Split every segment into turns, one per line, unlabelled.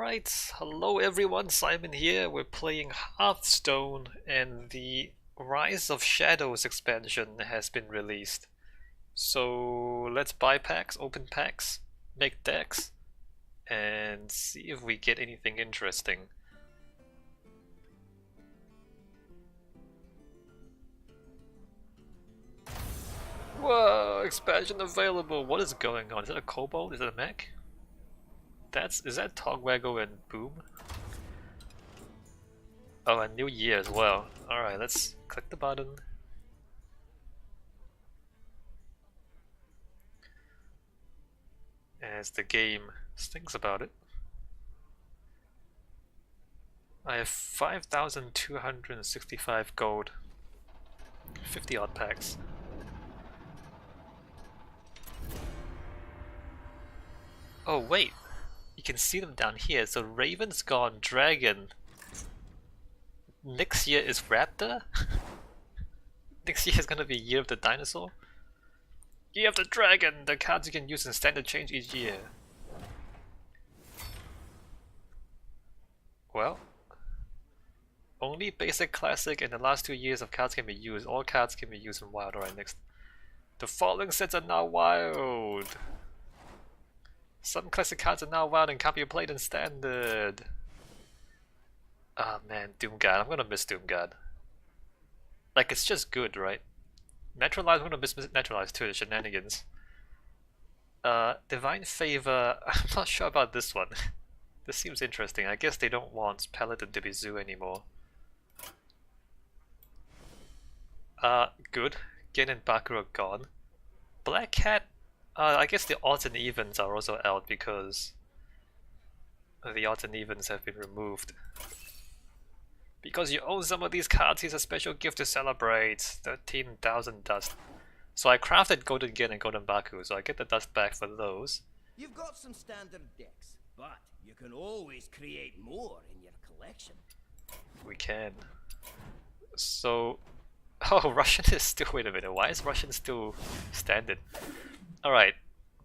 Alright, hello everyone, Simon here. We're playing Hearthstone and the Rise of Shadows expansion has been released. So let's buy packs, open packs, make decks, and see if we get anything interesting. Whoa, expansion available. What is going on? Is that a kobold? Is that a mech? Is that Togwaggle and Boom? Oh, and New Year as well. Alright, let's click the button. As the game thinks about it. I have 5,265 gold. 50 odd packs. Oh wait, you can see them down here. So Raven's gone, Dragon. Next year is Raptor? Next year is gonna be Year of the Dinosaur? Year of the Dragon! The cards you can use in standard change each year. Well, only basic, classic, and the last 2 years of cards can be used. All cards can be used in wild. Alright, next. The following sets are now wild. Some classic cards are now wild and can't be played in standard. Ah man, Doomguard. I'm gonna miss Doomguard. Like, it's just good, right? Naturalize, I'm gonna miss Naturalize too, the shenanigans. Divine Favor, I'm not sure about this one. This seems interesting. I guess they don't want Paladin to be Zoo anymore. Good. Gen and Baku are gone. Black Cat, I guess the odds and evens are also out because the odds and evens have been removed. Because you own some of these cards, here's a special gift to celebrate. 13,000 dust. So I crafted Golden Gen and Golden Baku, so I get the dust back for those.
You've got some standard decks, but you can always create more in your collection.
We can. So... Oh, Russian is still... Wait a minute, why is Russian still standard? Alright.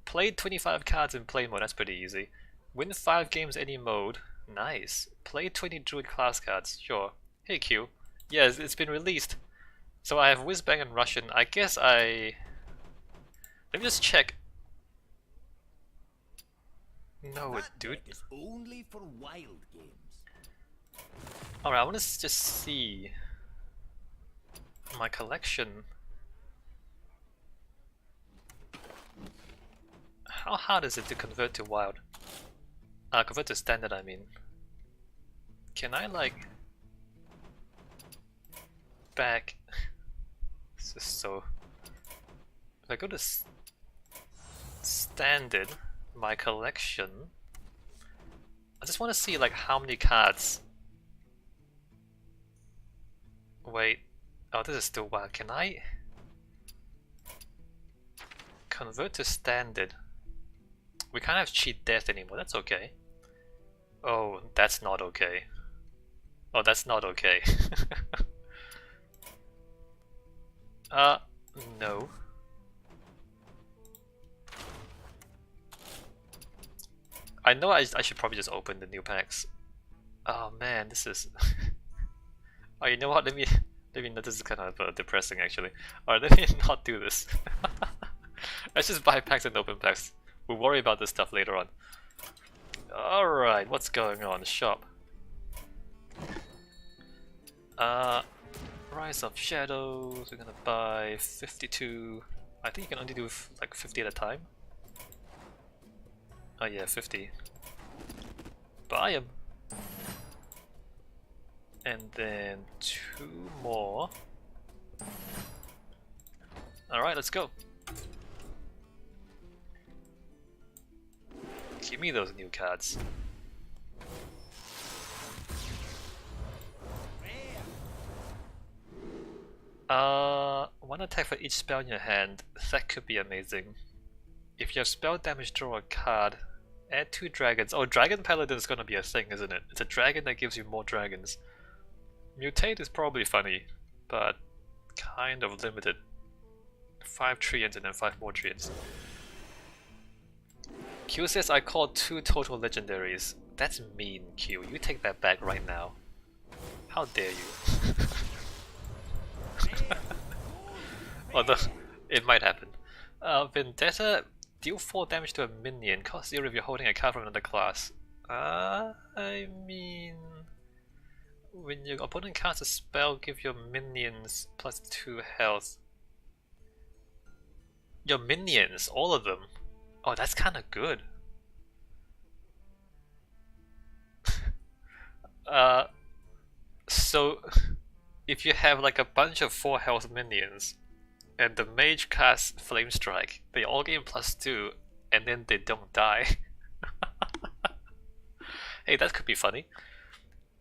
Played 25 cards in play mode, that's pretty easy. Win 5 games any mode. Nice. Play 20 Druid class cards, sure. Hey Q. Yes, it's been released. So I have Whizbang and Russian. I guess I... Let me just check. No,
That
dude.
deck is only for wild games.
Alright, I want to just see my collection. How hard is it to convert to wild? Convert to standard, I mean. Can I like back? This is so. If I go to standard, my collection. I just want to see like how many cards. Wait. Oh, this is still wild. Can I convert to standard? We can't have cheat death anymore. That's okay. Oh, that's not okay. Oh, that's not okay. No. I know I should probably just open the new packs. Oh man, this is... Oh, you know what? Let me know, this is kind of depressing actually. Alright, let me not do this. Let's just buy packs and open packs. We'll worry about this stuff later on. Alright, what's going on? Shop. Rise of Shadows, we're gonna buy 52. I think you can only do like 50 at a time. Oh yeah, 50. Buy them. And then 2 more. Alright, let's go. Give me those new cards. One attack for each spell in your hand. That could be amazing. If you have spell damage, draw a card. Add 2 dragons. Oh, Dragon Paladin is gonna be a thing, isn't it? It's a dragon that gives you more dragons. Mutate is probably funny, but kind of limited. 5 treants and then 5 more treants. Q says I called 2 total legendaries. That's mean, Q. You take that back right now. How dare you? Although, it might happen. Vendetta, deal 4 damage to a minion, cost 0 if you're holding a card from another class. I mean... When your opponent casts a spell, give your minions +2 health. Your minions, all of them? Oh, that's kinda good. So if you have like a bunch of 4 health minions and the mage casts Flame Strike, they all gain +2 and then they don't die. Hey, that could be funny.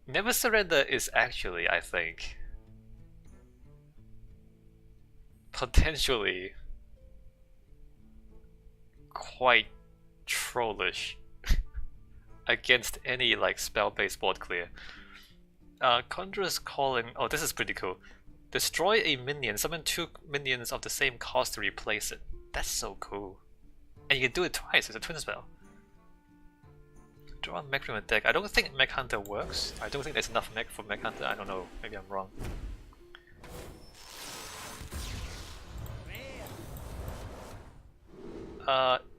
Never Surrender is actually, I think, potentially quite trollish against any like spell-based board clear. Conjurer's Calling, oh this is pretty cool. Destroy a minion, summon 2 minions of the same cost to replace it. That's so cool. And you can do it twice, it's a twin spell. Draw a mech from a deck. I don't think Mech Hunter works. I don't think there's enough mech for Mech Hunter, I don't know, maybe I'm wrong.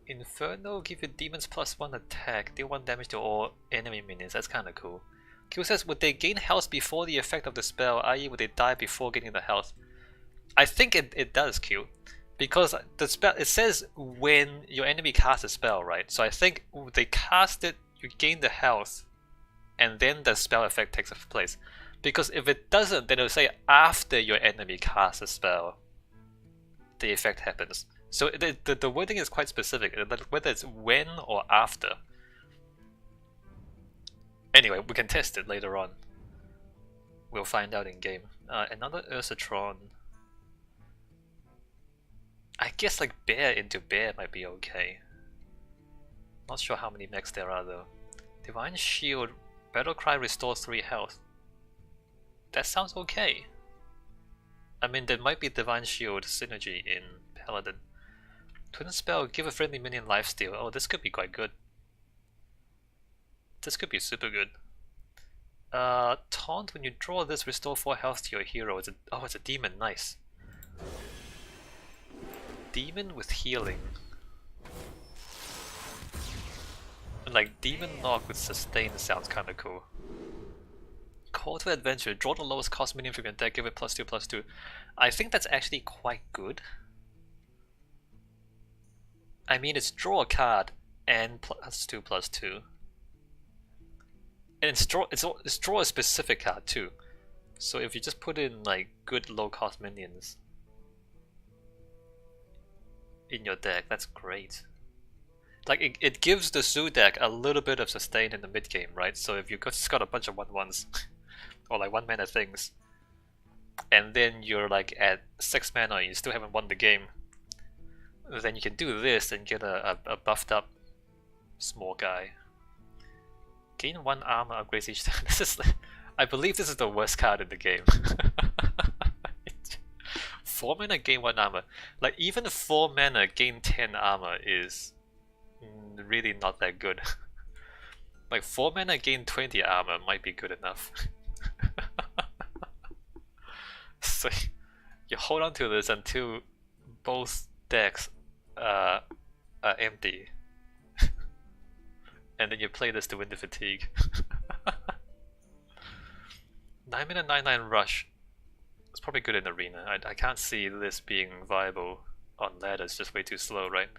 Inferno, give your demons +1 attack, deal 1 damage to all enemy minions, that's kinda cool. Q says, would they gain health before the effect of the spell, i.e. would they die before getting the health? I think it does, Q. Because the spell, it says when your enemy casts a spell, right? So I think they cast it, you gain the health, and then the spell effect takes place. Because if it doesn't, then it'll say after your enemy casts a spell, the effect happens. So the wording is quite specific, whether it's when or after. Anyway, we can test it later on. We'll find out in game. Another Ursatron. I guess like bear into bear might be okay. Not sure how many mechs there are though. Divine Shield, Battlecry restores 3 health. That sounds okay. I mean, there might be Divine Shield synergy in Paladin. Twin Spell, give a friendly minion lifesteal. Oh, this could be quite good. This could be super good. Taunt, when you draw this, restore 4 health to your hero. It's a demon, nice. Demon with healing. And like Demon Knock with sustain sounds kinda cool. Call to Adventure, draw the lowest cost minion from your deck, give it +2/+2. I think that's actually quite good. I mean, it's draw a card and +2/+2. And it's draw a specific card too. So if you just put in like good low cost minions in your deck, that's great. Like it gives the Zoo deck a little bit of sustain in the mid game, right? So if you just got a bunch of 1/1s or like 1 mana things, and then you're like at 6 mana and you still haven't won the game, then you can do this and get a buffed up small guy. Gain 1 armor, upgrades each time. This is, I believe this is the worst card in the game. 4 mana gain 1 armor. Like even 4 mana gain 10 armor is really not that good. Like 4 mana gain 20 armor might be good enough. So you hold on to this until both decks are empty. And then you play this to win the fatigue. 9 mana 9/9 rush. It's probably good in arena. I can't see this being viable on ladder. It's just way too slow, right?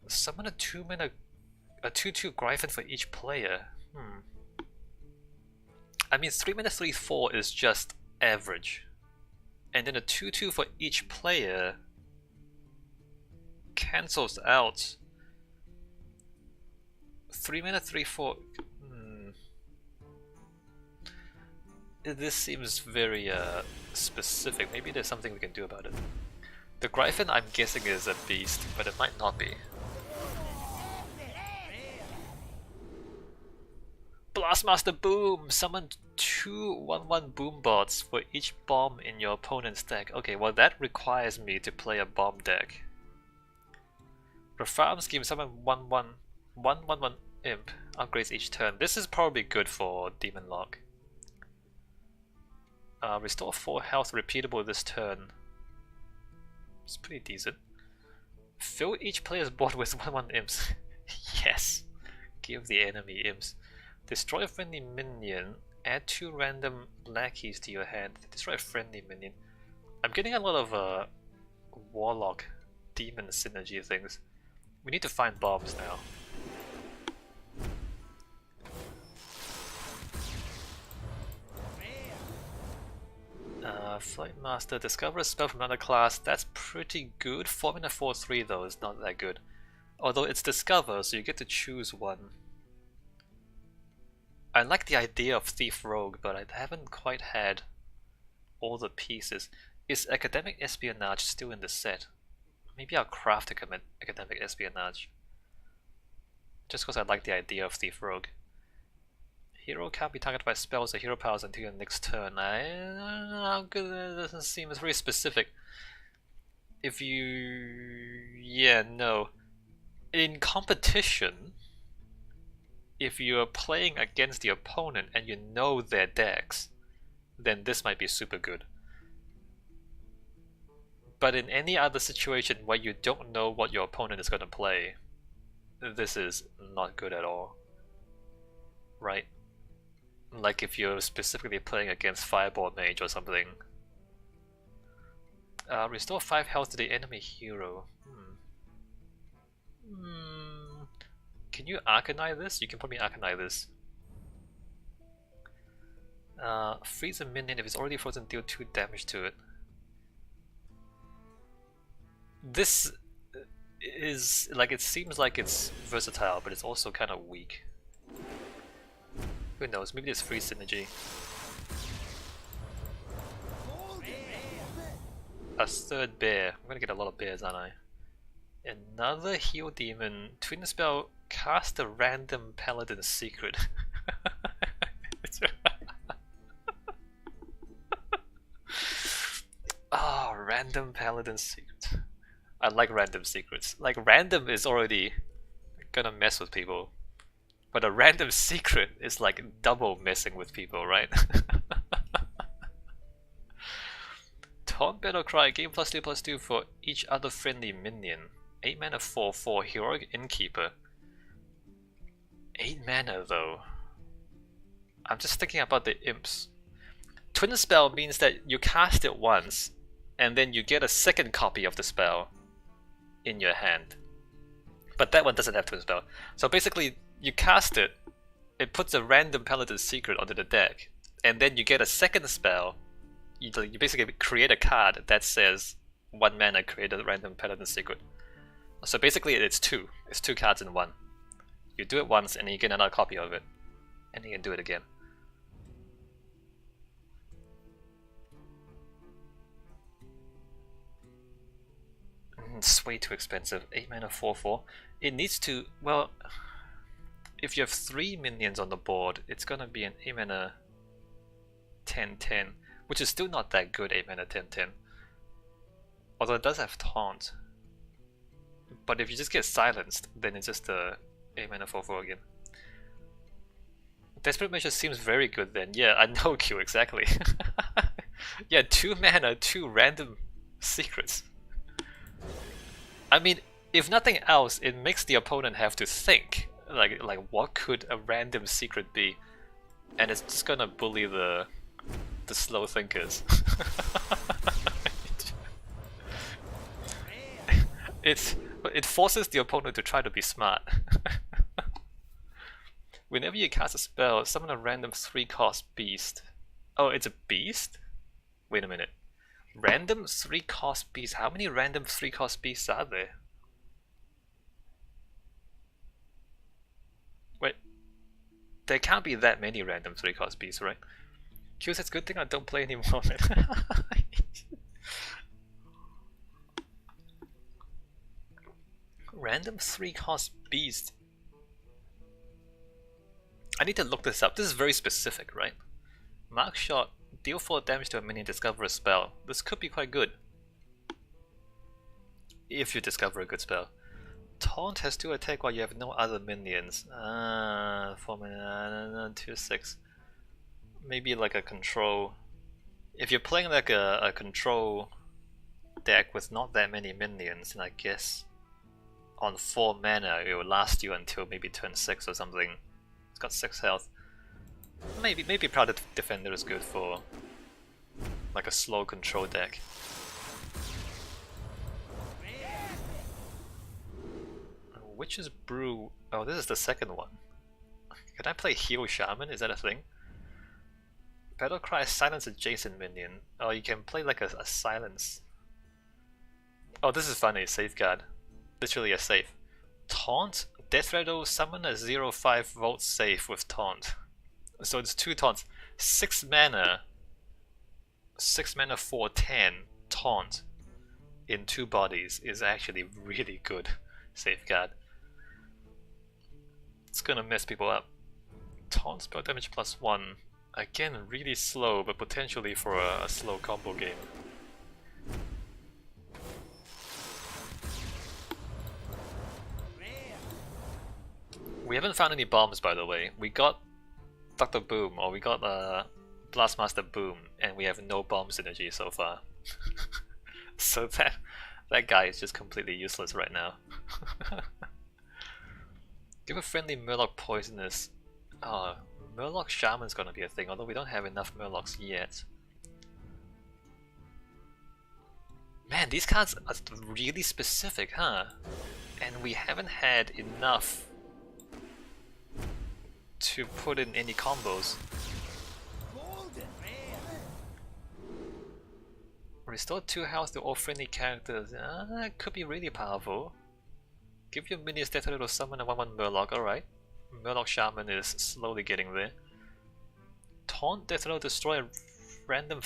Summon a 2 mana, a 2/2 Gryphon for each player. I mean 3 mana 3/4 is just average, and then a 2/2 for each player cancels out 3 mana 3/4. This seems very specific. Maybe there's something we can do about it. The Gryphon, I'm guessing, is a beast, but it might not be. Blastmaster Boom! Summon 2 1/1 boom bots for each bomb in your opponent's deck. Okay, well that requires me to play a bomb deck. For farm scheme, summon 1/1 1/1 Imp. Upgrades each turn. This is probably good for Demon Lock. Restore 4 health repeatable this turn. It's pretty decent. Fill each player's board with 1/1 imps. Yes! Give the enemy imps. Destroy a friendly minion. Add 2 random black keys to your hand. Destroy a friendly minion. I'm getting a lot of Warlock Demon synergy things. We need to find bombs now. Flight Master, discover a spell from another class. That's pretty good. 4 mana 4/3 though is not that good. Although it's discover, so you get to choose one. I like the idea of Thief Rogue, but I haven't quite had all the pieces. Is Academic Espionage still in the set? Maybe I'll craft Academic Espionage. Just because I like the idea of Thief Rogue. Hero can't be targeted by spells or hero powers until your next turn. I don't know how good that doesn't seem. It's very specific. If you... yeah, no. In competition, if you're playing against the opponent and you know their decks, then this might be super good. But in any other situation where you don't know what your opponent is going to play, this is not good at all. Right? Like if you're specifically playing against Fireball Mage or something. Restore 5 health to the enemy hero. Can you Arcanine this? You can probably Arcanine this. Freeze a minion. If it's already frozen, deal 2 damage to it. This is like, it seems like it's versatile, but it's also kind of weak. Who knows? Maybe there's free synergy. A 3rd bear. I'm gonna get a lot of bears, aren't I? Another heal demon. Twin spell. Cast a random paladin secret. Ah, random paladin secret. I like random secrets. Like, random is already gonna mess with people. But a random secret is like double messing with people, right? Taunt Battle Cry, gain +2/+2 for each other friendly minion. 8 mana 4/4, Heroic Innkeeper. 8 mana though. I'm just thinking about the imps. Twin spell means that you cast it once, and then you get a second copy of the spell in your hand. But that one doesn't have twin spell. So basically, you cast it, it puts a random paladin secret onto the deck, and then you get a second spell. You basically create a card that says 1 mana, create a random paladin secret. So basically it's 2. It's 2 cards in 1. You do it once and then you get another copy of it. And you can do it again. It's way too expensive. 8 mana 4/4. It needs to, well, if you have 3 minions on the board, it's gonna be an 8 mana 10/10, which is still not that good, 8 mana 10/10. Although it does have taunt. But if you just get silenced, then it's just a 8 mana 4/4 again. Desperate Measure seems very good then. Yeah, I know Q, exactly. Yeah, 2 mana, 2 random secrets. I mean, if nothing else, it makes the opponent have to think. Like what could a random secret be? And it's just gonna bully the slow thinkers. It forces the opponent to try to be smart. Whenever you cast a spell, summon a random 3-cost beast. Oh, it's a beast? Wait a minute. Random 3-cost beast. How many random 3-cost beasts are there? Wait. There can't be that many random 3-cost beasts, right? Q says, good thing I don't play anymore. Random 3-cost beast. I need to look this up. This is very specific, right? Mark shot. Deal 4 damage to a minion, discover a spell. This could be quite good. If you discover a good spell. Taunt has 2 attack while you have no other minions. 4 mana, 2/6. Maybe like a control. If you're playing like a control deck with not that many minions, then I guess on 4 mana it will last you until maybe turn 6 or something. It's got 6 health. Maybe Proud Defender is good for like a slow control deck. Witch's Brew. Oh, this is the second one. Can I play Heal Shaman? Is that a thing? Battlecry silence adjacent minion. Oh, you can play like a silence. Oh, this is funny. Safeguard. Literally a safe. Taunt. Death Rattle summon a 0/5 volt safe with taunt. So it's 2 taunts. 6 mana. 6 mana for 10 taunt in 2 bodies is actually really good. Safeguard. It's gonna mess people up. Taunt spell damage +1. Again, really slow, but potentially for a slow combo game. We haven't found any bombs, by the way. We got Dr. Boom, or we got Blastmaster Boom, and we have no bomb synergy so far. So that guy is just completely useless right now. Give a friendly Murloc poisonous. Murloc Shaman's gonna be a thing, although we don't have enough Murlocs yet. Man, these cards are really specific, huh? And we haven't had enough to put in any combos. Restore 2 health to all friendly characters. That could be really powerful. Give your minions Death Rattle to summon a 1/1 Murloc, alright. Murloc Shaman is slowly getting there. Taunt Death Rattle to destroy a random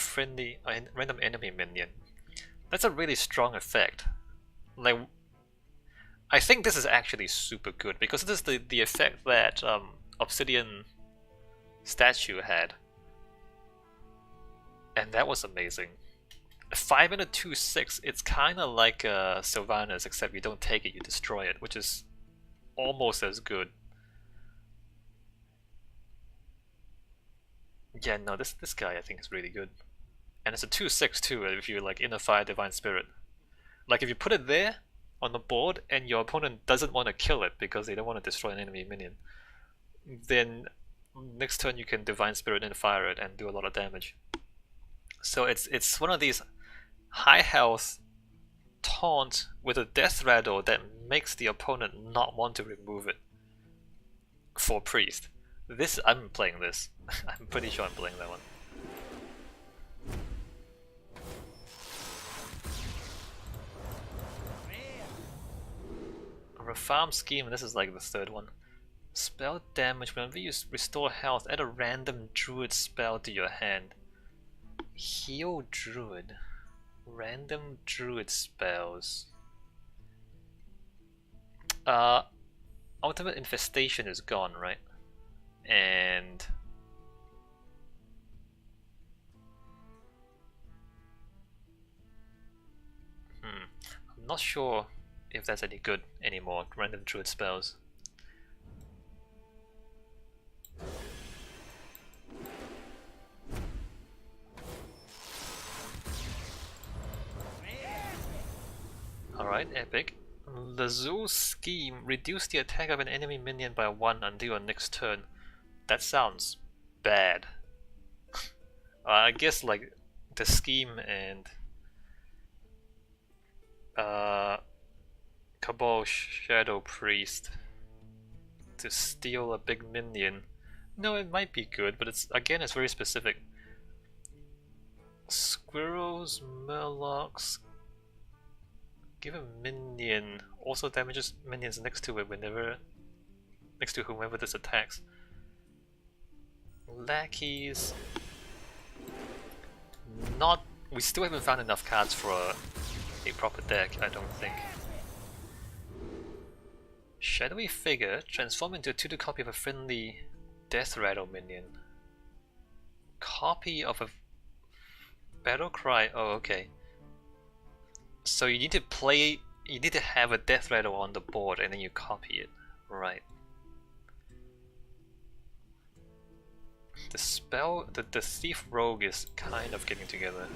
random enemy minion. That's a really strong effect. Like, I think this is actually super good because this is the effect that Obsidian Statue had. And that was amazing. 5 and a 2/6, it's kinda like Sylvanas, except you don't take it, you destroy it, which is almost as good. Yeah, no, this guy I think is really good. And it's a 2/6 too, if you like Inner Fire Divine Spirit. Like if you put it there on the board and your opponent doesn't want to kill it because they don't want to destroy an enemy minion, then next turn you can Divine Spirit and fire it and do a lot of damage. So it's one of these high health taunt with a Death Rattle that makes the opponent not want to remove it for Priest. I'm playing this. I'm pretty sure I'm playing that one. Refarm Scheme, this is like the 3rd one. Spell damage, whenever you restore health, add a random druid spell to your hand. Heal Druid. Random druid spells. Ultimate Infestation is gone, right? And I'm not sure if that's any good anymore. Random druid spells. Alright, epic. Lazul Scheme. Reduce the attack of an enemy minion by 1 until your next turn. That sounds bad. I guess like the Scheme and Cabal Shadow Priest to steal a big minion. No, it might be good, but it's very specific. Squirrels, Murlocs. Give a minion, also damages minions next to it next to whomever this attacks. Lackeys. We still haven't found enough cards for a proper deck, I don't think. Shadowy Figure, transform into a 2/2 copy of a friendly Death Rattle minion. Copy of a Battle Cry, oh okay. So you need to play You need to have a Death Rattle on the board and then you copy it. Right. The spell, the Thief Rogue is kind of getting together.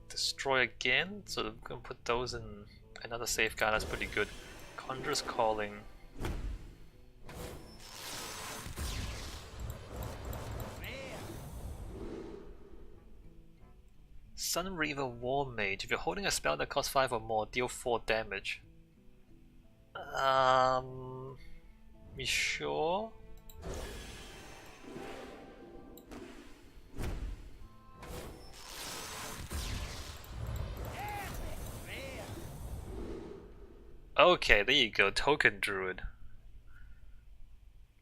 Destroy again, so we're gonna put those in another safeguard, that's pretty good. Conjurer's Calling. Sun Reaver War Mage. If you're holding a spell that costs 5 or more, deal 4 damage. You sure? Okay, there you go, Token Druid.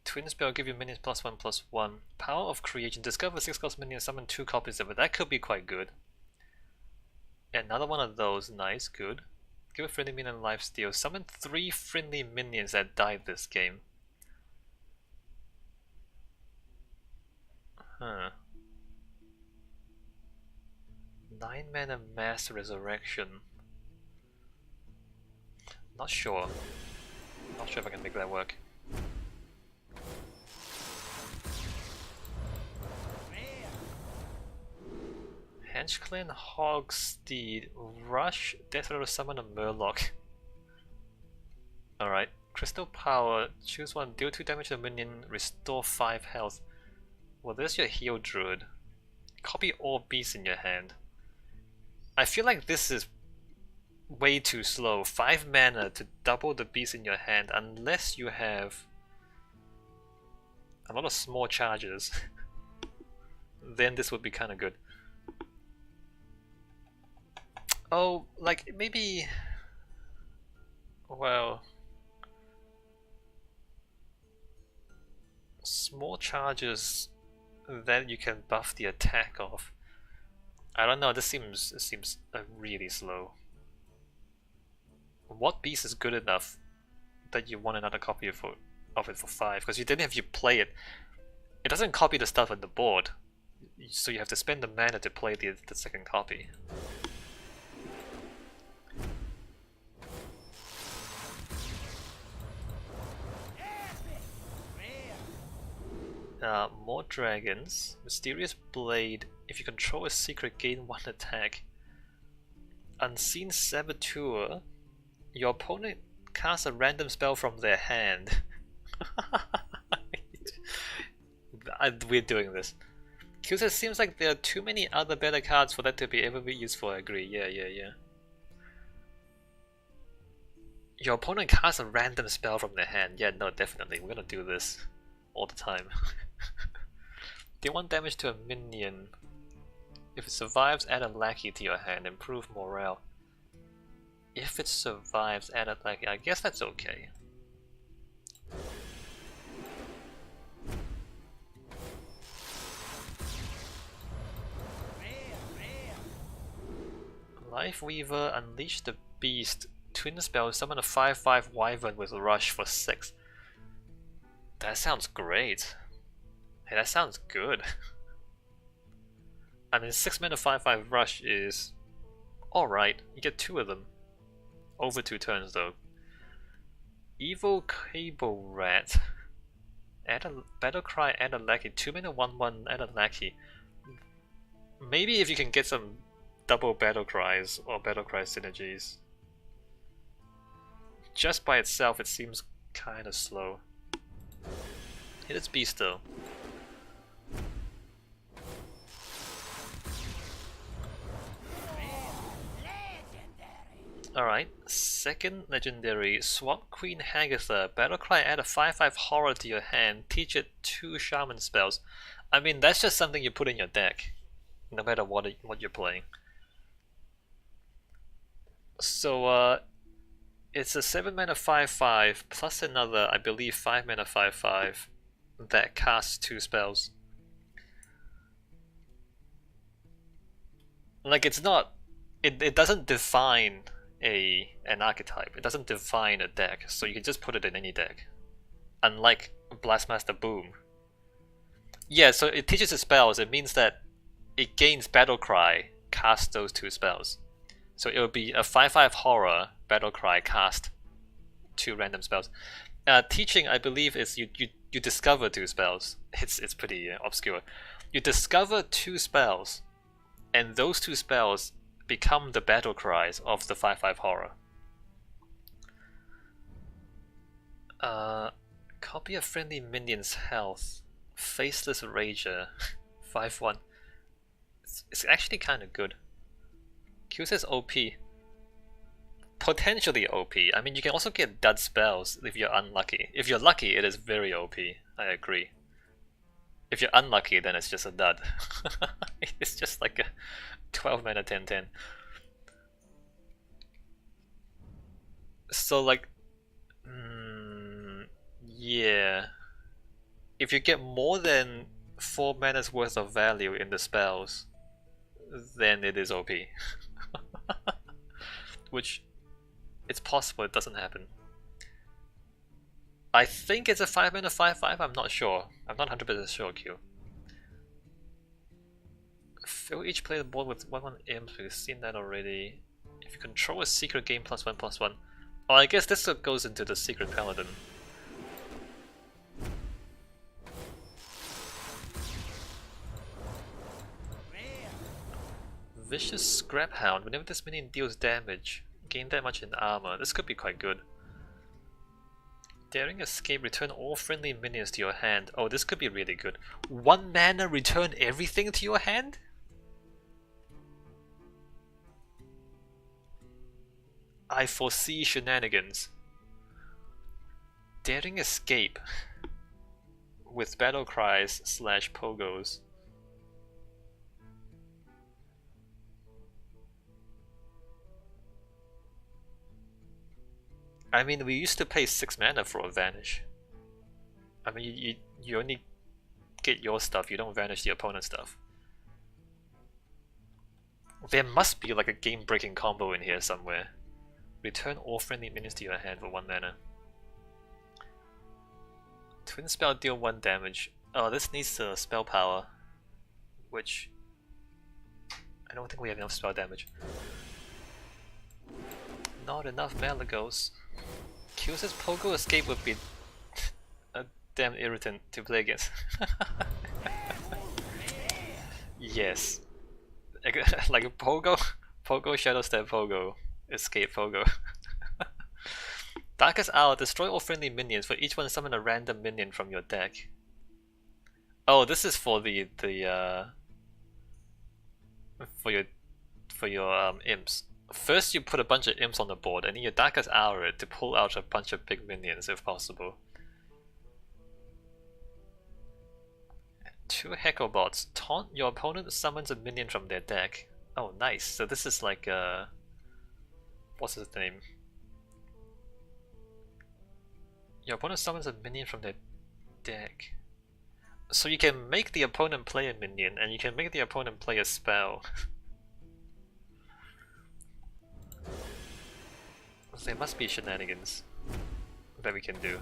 Twin spell give you minions +1/+1. Power of Creation. Discover 6-cost minion, summon 2 copies of it. That could be quite good. Another one of those, nice, good. Give a friendly minion lifesteal. Summon 3 friendly minions that died this game. Huh. 9 mana Mass Resurrection. Not sure. Not sure if I can make that work. Henchclan Hogsteed, Rush, Death Rattle, summon a Murloc. Alright. Crystal Power, choose one, deal 2 damage to a minion, restore 5 health. Well, there's your Heal Druid. Copy all beasts in your hand. I feel like this is way too slow. 5 mana to double the beast in your hand unless you have a lot of small charges. Then this would be kind of good. Oh, like maybe... Well... Small charges that you can buff the attack of. I don't know, this seems really slow. What beast is good enough that you want another copy of it for 5? Because then if you play it, it doesn't copy the stuff on the board. So you have to spend the mana to play the second copy. More dragons. Mysterious Blade. If you control a secret, gain 1 attack. Unseen Saboteur. Your opponent casts a random spell from their hand. We're doing this. Because it seems like there are too many other better cards for that to be ever be useful. I agree. Yeah. Your opponent casts a random spell from their hand. Yeah, no, definitely. We're gonna do this all the time. Deal 1 damage to a minion. If it survives, add a lackey to your hand. Improve morale. If it survives, add a lackey. I guess that's okay. Life Weaver, Unleash the Beast. Twin spell, summon a 5/5 Wyvern with Rush for 6. That sounds great. Hey, that sounds good. I mean, 6 mana 5/5 Rush is alright. You get 2 of them. Over 2 turns though. Evil Cable Rat. Add a Battlecry, add a lackey. 2 mana 1/1, add a lackey. Maybe if you can get some double Battlecries or Battlecry synergies. Just by itself, it seems kinda slow. Hit its beast though. Alright, second legendary, Swamp Queen Hagatha. Battlecry, add a 5/5 horror to your hand, teach it 2 shaman spells. I mean, that's just something you put in your deck, no matter what you're playing. So, it's a 7 mana 5/5 plus another, I believe, 5 mana 5/5 that casts 2 spells. Like, it's not... It doesn't define an archetype. It doesn't define a deck, so you can just put it in any deck. Unlike Blastmaster Boom. Yeah, so it teaches the spells. It means that it gains Battle Cry, cast those 2 spells. So it will be a 5/5 horror, Battle Cry, cast 2 random spells. Teaching, I believe, is you discover 2 spells. It's pretty obscure. You discover 2 spells, and those 2 spells become the battle cries of the 5/5 horror. Copy a friendly minion's health. Faceless Rager. 5/1. It's actually kind of good. Q says OP. Potentially OP. I mean, you can also get dud spells if you're unlucky. If you're lucky, it is very OP. I agree. If you're unlucky, then it's just a dud. It's just like a 12 mana 10/10. So like, yeah. If you get more than 4 mana's worth of value in the spells, then it is OP. Which, it's possible it doesn't happen. I think it's a 5 mana 5/5, I'm not sure. I'm not 100% sure, Q. Fill each player board with 1/1 imps, we've seen that already. If you control a secret game +1/+1. Oh, I guess this goes into the secret paladin. Vicious Scrap Hound. Whenever this minion deals damage, gain that much in armor. This could be quite good. Daring Escape. Return all friendly minions to your hand. Oh, this could be really good. 1 mana, return everything to your hand? I foresee shenanigans. Daring Escape with battle cries / pogos. I mean, we used to pay 6 mana for a vanish. I mean, you only get your stuff, you don't vanish the opponent's stuff. There must be like a game-breaking combo in here somewhere. Return all friendly minions to your hand for 1 mana. Twin spell, deal 1 damage. Oh, this needs spell power, which I don't think we have enough spell damage. Not enough Malagos. Q says Pogo Escape would be a damn irritant to play against. Yes. Like a Pogo, Shadow Step Pogo, Escape Pogo. Darkest Hour, destroy all friendly minions. For each one, summon a random minion from your deck. Oh, this is for the for your imps. First you put a bunch of imps on the board, and in your Darkest Hour to pull out a bunch of big minions if possible. 2 Hecklebots. Taunt your opponent summons a minion from their deck. Oh, nice. So this is like what's his name? Your opponent summons a minion from their deck. So you can make the opponent play a minion, and you can make the opponent play a spell. There must be shenanigans that we can do.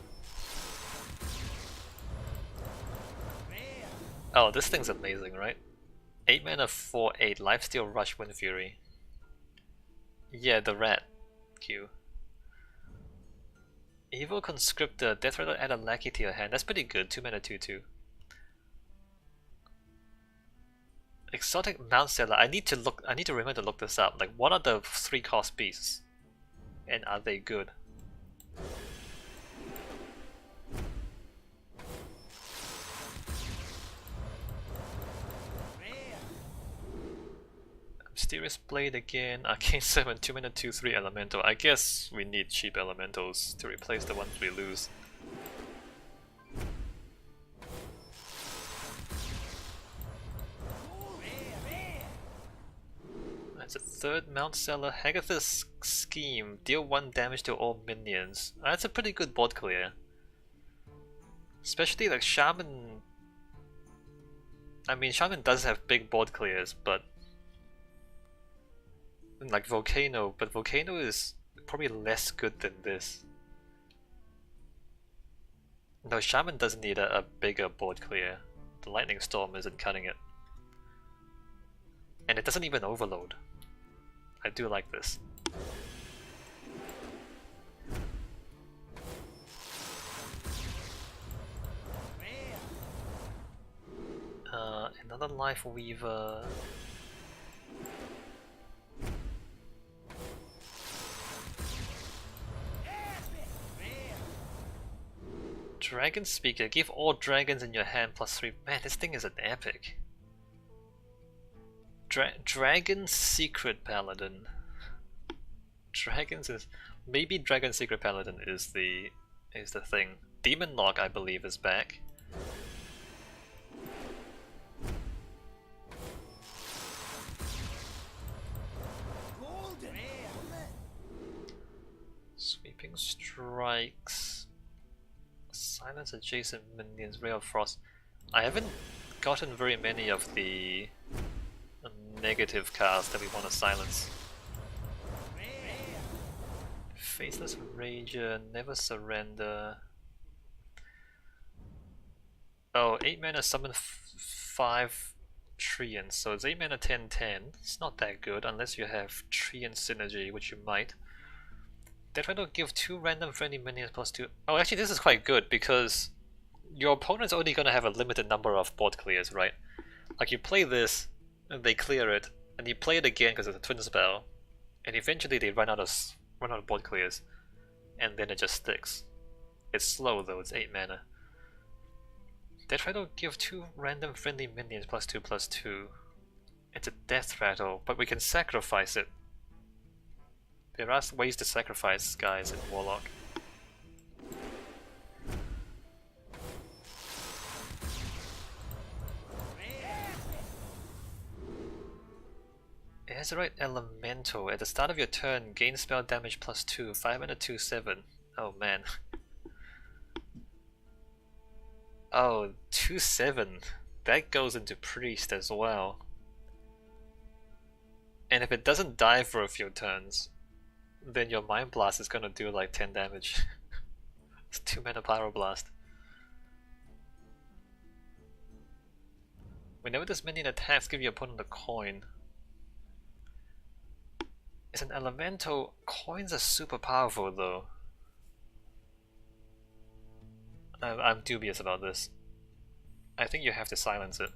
Oh, this thing's amazing, right? 8 mana 4/8, Lifesteal, Rush, Wind Fury. Yeah, the rat. Q. Evil Conscriptor, Death Rattle, add a lackey to your hand. That's pretty good, 2 mana 2/2. Exotic Mount Seller. I need to remember to look this up. Like, what are the 3-cost beasts? And are they good? Mysterious Blade again, Arcane 7, 2 mana 2/3 Elemental. I guess we need cheap elementals to replace the ones we lose. That's a 3rd Mount Seller. Hagatha's Scheme. Deal 1 damage to all minions. That's a pretty good board clear. Especially like Shaman. I mean, Shaman does have big board clears, but like Volcano, but Volcano is probably less good than this. No, Shaman does need a bigger board clear. The lightning storm isn't cutting it. And it doesn't even overload. I do like this. Another Life Weaver. Dragon Speaker. Give all dragons in your hand +3. Man, this thing is an epic. Dragon Secret Paladin. Dragons is maybe Dragon Secret Paladin is the thing. Demon Lock, I believe, is back. Sweeping Strikes. Silence adjacent minions. Ray of Frost. I haven't gotten very many of the negative cards that we want to silence. Faceless Rager, Never Surrender. Oh, 8 mana summon 5 Treants, so it's 8 mana 10/10. It's not that good unless you have Treant Synergy, which you might. Death Rattle give 2 random friendly minions +2. Oh, actually this is quite good because your opponent's only gonna have a limited number of board clears, right? Like you play this, and they clear it, and you play it again because it's a twin spell, and eventually they run out of board clears, and then it just sticks. It's slow though, it's 8 mana. Death Rattle give 2 random friendly minions +2/+2. It's a Death Rattle, but we can sacrifice it. There are ways to sacrifice guys in Warlock. Azerite Elemental. At the start of your turn, gain spell damage +2, 5 mana 2/7. Oh man. Oh, 2/7. That goes into Priest as well. And if it doesn't die for a few turns, then your Mind Blast is gonna do like 10 damage. It's 2 mana Pyroblast. Whenever this minion attacks, give your opponent a coin. It's an elemental. Coins are super powerful though. I'm dubious about this. I think you have to silence it.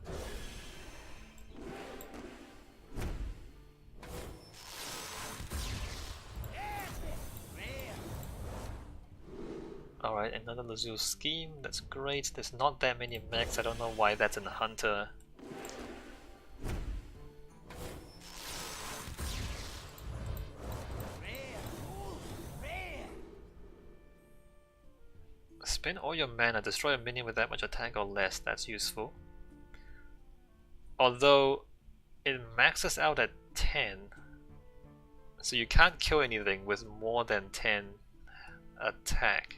Alright, another Lazul scheme, that's great. There's not that many mechs, I don't know why that's in the Hunter. Spend all your mana, destroy a minion with that much attack or less, that's useful. Although, it maxes out at 10, so you can't kill anything with more than 10 attack.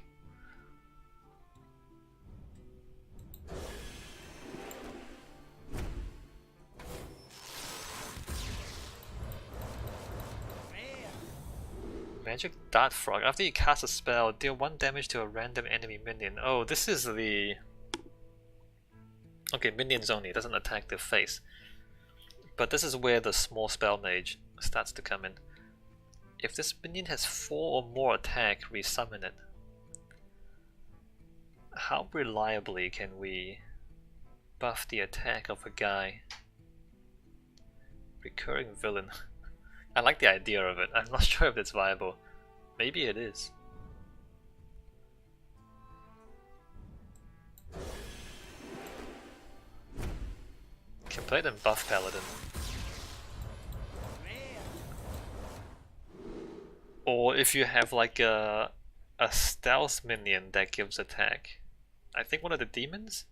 Magic Dart Frog. After you cast a spell, deal 1 damage to a random enemy minion. Oh, this is the... Okay, minions only, it doesn't attack their face. But this is where the small spell mage starts to come in. If this minion has 4 or more attack, we summon it. How reliably can we buff the attack of a guy? Recurring villain. I like the idea of it. I'm not sure if it's viable. Maybe it is. Can play it in buff paladin. Or if you have like a stealth minion that gives attack. I think one of the demons?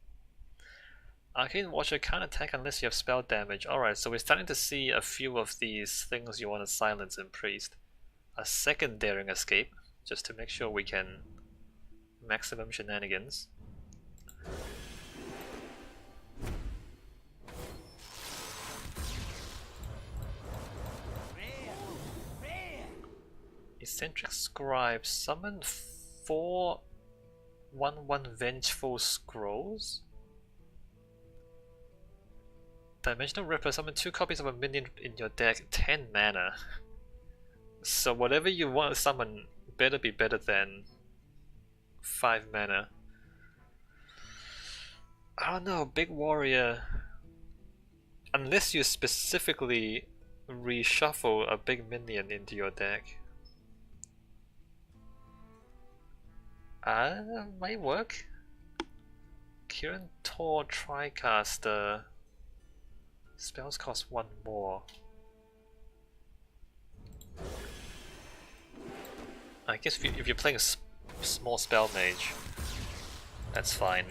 Arcane Watcher can't attack unless you have spell damage. Alright, so we're starting to see a few of these things you want to silence in Priest. A second Daring Escape, just to make sure we can maximum shenanigans. Eccentric Scribe, summon 4 1/1 Vengeful Scrolls? Dimensional Ripper, summon 2 copies of a minion in your deck, 10 mana. So whatever you want to summon better be better than 5 mana. I don't know, Big Warrior. Unless you specifically reshuffle a big minion into your deck. Might work. Kiran Tor Tricaster. Spells cost 1 more. I guess if you're playing a small spell mage, that's fine.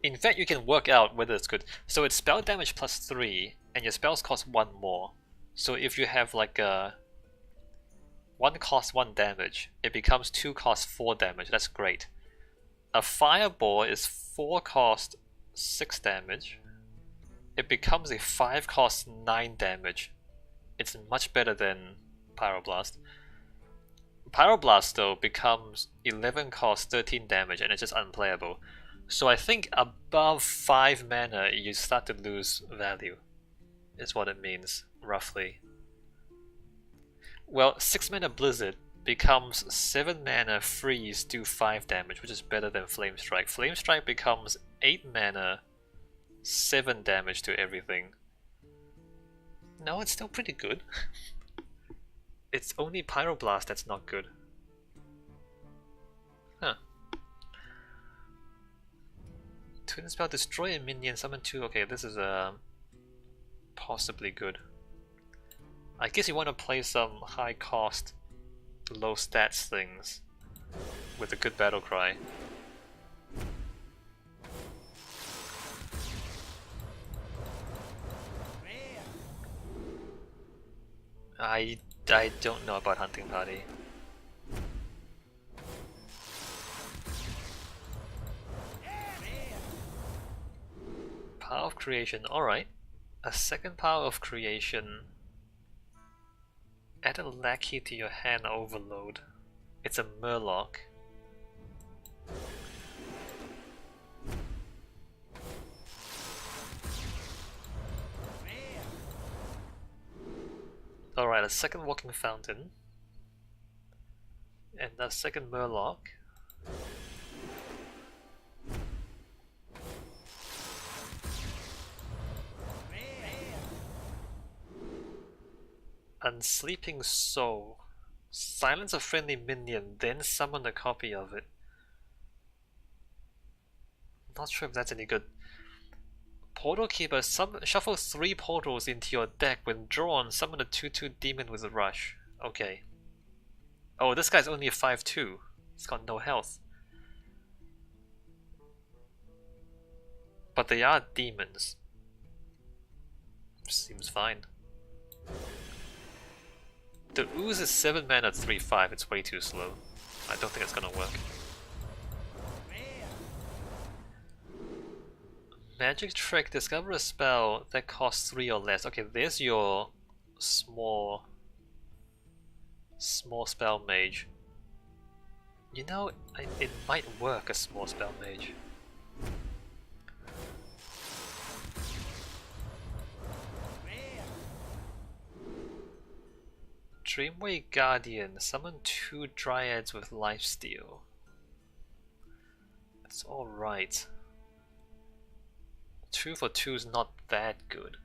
In fact, you can work out whether it's good. So it's spell damage plus 3, and your spells cost 1 more. So if you have like a 1 cost 1 damage, it becomes 2 cost 4 damage. That's great. A Fireball is 4 cost 6 damage. It becomes a 5 cost 9 damage. It's much better than Pyroblast. Pyroblast though becomes 11 cost 13 damage and it's just unplayable. So I think above 5 mana you start to lose value, is what it means, roughly. Well, 6 mana Blizzard becomes 7 mana Freeze, do 5 damage, which is better than Flame Strike. Flame Strike becomes 8 mana, 7 damage to everything. No, it's still pretty good. It's only Pyroblast that's not good. Huh. Twin Spell, destroy a minion, summon 2. Okay, this is possibly good. I guess you want to play some high cost, low stats things with a good battle cry. I don't know about Hunting Party. Power of Creation, alright. A second Power of Creation. Add a lackey to your hand overload. It's a Murloc. Alright, a second Walking Fountain. And a second Murloc. Unsleeping Soul. Silence a friendly minion, then summon a copy of it. Not sure if that's any good. Portal Keeper, shuffle 3 portals into your deck. When drawn, summon a 2/2 demon with a rush. Okay. Oh, this guy's only a 5/2. He's got no health. But they are demons. Seems fine. The Ooze is 7 mana at 3/5, it's way too slow. I don't think it's gonna work. Magic Trick, discover a spell that costs 3 or less. Okay, there's your small spell mage. You know, it might work, a small spell mage. Dreamway Guardian, summon 2 Dryads with Lifesteal. That's alright. 2 for 2 is not that good.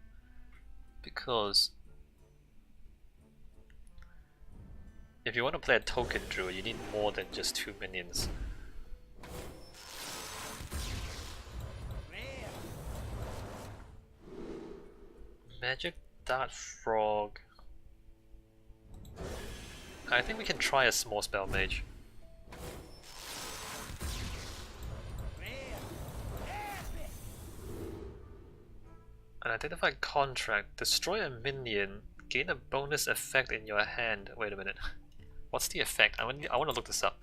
Because if you want to play a token druid, you need more than just 2 minions. Magic Dart Frog. I think we can try a small spell mage. An identified contract. Destroy a minion. Gain a bonus effect in your hand. Wait a minute. What's the effect? I want to look this up.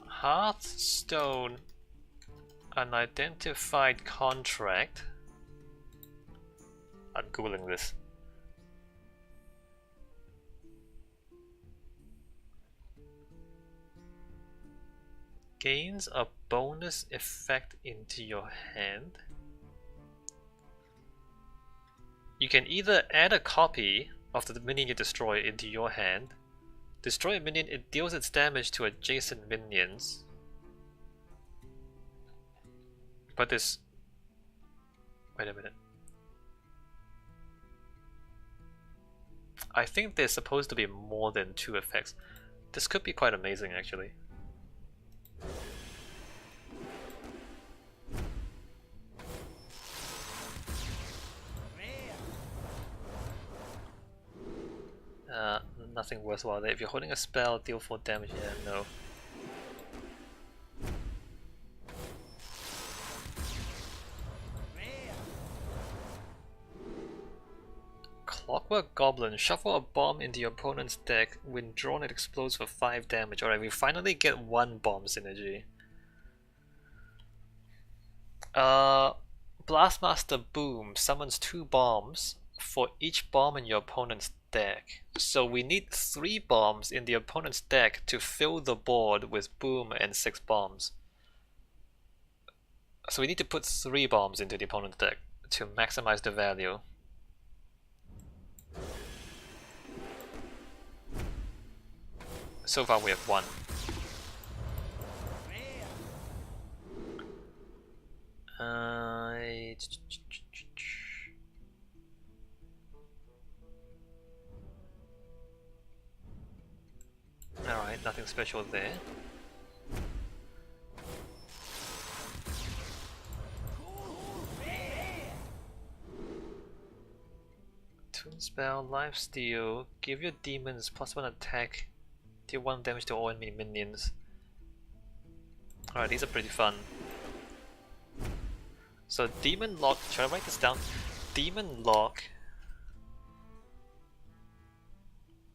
Hearthstone. Unidentified contract. I'm googling this. Gains a bonus effect into your hand. you can either add a copy of the minion you destroy into your hand. Destroy a minion, it deals its damage to adjacent minions. But this... Wait a minute. I think there's supposed to be more than 2 effects. This could be quite amazing actually. Nothing worthwhile there. If you're holding a spell, deal 4 damage. Yeah, no. Clockwork Goblin. Shuffle a bomb into your opponent's deck. When drawn, it explodes for 5 damage. Alright, we finally get 1 bomb synergy. Blastmaster Boom summons 2 bombs for each bomb in your opponent's deck. So we need 3 bombs in the opponent's deck to fill the board with Boom and 6 bombs. So we need to put 3 bombs into the opponent's deck to maximize the value. So far we have 1. Alright, nothing special there. Toon Spell, Lifesteal, give your demons +1 attack, deal 1 damage to all enemy minions. Alright, these are pretty fun. So Demon Lock, should I write this down? Demon Lock.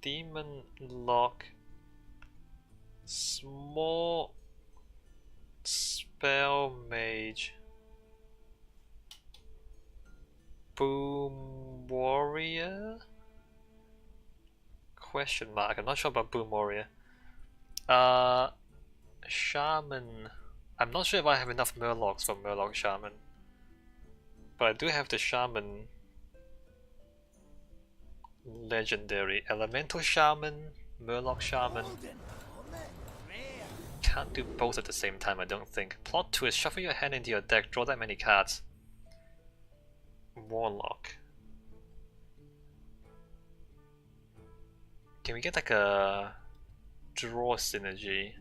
Demon Lock. Small Spell Mage. Boom Warrior? Question mark. I'm not sure about Boom Warrior. Shaman. I'm not sure if I have enough Murlocs for Murloc Shaman. But I do have the Shaman Legendary. Elemental Shaman, Murloc Shaman. Can't do both at the same time, I don't think. Plot twist, shuffle your hand into your deck, draw that many cards. Warlock. Can we get like a draw synergy?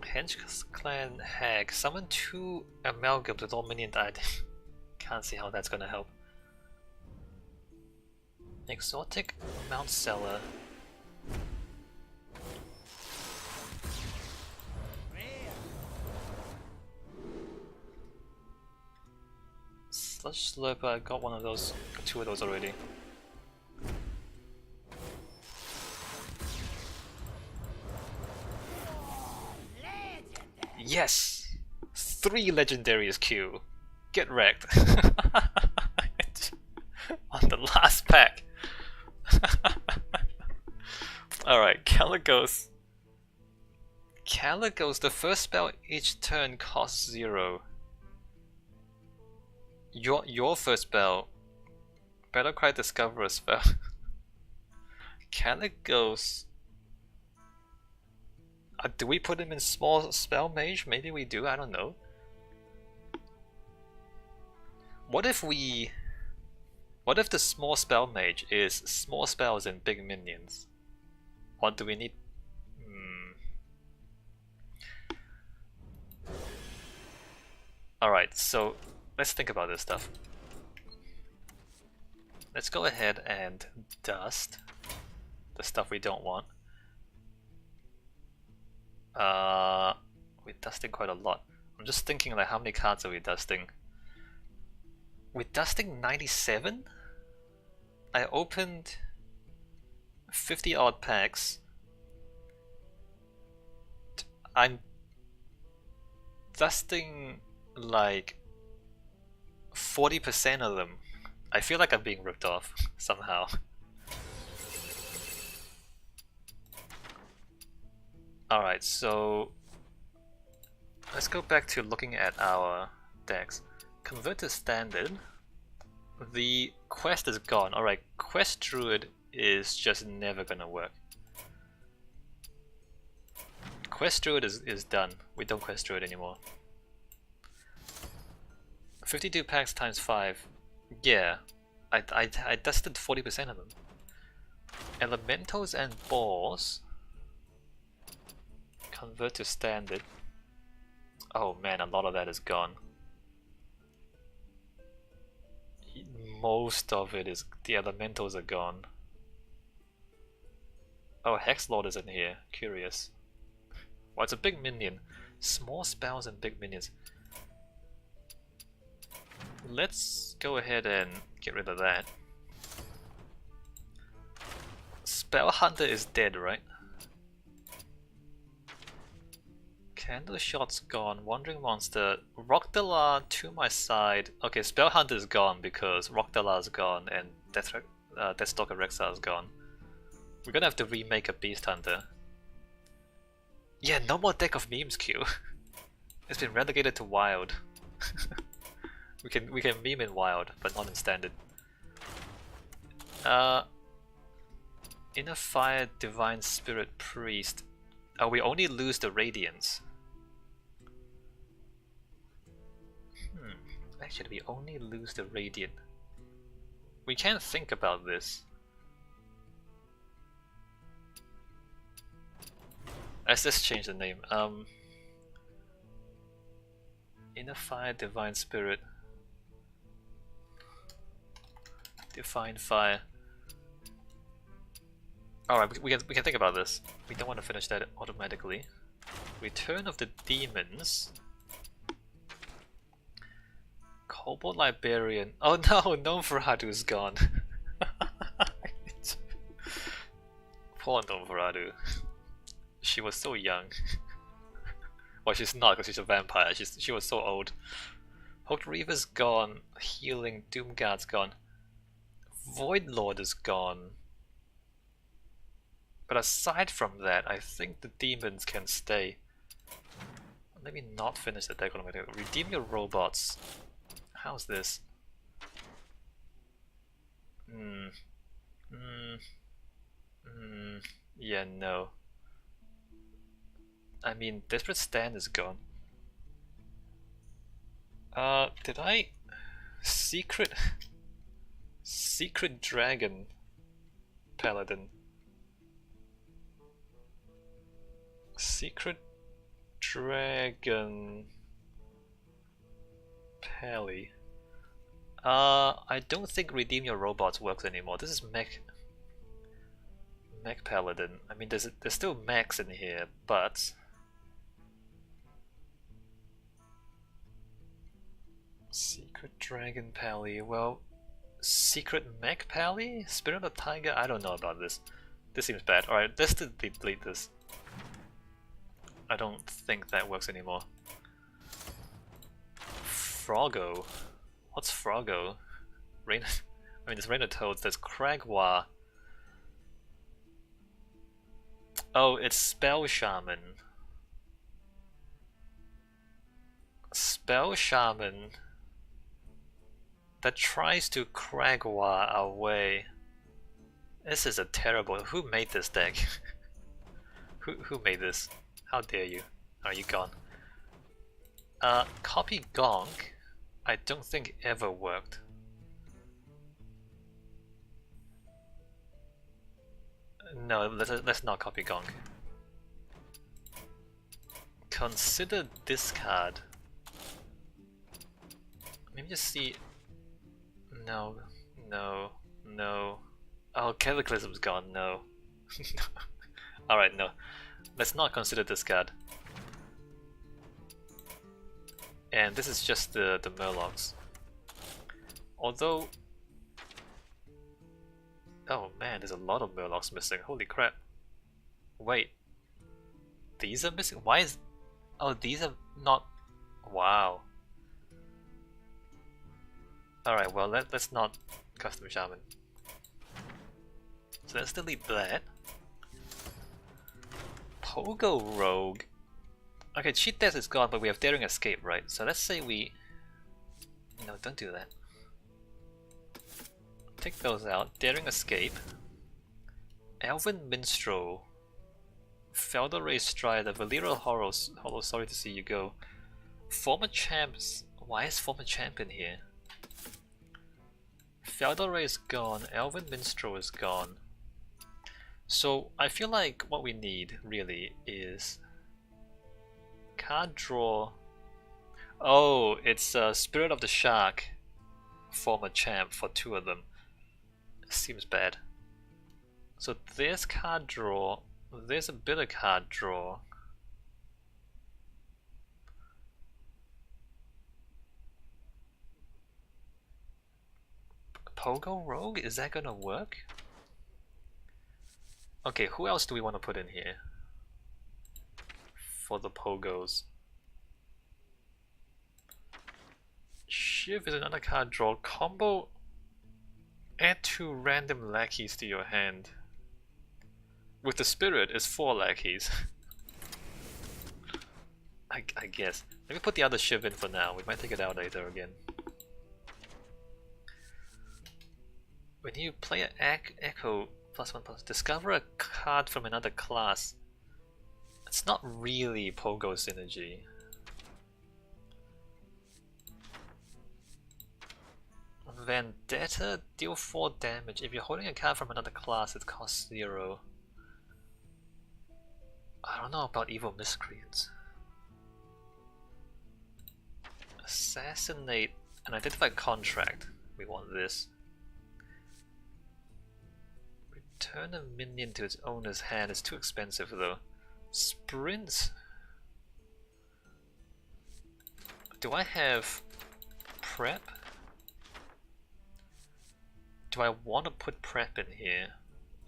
Henge Clan Hag. Summon 2 amalgams with all minions died. Can't see how that's gonna help. Exotic Mount Seller. Sludge Slurper, I got one of those, 2 of those already. Yes! 3 legendaries queue. Get wrecked. On the last pack. Alright, Caligos. Caligos, the first spell each turn costs 0. Your first spell. Battlecry Discoverer spell. Caligos. Do we put him in small spell mage? Maybe we do, I don't know. What if the small spell mage is small spells and big minions? Or do we need... Alright, so let's think about this stuff. Let's go ahead and dust the stuff we don't want. We're dusting quite a lot. I'm just thinking like how many cards are we dusting? We're dusting 97? I opened 50 odd packs. I'm dusting like 40% of them. I feel like I'm being ripped off somehow. Alright, so let's go back to looking at our decks. Convert to standard. The quest is gone. Alright, quest druid is just never gonna work. Quest druid is done. We don't quest druid anymore. 52 packs times 5. Yeah, I dusted 40% of them. Elementals and balls. Convert to standard. Oh man, a lot of that is gone. Most of it is, the elementals are gone. Oh, Hex Lord is in here. Curious. Well, it's a big minion. Small spells and big minions. Let's go ahead and get rid of that. Spell Hunter is dead, right? Candle Shot's gone. Wandering Monster. Rockdala to my side. Okay, Spell Hunter is gone because Rockdala is gone and Deathstalker Rexa is gone. We're gonna have to remake a Beast Hunter. Yeah, no more deck of memes, Q. It's been relegated to wild. we can meme in wild, but not in standard. Inner Fire, Divine Spirit, Priest. Oh, we only lose the Radiance. Actually, we only lose the Radiant. We can't think about this. Let's just change the name. Inner Fire, Divine Spirit. Divine Fire. Alright, we can think about this. We don't want to finish that automatically. Return of the Demons. Kobold Librarian. Oh no, Gnome-Feradu gone. Poor Gnome-Feradu. She was so young. Well, she's not because she's a vampire. She was so old. Hooked Reaver's gone. Healing Doomguard's gone. Void Lord is gone. But aside from that, I think the demons can stay. Let me not finish the deck automatically. Redeem your robots. How's this? Yeah, no. I mean, Desperate Stand is gone. Did I... Secret Dragon Paladin. Secret Dragon Pally. I don't think Redeem Your Robots works anymore. This is Mech Paladin. I mean, there's still mechs in here, but Secret Dragon Pally. Well, Secret Mech Pally? Spirit of the Tiger? I don't know about this. This seems bad. Alright, let's delete this. I don't think that works anymore. Froggo. What's Froggo? Rain. I mean, there's Rain of Toads. There's Cragwa. Oh, it's Spell Shaman. Spell Shaman that tries to Cragwa away. This is a terrible. Who made this deck? Who made this? How dare you? Are you gone? Copy Gonk. I don't think ever worked. No, let's not copy Gonk. Consider discard. Maybe just see. No. Oh, Cataclysm's gone. No. Alright, no. Let's not consider discard. And this is just the Murlocs. Although... Oh man, there's a lot of Murlocs missing. Holy crap. Wait. These are missing? Why is... Oh, these are not... Wow. Alright, well, let's not custom Shaman. So let's delete that. Pogo Rogue. Okay, Cheat Death is gone, but we have Daring Escape, right? So let's say we... No, don't do that. Take those out. Daring Escape. Elven Minstrel. Felder Ray Strider. Valyrial Hollow, sorry to see you go. Former Champs. Why is Former Champ in here? Felder Ray is gone. Elven Minstrel is gone. So I feel like what we need really is card draw. Oh, it's Spirit of the Shark, Former Champ for 2 of them. Seems bad. So there's card draw. There's a bit of card draw. Pogo Rogue? Is that gonna work? Okay, who else do we want to put in here for the Pogos? Shiv is another card draw. Combo. Add 2 random lackeys to your hand. With the Spirit, it's 4 lackeys. I guess. Let me put the other Shiv in for now. We might take it out later again. When you play an Echo +1+, discover a card from another class. It's not really Pogo synergy. Vendetta, deal 4 damage. If you're holding a card from another class, it costs 0. I don't know about Evil Miscreants. Assassinate and identify contract. We want this. Return a minion to its owner's hand. It's too expensive though. Sprint. Do I have prep? Do I want to put prep in here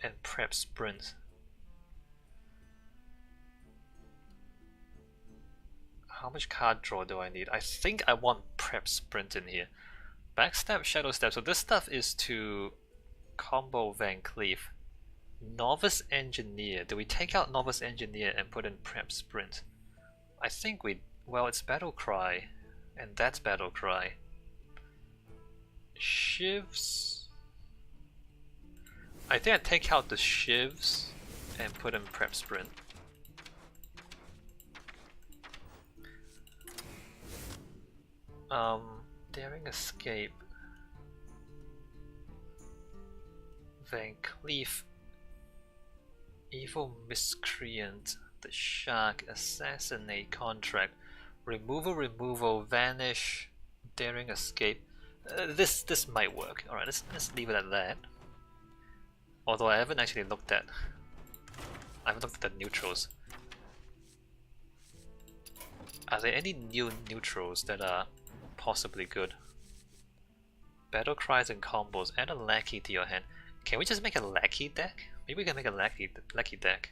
and prep sprint? How much card draw do I need? I think I want prep sprint in here. Backstab, Shadow Step. So this stuff is to combo Van Cleef. Novice Engineer. Do we take out Novice Engineer and put in prep sprint? I think we... Well, it's Battle Cry. And that's Battle Cry. Shivs... I think I take out the Shivs and put in prep sprint. Daring Escape. Van Cleef. Evil Miscreant. The Shark. Assassinate Contract. Removal, Vanish. Daring Escape. This might work. Alright, let's leave it at that. Although I haven't actually looked at... I haven't looked at the neutrals. Are there any new neutrals that are possibly good? Battle cries and combos. Add a lackey to your hand. Can we just make a lackey deck? Maybe we can make a lackey deck.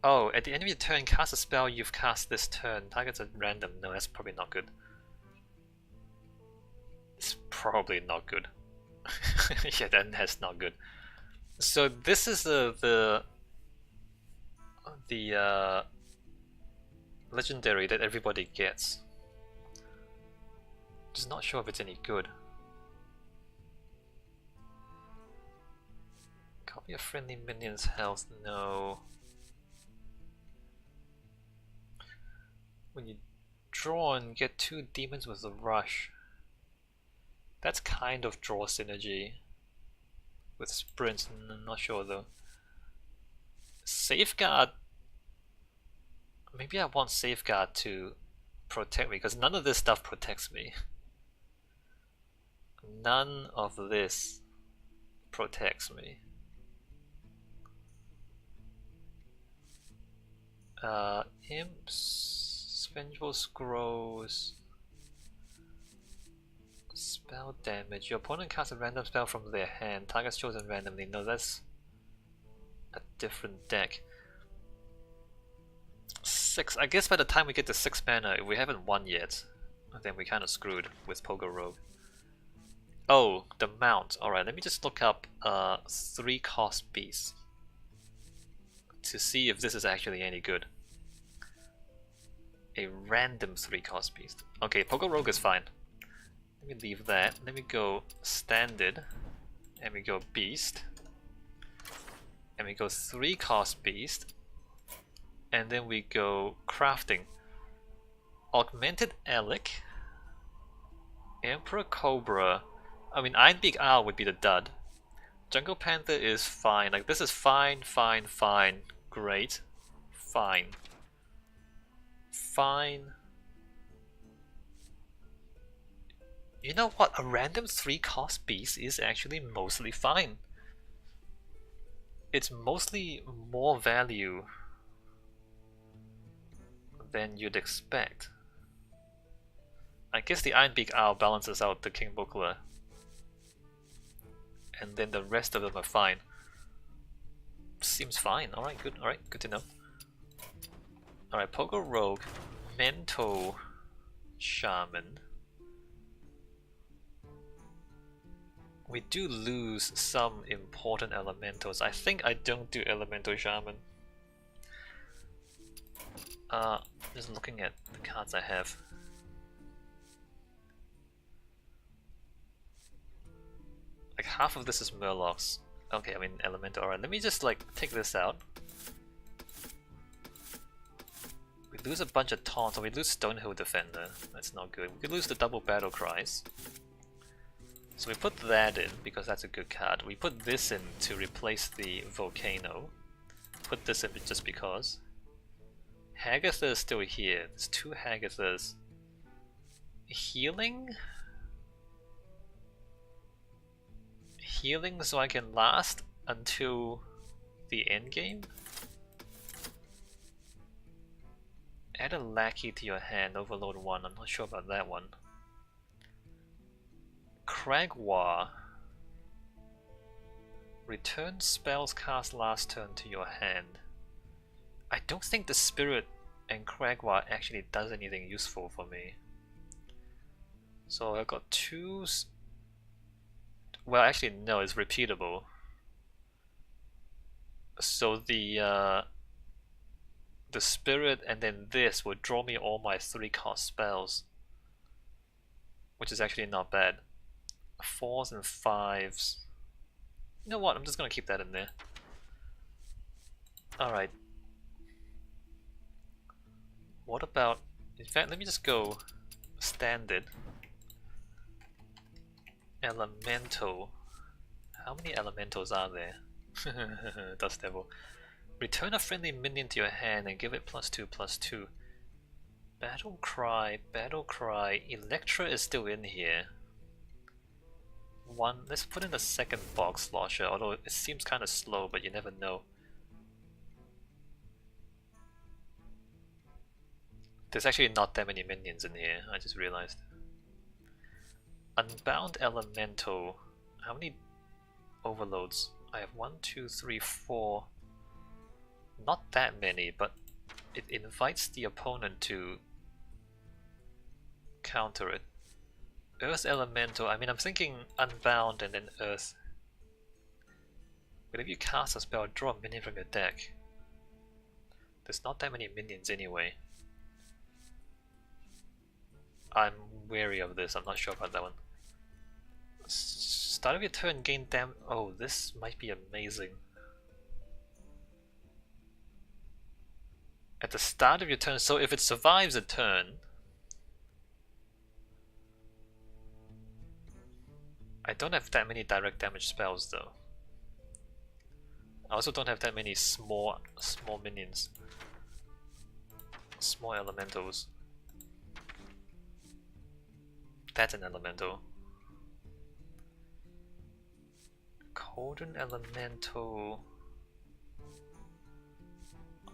Oh, at the end of your turn, cast a spell you've cast this turn. Targets at random. No, that's probably not good. It's probably not good. Yeah, that's not good. So this is the legendary that everybody gets. Just not sure if it's any good. Copy a friendly minion's health. No. When you draw and get 2 demons with the rush. That's kind of draw synergy with sprints. I'm not sure though. Safeguard. Maybe I want Safeguard to protect me because none of this stuff protects me. None of this protects me. Imps, Vengeful Scrolls. Spell damage. Your opponent casts a random spell from their hand. Target's chosen randomly. No, that's a different deck. 6. I guess by the time we get to 6 mana, if we haven't won yet, then we're kind of screwed with Pogo Rogue. Oh, the mount. Alright, let me just look up 3-cost beast to see if this is actually any good. A random 3-cost beast. Okay, Pogo Rogue is fine. Let me leave that. Let me go standard. And we go beast. And we go 3-cost beast. And then we go crafting. Augmented Elec. Emperor Cobra. I mean, Ironbeak Owl would be the dud. Jungle Panther is fine. Like, this is fine, fine, fine. Great. Fine. Fine. You know what? A random 3-cost beast is actually mostly fine. It's mostly more value than you'd expect. I guess the Ironbeak Owl balances out the King Buckler. And then the rest of them are fine. Seems fine. Alright, good. Alright, good to know. Alright, Pogo Rogue, Mento Shaman. We do lose some important elementals. I think I don't do Elemental Shaman. Just looking at the cards I have. Like half of this is Murlocs. Okay, I mean Elemental. Alright, let me just like take this out. We lose a bunch of taunts, or we lose Stonehill Defender. That's not good. We could lose the double battle cries. So we put that in because that's a good card. We put this in to replace the Volcano. Put this in just because. Hagatha is still here. There's 2 Hagathas. Healing? Healing so I can last until the end game? Add a Lackey to your hand, overload 1. I'm not sure about that one. Cragwar. Return spells cast last turn to your hand. I don't think the Spirit and Cragwar actually does anything useful for me. So I've got 2. Well, actually no, it's repeatable. So the Spirit and then this would draw me all my 3-cost spells, which is actually not bad. 4s and 5s. You know what? I'm just gonna keep that in there. Alright. What about... In fact, let me just go standard. Elemental. How many elementals are there? Dust Devil. Return a friendly minion to your hand and give it +2/+2. Battle Cry, Battle Cry. Electra is still in here. Let's put in a second Bog Slosher, although it seems kind of slow, but you never know. There's actually not that many minions in here, I just realized. Unbound Elemental. How many overloads? I have 1, 2, 3, 4. Not that many, but it invites the opponent to counter it. Earth Elemental, I mean I'm thinking Unbound and then Earth. But if you cast a spell, draw a minion from your deck. There's not that many minions anyway. I'm wary of this, I'm not sure about that one. Start of your turn, gain damage. Oh, this might be amazing. At the start of your turn, so if it survives a turn, I don't have that many direct damage spells though. I also don't have that many small minions. Small elementals. That's an elemental. Cauldron Elemental.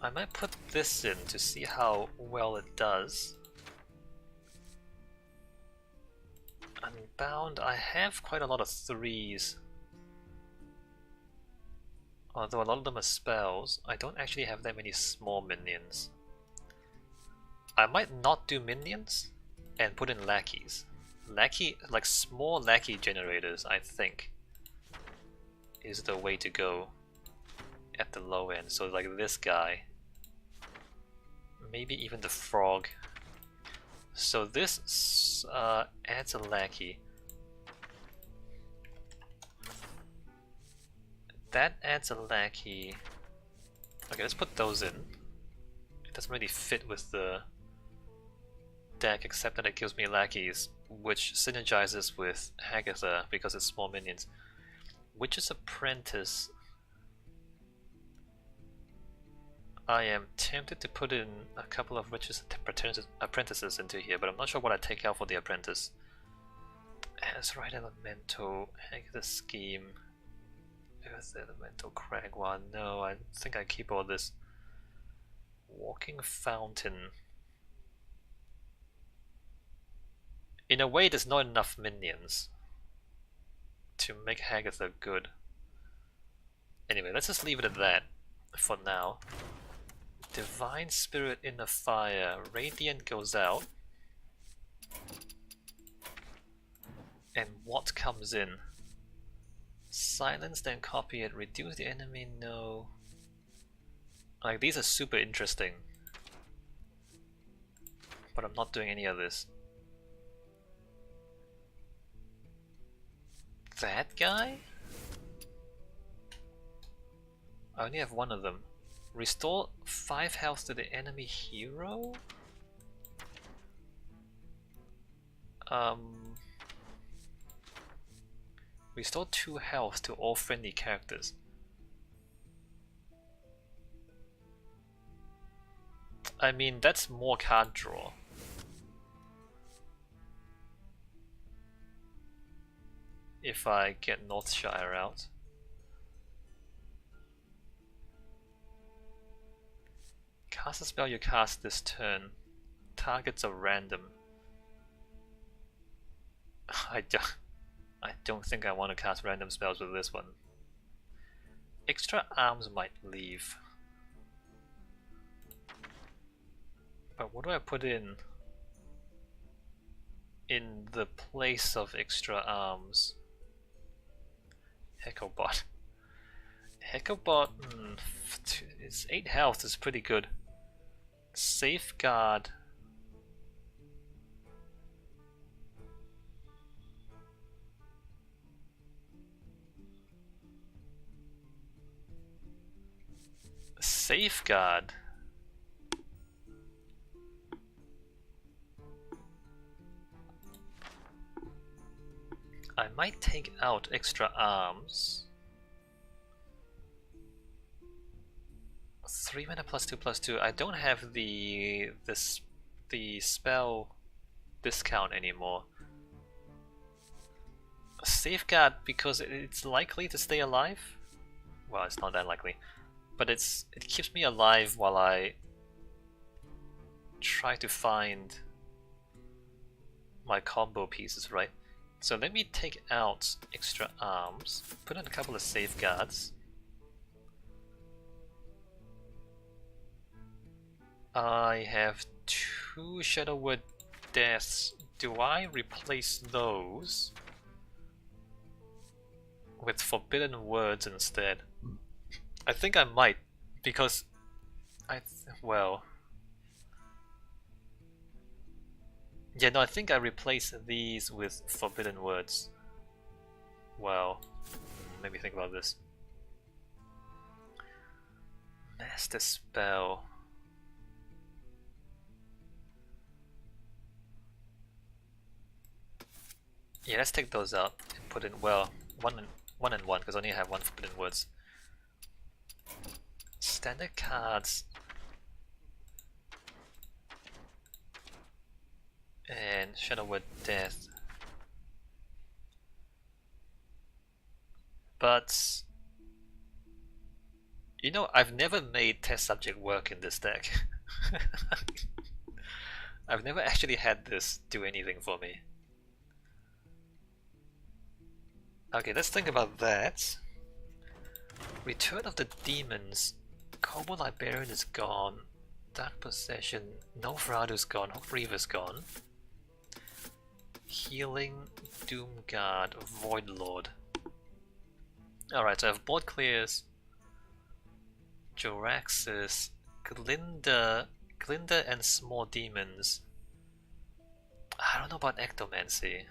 I might put this in to see how well it does. Unbound, I have quite a lot of 3s. Although a lot of them are spells, I don't actually have that many small minions. I might not do minions and put in lackeys. Lackey, like small lackey generators, I think, is the way to go at the low end. So like this guy, maybe even the frog. So this adds a lackey. That adds a lackey. Okay, let's put those in. It doesn't really fit with the deck, except that it gives me lackeys, which synergizes with Hagatha because it's small minions. Witch's Apprentice. I am tempted to put in a couple of Witch's Apprentices into here, but I'm not sure what I take out for the Apprentice. Azurite Elemental, Hagatha Scheme, Earth Elemental, Cragwa. No, I think I keep all this. Walking Fountain. In a way, there's not enough minions to make Hagatha good. Anyway, let's just leave it at that for now. Divine Spirit in the Fire. Radiant goes out. And what comes in? Silence, then copy it. Reduce the enemy, no. Like, these are super interesting. But I'm not doing any of this. That guy? I only have one of them. Restore 5 health to the enemy hero? Restore 2 health to all friendly characters. I mean, that's more card draw. If I get Northshire out. Cast a spell you cast this turn. Targets are random. I don't think I want to cast random spells with this one. Extra arms might leave. But what do I put in the place of extra arms? Hecklebot. Hecklebot, it's 8 health, is pretty good. Safeguard. Safeguard. I might take out extra arms. 3 mana +2/+2. I don't have the spell discount anymore. Safeguard because it's likely to stay alive. Well, it's not that likely, but it keeps me alive while I try to find my combo pieces, right? So let me take out extra arms, put in a couple of safeguards. I have 2 Shadowwood Deaths. Do I replace those with Forbidden Words instead? I think I might, because well... Yeah, no, I think I replace these with Forbidden Words. Well, let me think about this. Master Spell. Yeah, let's take those out and put in, well, one and one, because I only have 1 Forbidden Words. Standard cards. And Shadowwood Death. But you know, I've never made test subject work in this deck. I've never actually had this do anything for me. Okay, let's think about that. Return of the Demons. Kobold Librarian is gone. Dark Possession. Nofradu's gone. Hope Reaver's gone. Healing, Doom Guard, Void Lord. Alright, so I have board clears, Joraxis, Glinda and small demons. I don't know about Ectomancy.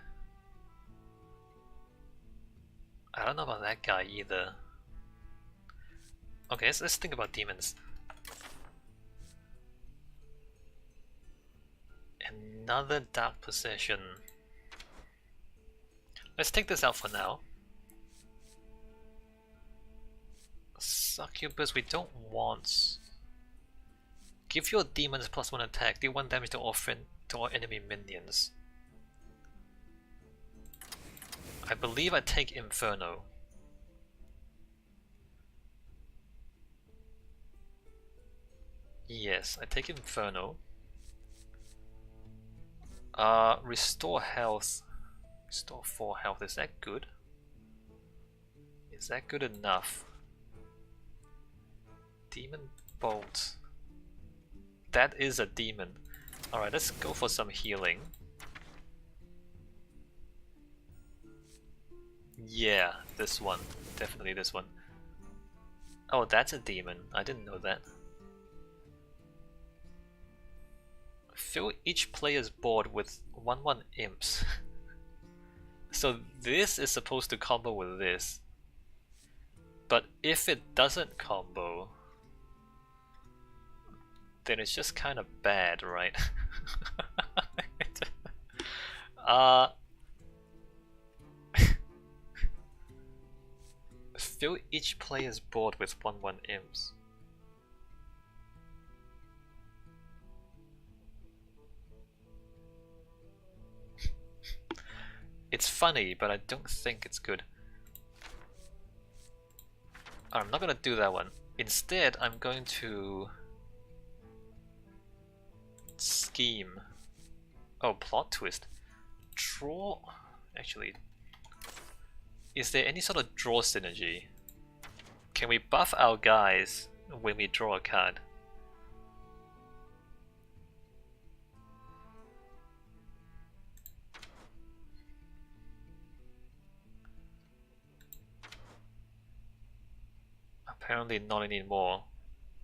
I don't know about that guy either. Okay, let's think about demons. Another Dark Possession. Let's take this out for now. Succubus we don't want. Give your demons +1 attack, deal 1 damage to all enemy minions. I believe I take Inferno. Yes, I take Inferno. Restore health. Restore 4 health, is that good? Is that good enough? Demon Bolt. That is a demon. Alright, let's go for some healing. Yeah, this one. Definitely this one. Oh, that's a demon. I didn't know that. Fill each player's board with 1/1 imps. So this is supposed to combo with this. But if it doesn't combo, then it's just kind of bad, right? Fill each player's board with 1/1 imps. It's funny, but I don't think it's good. I'm not gonna do that one. Instead, I'm going to scheme. Oh, plot twist. Draw. Actually, is there any sort of draw synergy? Can we buff our guys when we draw a card? Apparently not anymore.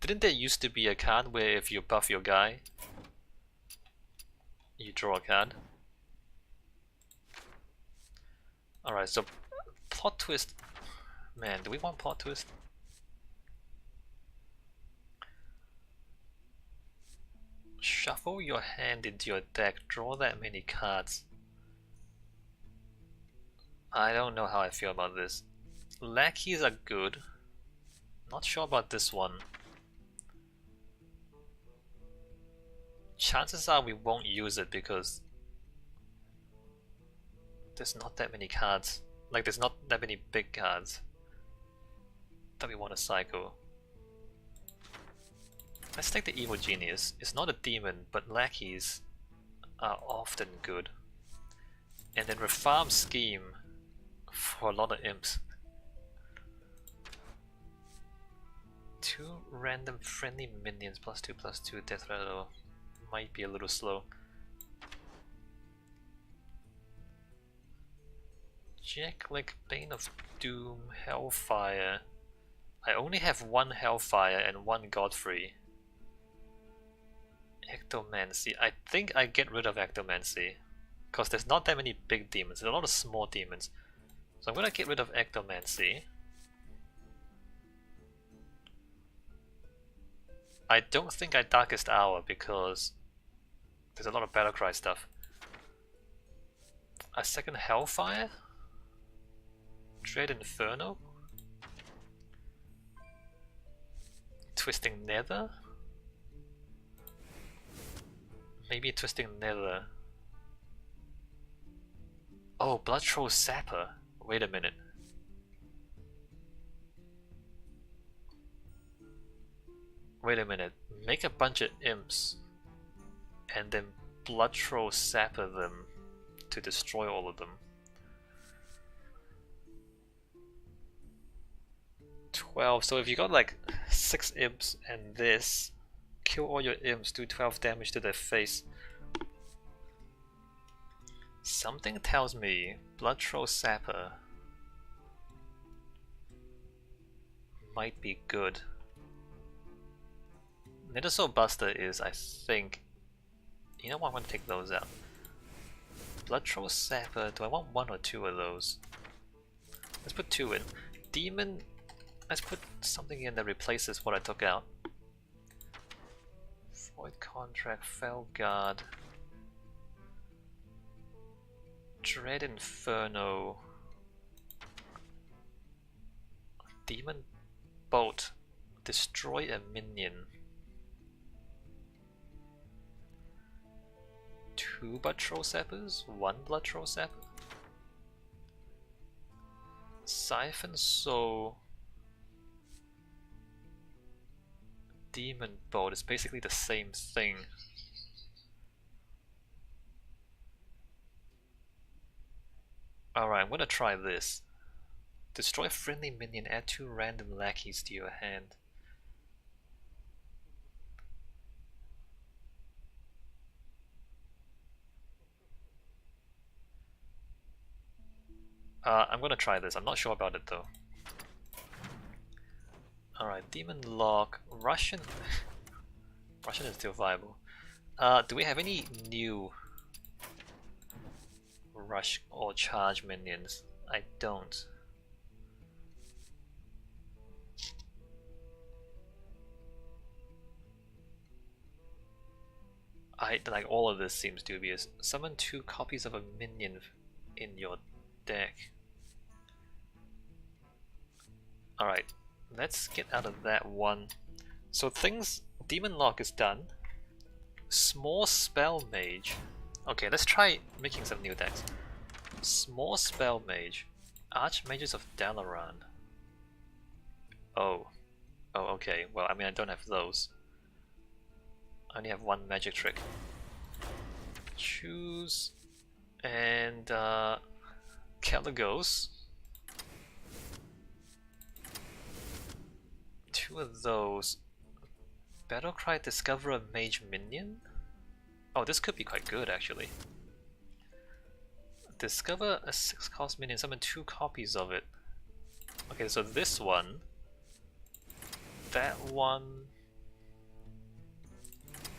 Didn't there used to be a card where if you buff your guy, you draw a card? Alright, so plot twist. Man, do we want plot twist? Shuffle your hand into your deck, draw that many cards. I don't know how I feel about this. Lackeys are good. Not sure about this one. Chances are we won't use it because there's not that many cards. Like, there's not that many big cards that we want to cycle. Let's take the Evil Genius. It's not a demon, but lackeys are often good. And then Refarm Scheme for a lot of imps. 2 random friendly minions +2/+2 death rattle might be a little slow. Jacklick, Bane of Doom, Hellfire. I only have 1 Hellfire and 1 Godfrey. Ectomancy. I think I get rid of Ectomancy because there's not that many big demons, there's a lot of small demons. So I'm gonna get rid of Ectomancy. I don't think I Darkest Hour because there's a lot of Battlecry stuff. A second Hellfire? Dread Inferno? Twisting Nether? Maybe Twisting Nether. Oh, Blood Troll Sapper. Wait a minute. Wait a minute. Make a bunch of imps and then Blood Troll Sapper them to destroy all of them. 12. So if you got like 6 imps and this, kill all your imps, do 12 damage to their face. Something tells me Blood Troll Sapper might be good. Nidosaur Buster is, I think... You know what, I'm gonna take those out. Blood Troll Sapper, do I want one or two of those? Let's put two in. Demon, let's put something in that replaces what I took out. Void Contract, Fell Guard. Dread Inferno. Demon Bolt. Destroy a minion. 2 Blood Troll Sappers? 1 Blood Troll Sapper? Siphon Soul. Demon Bolt is basically the same thing. Alright, I'm gonna try this. Destroy a friendly minion, add 2 random lackeys to your hand. I'm gonna try this, I'm not sure about it though. Alright, Demon Lock, Russian... Russian is still viable. Do we have any new rush or charge minions? I don't. Like all of this seems dubious. Summon 2 copies of a minion in your deck. Alright, let's get out of that one. So things, Demon Lock is done. Small Spell Mage. Okay, let's try making some new decks. Small Spell Mage. Archmages of Dalaran. Oh. Oh, okay. Well, I mean, I don't have those. I only have 1 magic trick. Choose. And, Caligos. 2 of those. Battlecry, discover a mage minion? Oh, this could be quite good actually. Discover a 6-cost minion, summon 2 copies of it. Okay, so this one, that one,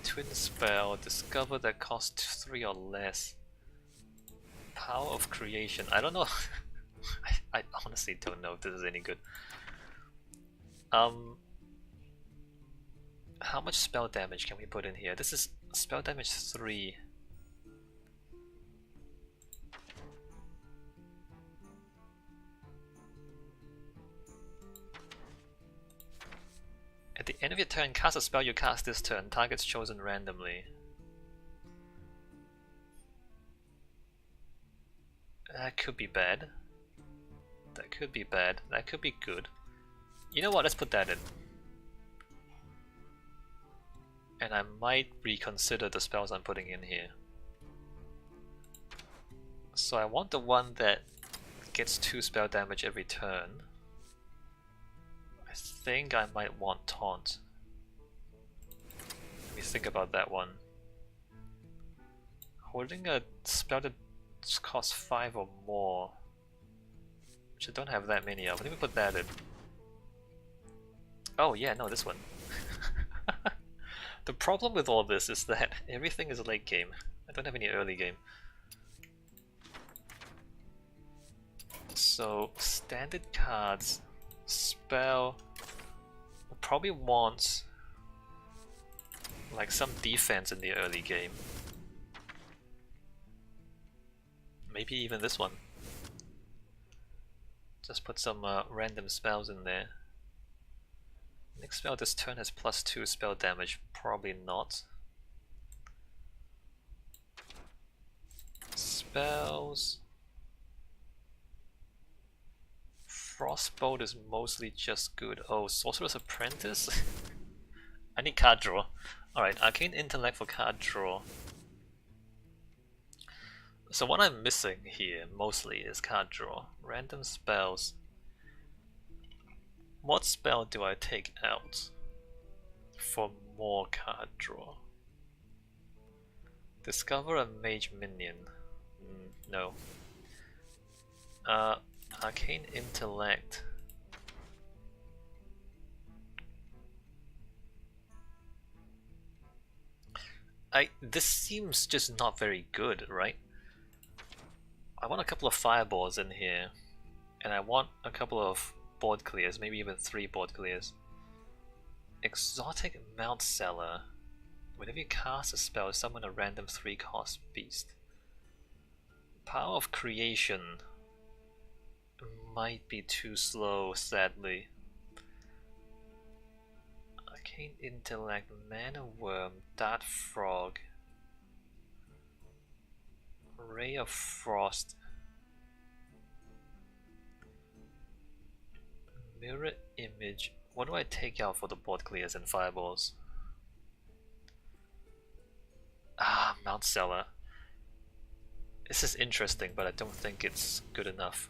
Twin Spell, discover that costs 3 or less. Power of Creation, I don't know. I honestly don't know if this is any good. How much spell damage can we put in here? This is spell damage 3. At the end of your turn, cast a spell you cast this turn, targets chosen randomly. That could be bad. That could be bad. That could be good. You know what, let's put that in. And I might reconsider the spells I'm putting in here. So I want the one that gets 2 spell damage every turn. I think I might want Taunt. Let me think about that one. Holding a spell that costs 5 or more, which I don't have that many of. Let me put that in. Oh yeah, no, this one. The problem with all this is that everything is late game. I don't have any early game. So, standard cards, spell, we'll probably want like some defense in the early game. Maybe even this one. Just put some random spells in there. Next spell this turn has +2 spell damage, probably not. Spells. Frostbolt is mostly just good. Oh, Sorcerer's Apprentice? I need card draw. Alright, Arcane Intellect for card draw. So what I'm missing here mostly is card draw. Random spells. What spell do I take out for more card draw? Discover a mage minion. No. Arcane Intellect. This seems just not very good, right? I want a couple of fireballs in here, and I want a couple of board clears, maybe even 3 board clears. Exotic Mount Cellar. Whenever you cast a spell, summon a random 3-cost beast. Power of Creation might be too slow, sadly. Arcane Intellect, Mana Worm, Dart Frog, Ray of Frost, Mirror Image. What do I take out for the board clears and fireballs? Mount Cellar. This is interesting, but I don't think it's good enough.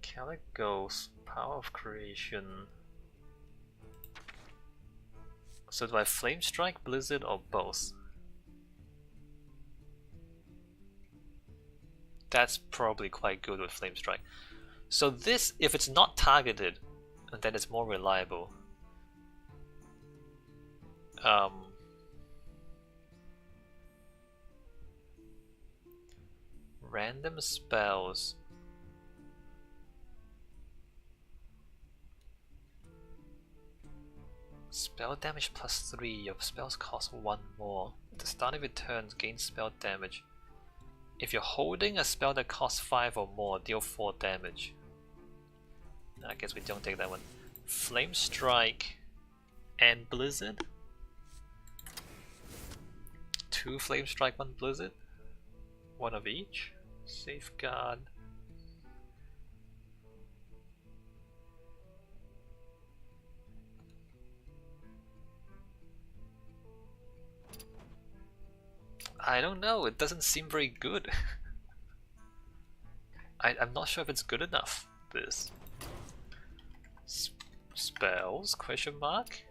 Calicos, Power of Creation. So do I Flame Strike, Blizzard, or both? That's probably quite good with Flame Strike. So this, if it's not targeted, then it's more reliable. Random spells. Spell damage plus 3. Your spells cost 1 more. At the start of your turn, gain spell damage. If you're holding a spell that costs 5 or more, deal 4 damage. I guess we don't take that one. Flame Strike and Blizzard? 2 Flame Strike, 1 Blizzard? 1 of each? Safeguard. I don't know, it doesn't seem very good. I'm not sure if it's good enough, this. Spells? Question mark?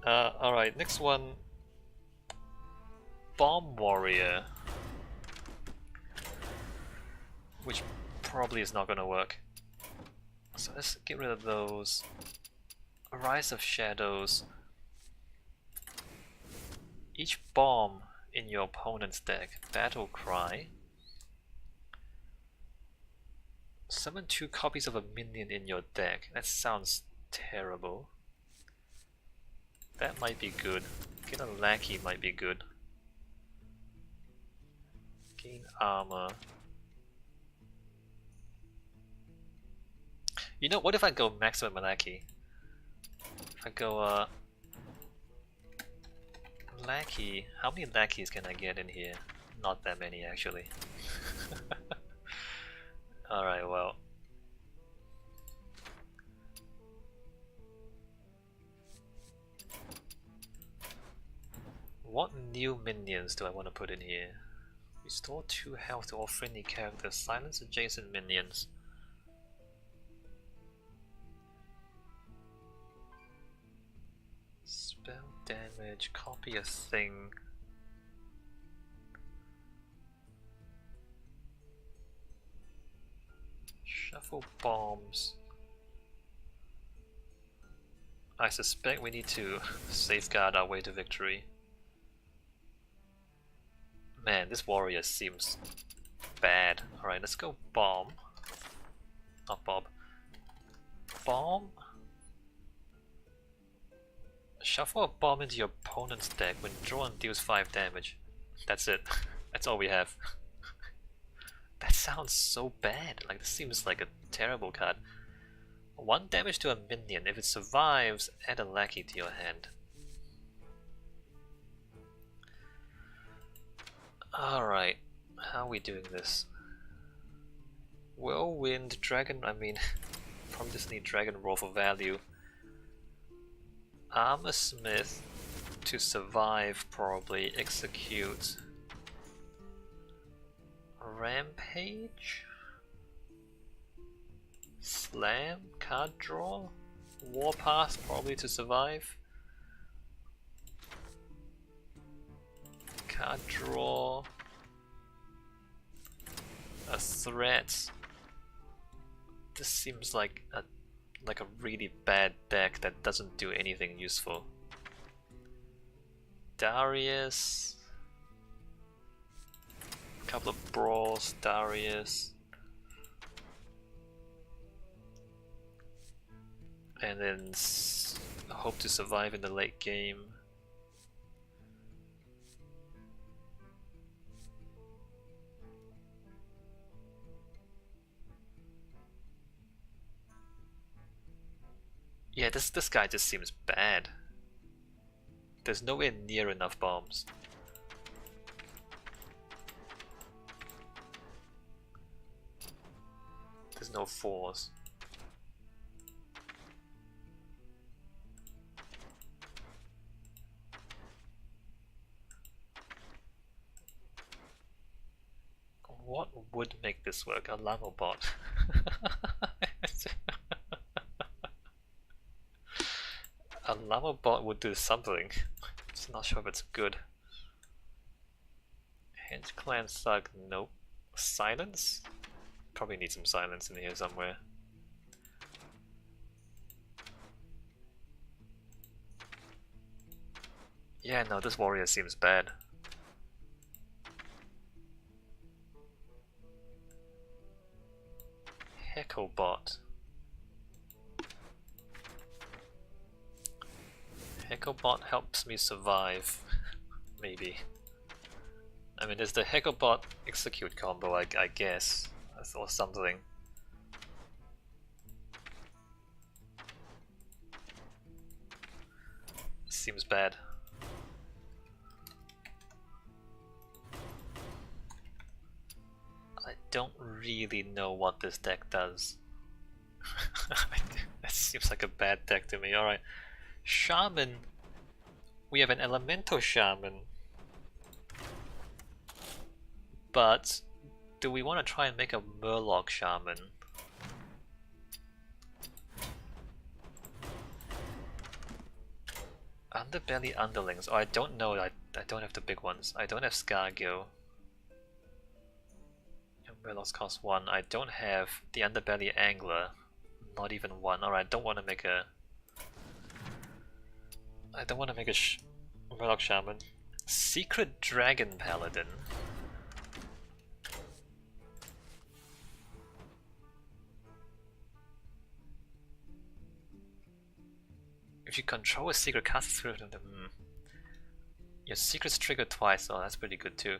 Alright, next one. Bomb Warrior. Which probably is not gonna work. So let's get rid of those. Rise of Shadows. Each bomb in your opponent's deck. Battle Cry. Summon 2 copies of a minion in your deck. That sounds terrible. That might be good. Get a lackey might be good. Gain armor. You know, what if I go maximum lackey? If I go lackey, how many lackeys can I get in here? Not that many actually. Alright, well. What new minions do I want to put in here? Restore 2 health to all friendly characters, silence adjacent minions. Spell damage, copy a thing. Shuffle bombs. I suspect we need to safeguard our way to victory. Man, this warrior seems bad. Alright, let's go bomb. Not Bob. Bomb? Shuffle a bomb into your opponent's deck. When drawn, deals 5 damage. That's it. That's all we have. That sounds so bad. Like, this seems like a terrible card. 1 damage to a minion. If it survives, add a lackey to your hand. Alright, how are we doing this? Whirlwind, Dragon, probably just need Dragon Roll for value. Armor Smith to survive, probably. Execute. Rampage? Slam, card draw. Warpath, probably to survive. Card draw. A threat. This seems like a really bad deck that doesn't do anything useful. Darius. A couple of brawls, Darius. And then hope to survive in the late game. Yeah, this guy just seems bad. There's nowhere near enough bombs. There's no fours. What would make this work? A llama bot. A llama bot would do something. Just not sure if it's good. Henge clan thug, nope. Silence? Probably need some silence in here somewhere. Yeah, no, this warrior seems bad. Hecklebot. Hecklebot helps me survive. Maybe. I mean, there's the Hecklebot execute combo, I guess, or something. Seems bad. I don't really know what this deck does. That seems like a bad deck to me. Alright. Shaman. We have an elemental shaman. But do we want to try and make a Murloc shaman? Underbelly underlings. Oh, I don't know. I don't have the big ones. I don't have Scargill. Murlocs cost 1. I don't have the Underbelly Angler. Not even 1. Alright, I don't want to make a... Murloc Shaman. Secret Dragon Paladin. If you control a secret, cast through them. Your secret's triggered twice. Oh, that's pretty good too.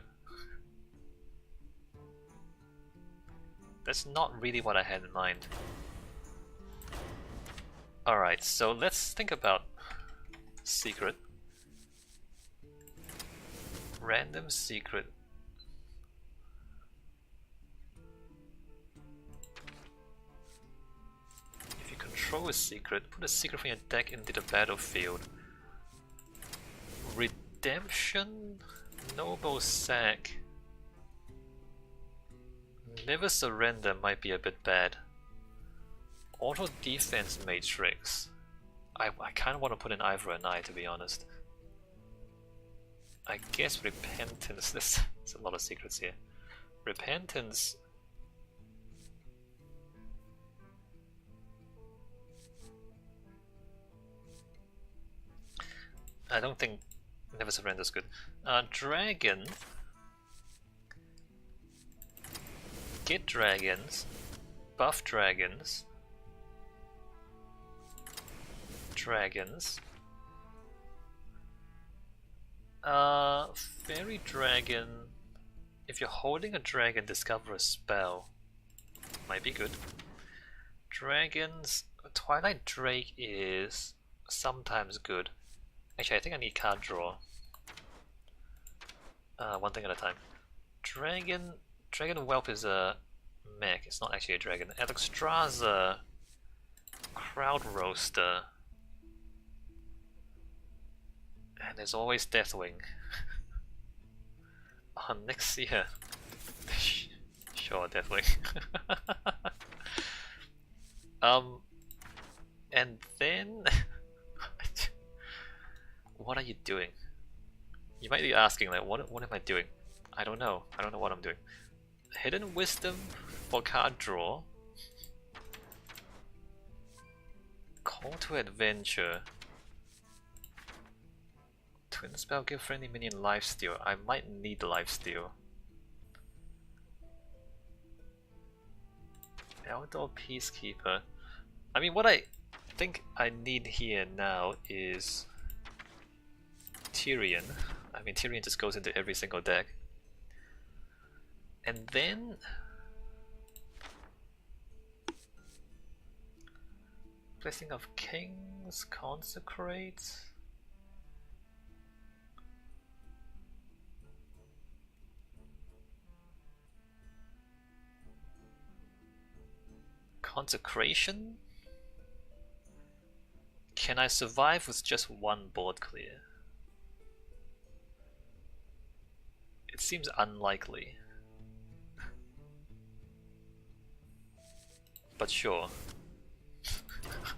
That's not really what I had in mind. Alright, so let's think about secret. Random secret. If you control a secret, put a secret from your deck into the battlefield. Redemption? Noble Sack. Never Surrender might be a bit bad. Auto Defense Matrix. I kind of want to put in either an eye, to be honest. I guess Repentance. There's a lot of secrets here. Repentance. I don't think Never Surrender is good. Dragon. Get dragons, buff dragons, fairy dragon. If you're holding a dragon, discover a spell. Might be good. Dragons, Twilight Drake is sometimes good. Actually, I think I need card draw. One thing at a time. Dragon Whelp is a mech, it's not actually a dragon. Alexstrasza, Crowd Roaster. And there's always Deathwing. Nyxia. Sure, Deathwing. And then... What are you doing? You might be asking, like, what am I doing? I don't know. I don't know what I'm doing. Hidden Wisdom for card draw. Call to Adventure. Twin Spell, give friendly minion lifesteal. I might need lifesteal. Outdoor Peacekeeper. I mean, what I think I need here now is Tyrion. I mean, Tyrion just goes into every single deck. And then Blessing of Kings, Consecrate. Consecration? Can I survive with just one board clear? It seems unlikely. But sure.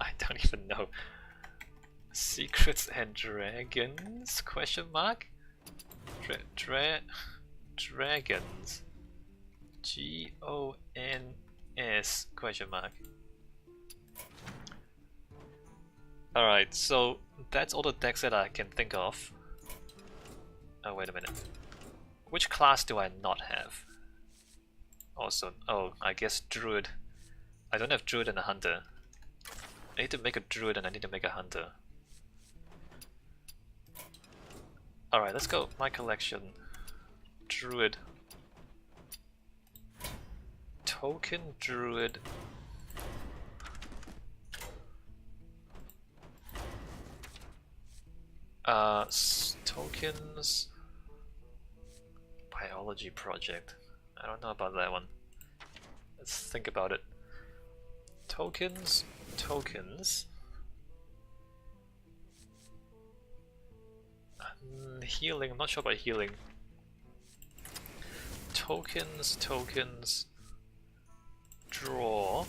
I don't even know. Secrets and Dragons? Question mark? Dragons. G-O-N-S question mark. Alright, so that's all the decks that I can think of. Oh, wait a minute. Which class do I not have? Also, oh, I guess Druid. I don't have Druid and a Hunter. I need to make a Druid and I need to make a Hunter. Alright, let's go. My collection. Druid. Token Druid. Tokens. Biology Project. I don't know about that one. Let's think about it. Tokens. Healing, I'm not sure about healing. Tokens. Draw.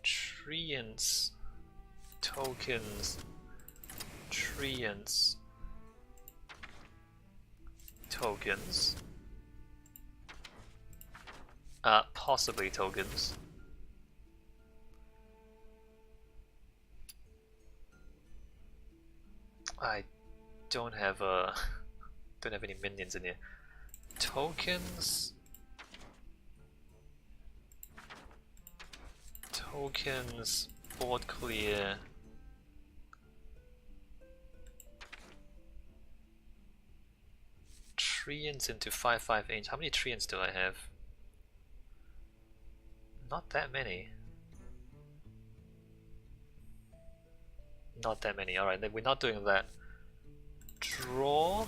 Treants. Tokens. Treants. Tokens. Possibly tokens. I don't have any minions in here. Tokens. Board clear. Treants into 5/5 inch. How many treants do I have? Not that many. Not that many. Alright, then we're not doing that. Draw.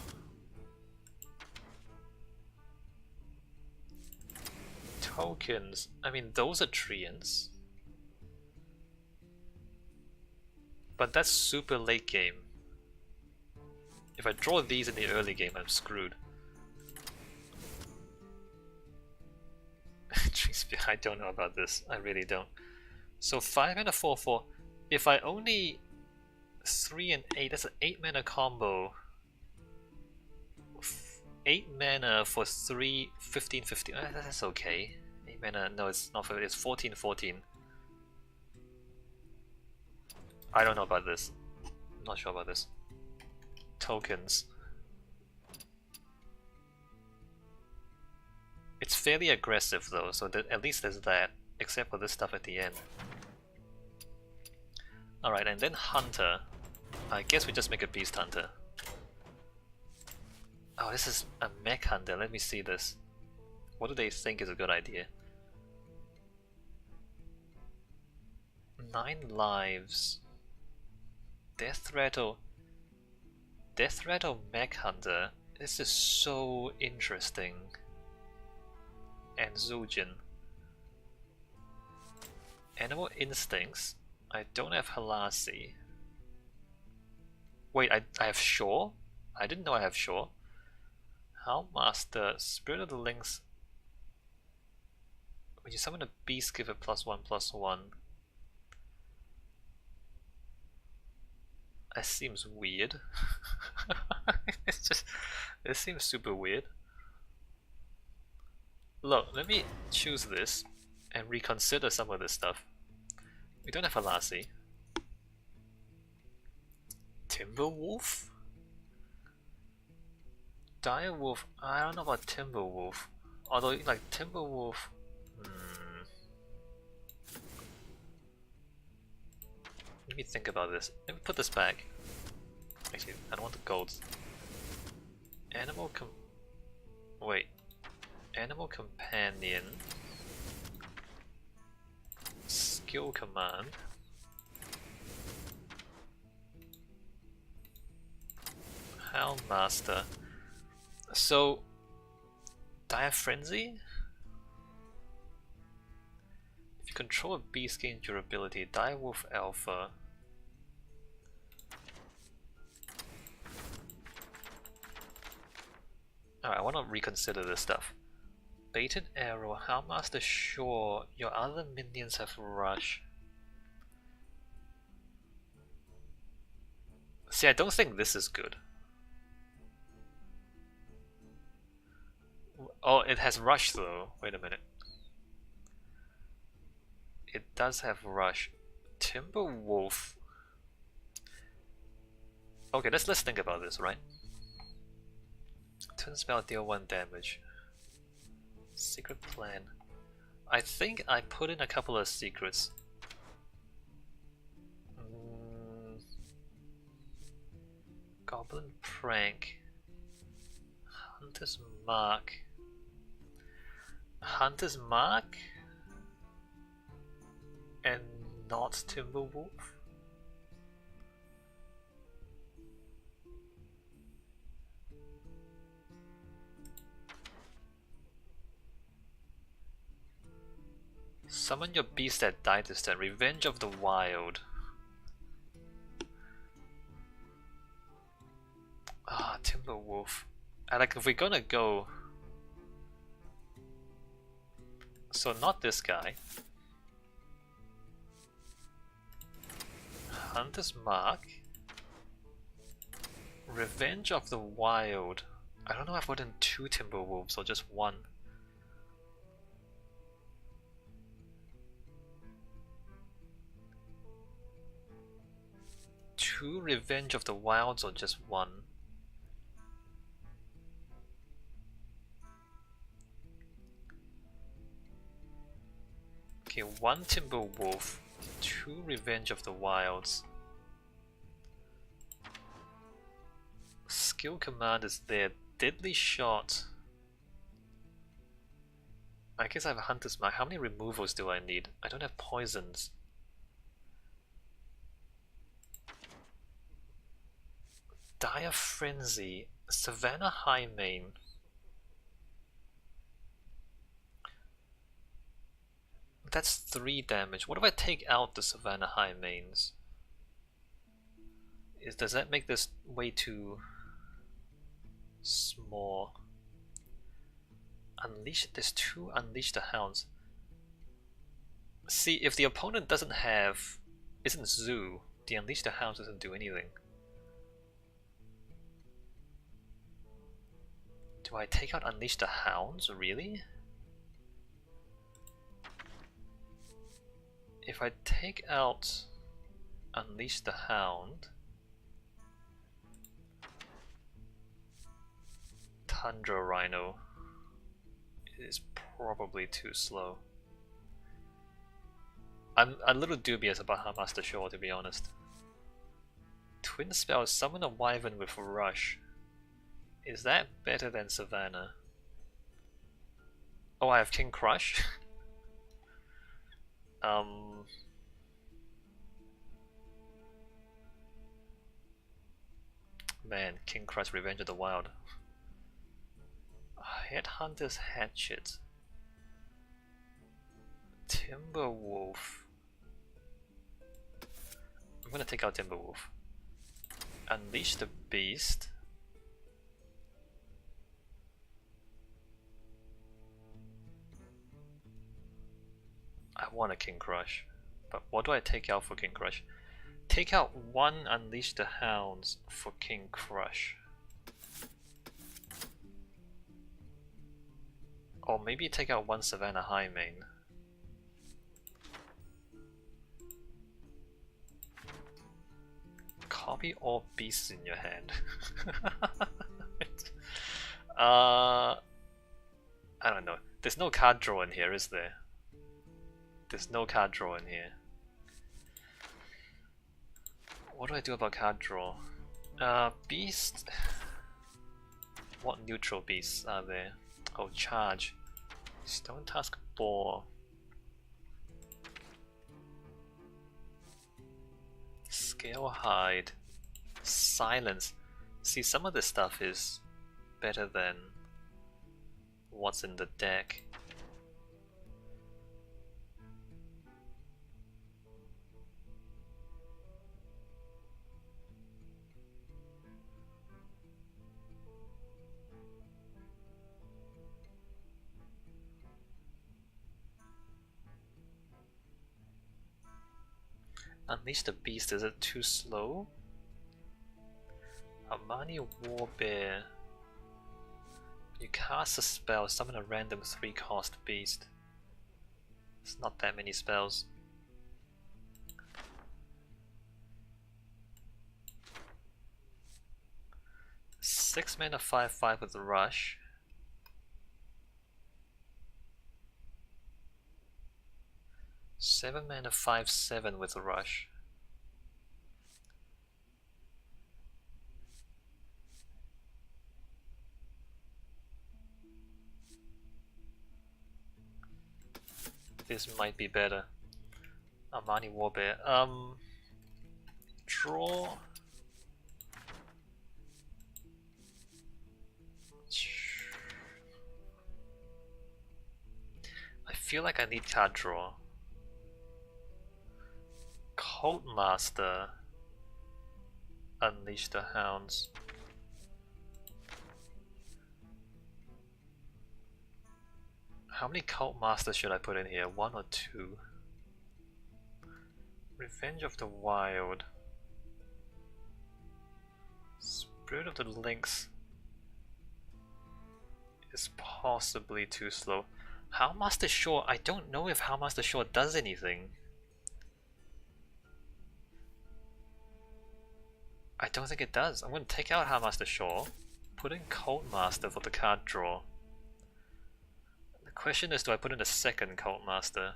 Tokens. I mean, those are treants. But that's super late game. If I draw these in the early game, I'm screwed. I don't know about this. I really don't. So 5 and a 4/4. If I only 3 and 8, that's an 8 mana combo. 8 mana for 3, 15, 15. That's okay. 8 mana, no, it's not. It's 14, 14. I don't know about this. I'm not sure about this. Tokens. It's fairly aggressive though, so that at least there's that, except for this stuff at the end. Alright, and then Hunter. I guess we just make a Beast Hunter. Oh, this is a Mech Hunter. Let me see this. What do they think is a good idea? 9 lives. Death Rattle Mech Hunter. This is so interesting. And Zujin. Animal Instincts. I don't have Halasi. Wait, I have Shore? I didn't know I have Shore. Houndmaster, Spirit of the Lynx. When you summon a beast, give it +1/+1. That seems weird. It's just, it seems super weird. Look, let me choose this and reconsider some of this stuff. We don't have a lassie. Timberwolf? Direwolf, I don't know about Timberwolf. Although, like, Timberwolf... Let me think about this. Let me put this back. Actually, I don't want the golds. Wait. Animal Companion. Skill Command. Houndmaster. So, Dire Frenzy? If you control a beast, gain durability. Direwolf Alpha. Alright, I want to reconsider this stuff. Baited Arrow, Houndmaster Sure, your other minions have Rush. See, I don't think this is good. Oh, it has Rush though. Wait a minute. It does have Rush. Timberwolf. Okay, let's think about this, right? Twin spell, deal 1 damage. Secret plan. I think I put in a couple of secrets. Goblin Prank. Hunter's Mark. Hunter's Mark? And not Timberwolf? Summon your beast that died this turn. Revenge of the Wild. Ah, Timberwolf. Like, if we're gonna go... So not this guy. Hunter's Mark. Revenge of the Wild. I don't know if I put in 2 Timberwolves or just 1. Two Revenge of the Wilds or just 1? Okay, 1 Timberwolf, 2 Revenge of the Wilds. Skill command is there. Deadly Shot. I guess I have a Hunter's Mark. How many removals do I need? I don't have poisons. Dire Frenzy. Savannah Highmane. That's 3 damage. What if I take out the Savannah Highmanes? Does that make this way too small? Unleash. There's 2 Unleash the Hounds. See, if the opponent isn't Zoo, the Unleash the Hounds doesn't do anything. Do I take out Unleash the Hounds? Really? If I take out Unleash the Hound, Tundra Rhino is probably too slow. I'm a little dubious about Houndmaster Shaw, to be honest. Twin spell, summon a Wyvern with Rush. Is that better than Savannah? Oh, I have King Crush? Man, King Crush, Revenge of the Wild. Headhunter's Hatchet. Timberwolf. I'm gonna take out Timberwolf. Unleash the Beast. I want a King Crush, but what do I take out for King Crush? Take out one Unleash the Hounds for King Crush. Or maybe take out one Savannah Highmane. Copy all beasts in your hand. I don't know. There's no card draw in here, is there? There's no card draw in here. What do I do about card draw? Beast. What neutral beasts are there? Oh, charge. Stone Tusk Boar. Scale Hide. Silence. See, some of this stuff is better than what's in the deck. Unleash the Beast, is it too slow? Armani Warbear. You cast a spell, summon a random 3-cost beast. It's not that many spells. Six mana 5/5 with Rush. Seven mana 5/7 with Rush. This might be better. Armani Warbear. Draw. I feel like I need card draw. Cult Master. Unleash the Hounds. How many Cult Masters should I put in here? One or two? Revenge of the Wild. Spirit of the Lynx is possibly too slow. Howlmaster Shore, I don't know if Howlmaster Shore does anything. I don't think it does. I'm going to take out Howlmaster Shore, put in Cult Master for the card draw. The question is, do I put in a second Cult Master?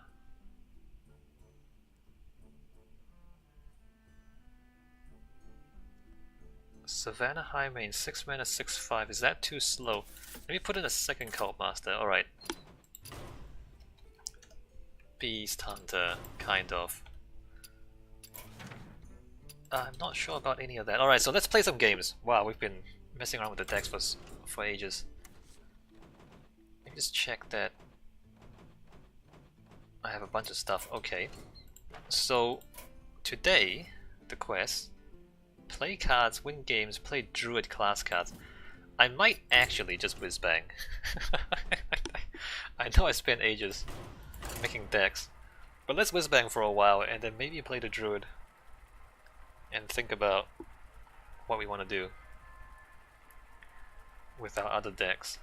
Savannah Highmane, 6 mana 6/5. Is that too slow? Let me put in a second Cult Master. Alright. Beast Hunter, kind of. I'm not sure about any of that. Alright, so let's play some games. Wow, we've been messing around with the decks for ages. Let me just check that I have a bunch of stuff. Okay. So, today, the quest: play cards, win games, play Druid class cards. I might actually just whiz-bang. I know I spent ages making decks, but let's whiz-bang for a while and then maybe play the Druid and think about what we want to do with our other decks.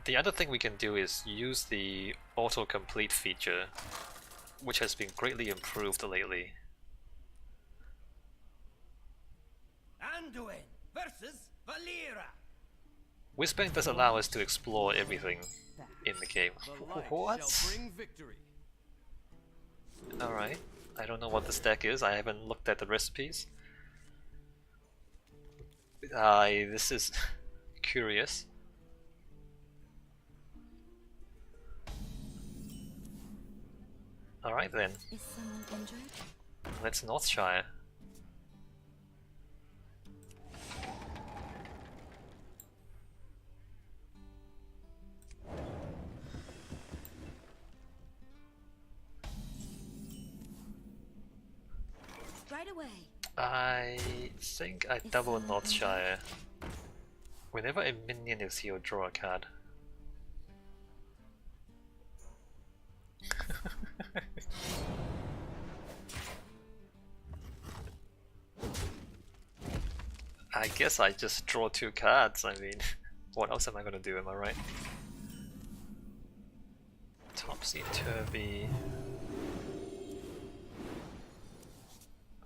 The other thing we can do is use the autocomplete feature, which has been greatly improved lately.
Anduin versus Valera.
Whizbang does allow us to explore everything in the game. What? Alright, I don't know what this deck is, I haven't looked at the recipes. This is curious. Alright then.
Is someone injured?
Let's Northshire.
Right away.
I think I double Northshire. Whenever a minion is here, draw a card. I guess I just draw 2 cards, I mean, what else am I gonna do, am I right? Topsy-turvy.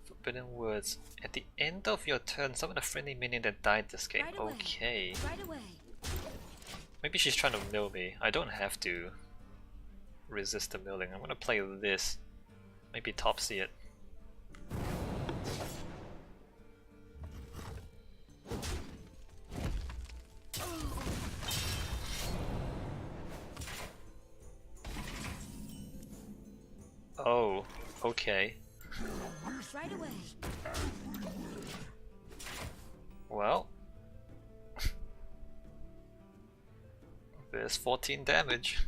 Forbidden words. At the end of your turn, summon a friendly minion that died this game.
Right away.
Okay.
Right away.
Maybe she's trying to mill me. I don't have to resist the milling. I'm gonna play this. Maybe Topsy it. Oh, okay.
Right away.
Well, there's 14 damage.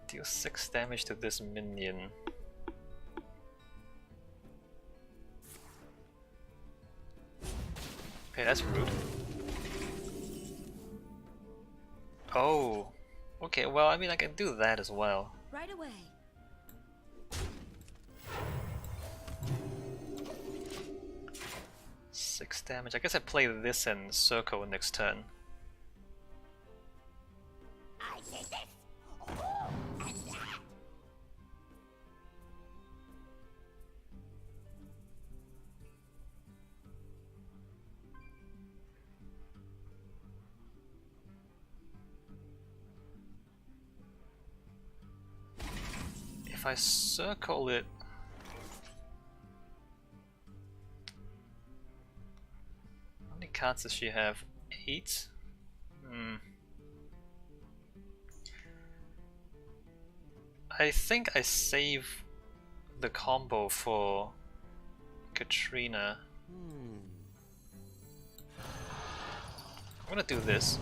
Deal 6 damage to this minion. Okay, that's rude. Oh, okay, well, I mean, I can do that as well.
Right away.
6 damage. I guess I play this and circle next turn. If I circle it, how many cards does she have? 8? I think I save the combo for Katrina. I'm gonna do this.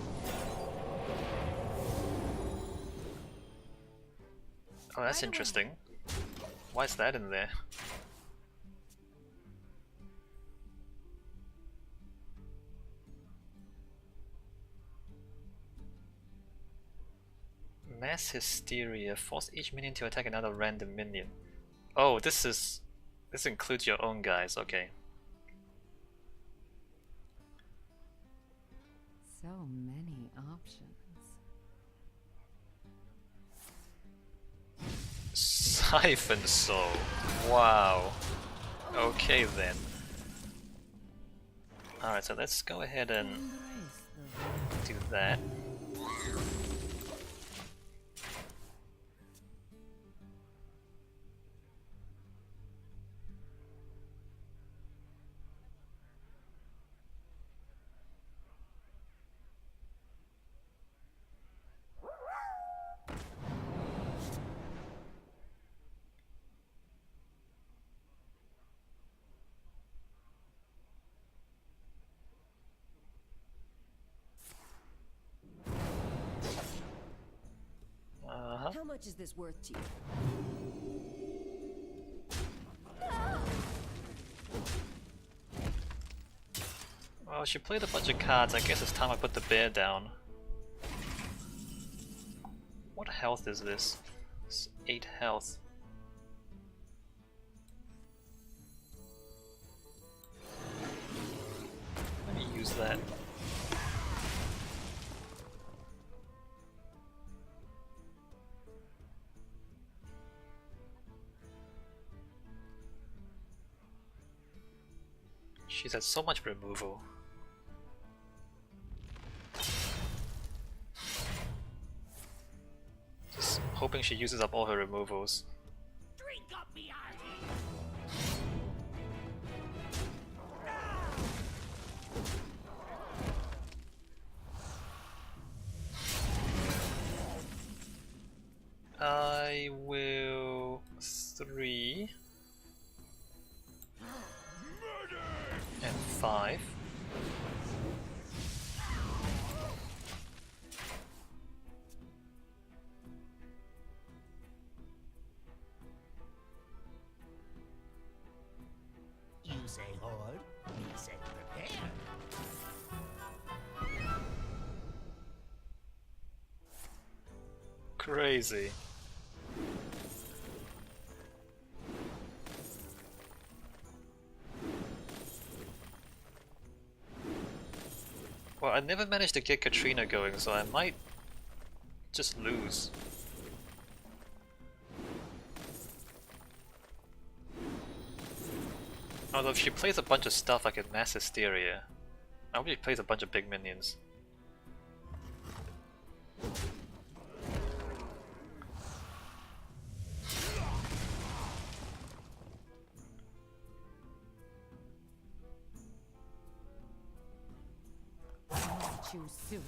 Oh, that's
Right away.
interesting. Why is that in there? Mass Hysteria. Force each minion to attack another random minion. Oh, this includes your own guys, okay.
So many options.
Siphon Soul. Wow. Okay then. Alright, so let's go ahead and
Embrace the
do that.
How much is this worth to you?
Well, she played a bunch of cards. I guess it's time I put the bear down. What health is this? It's 8 health. Let me use that. She's had so much removal. Just hoping she uses up all her removals.
Drink up me
I will 3 and 5.
You say hold, me say prepare.
Crazy. Well, I never managed to get Katrina going, so I might just lose. Although if she plays a bunch of stuff like a Mass Hysteria, I hope she plays a bunch of big minions.
Choose soon.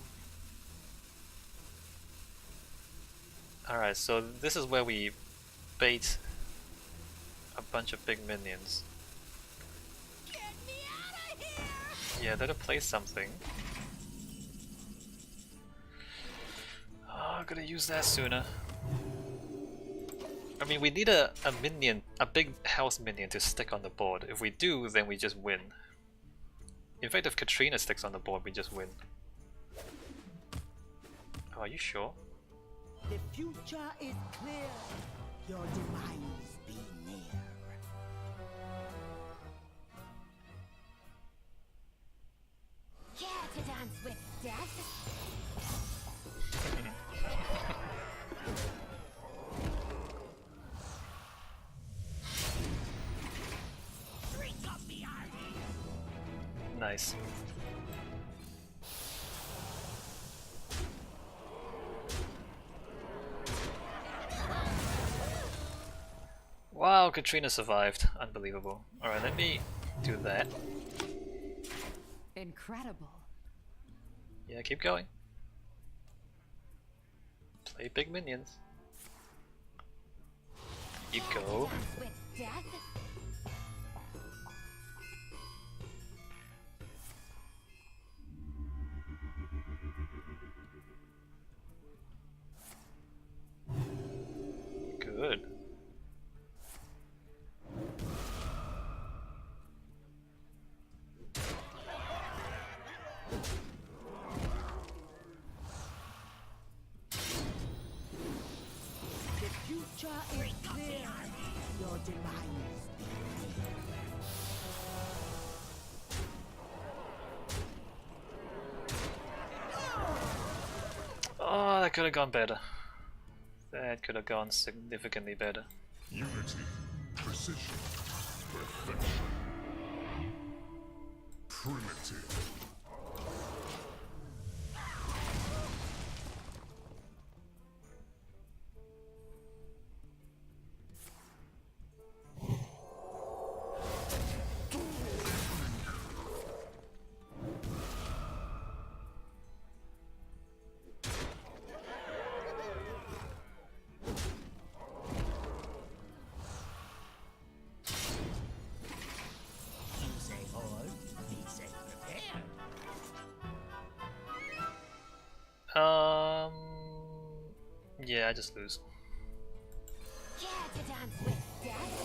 Alright, so this is where we bait a bunch of big minions.
Get me out of here!
Yeah, they're to play something. Oh, I'm gonna use that sooner. I mean, we need a minion, a big house minion to stick on the board. If we do, then we just win. In fact, if Katrina sticks on the board, we just win. Oh, are you sure?
The future is clear. Your demise be near.
Care to dance with death?
Drink up the army.
Nice. Wow, Katrina survived. Unbelievable. Alright, let me do that.
Incredible.
Yeah, keep going. Play big minions. You go.
With death?
Good.
The future is clear. Your demise be
Oh, that could have gone better. That could have gone significantly better.
Unity, precision, perfection. Primitive.
You say hold, we say prepare.
Yeah, I just lose.
Care to dance with death?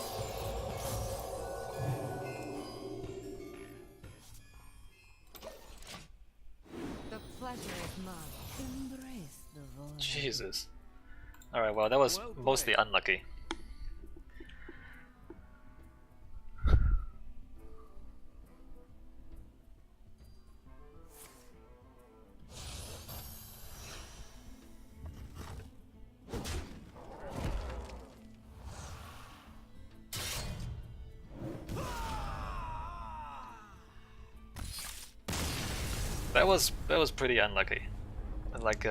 The pleasure is mine. Embrace the void.
Jesus. Alright, well that was
Well
mostly
played.
unlucky. That was pretty unlucky. Like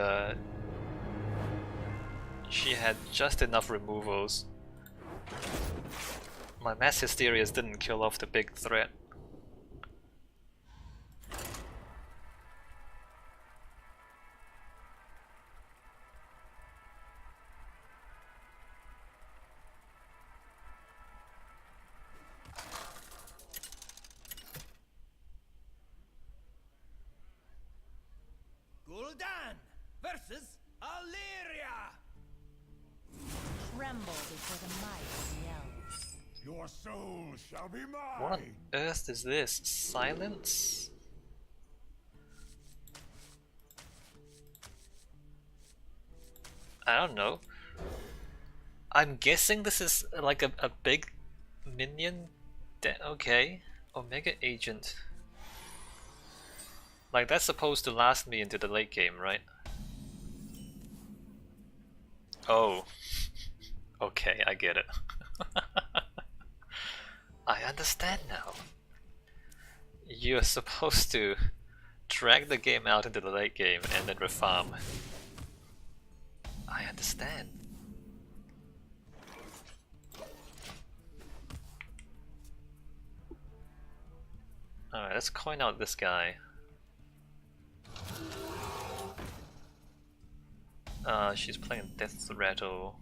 she had just enough removals. My Mass Hysterias didn't kill off the big threat.
Gul'dan versus Illyria.
Tremble before the might of the elves.
Your soul shall be mine.
What on earth is this? Silence? I don't know. I'm guessing this is like a big minion. Okay. Omega Agent. Like, that's supposed to last me into the late game, right? Oh. Okay, I get it. I understand now. You're supposed to drag the game out into the late game and then refarm. I understand. Alright, let's coin out this guy. She's playing Death Rattle.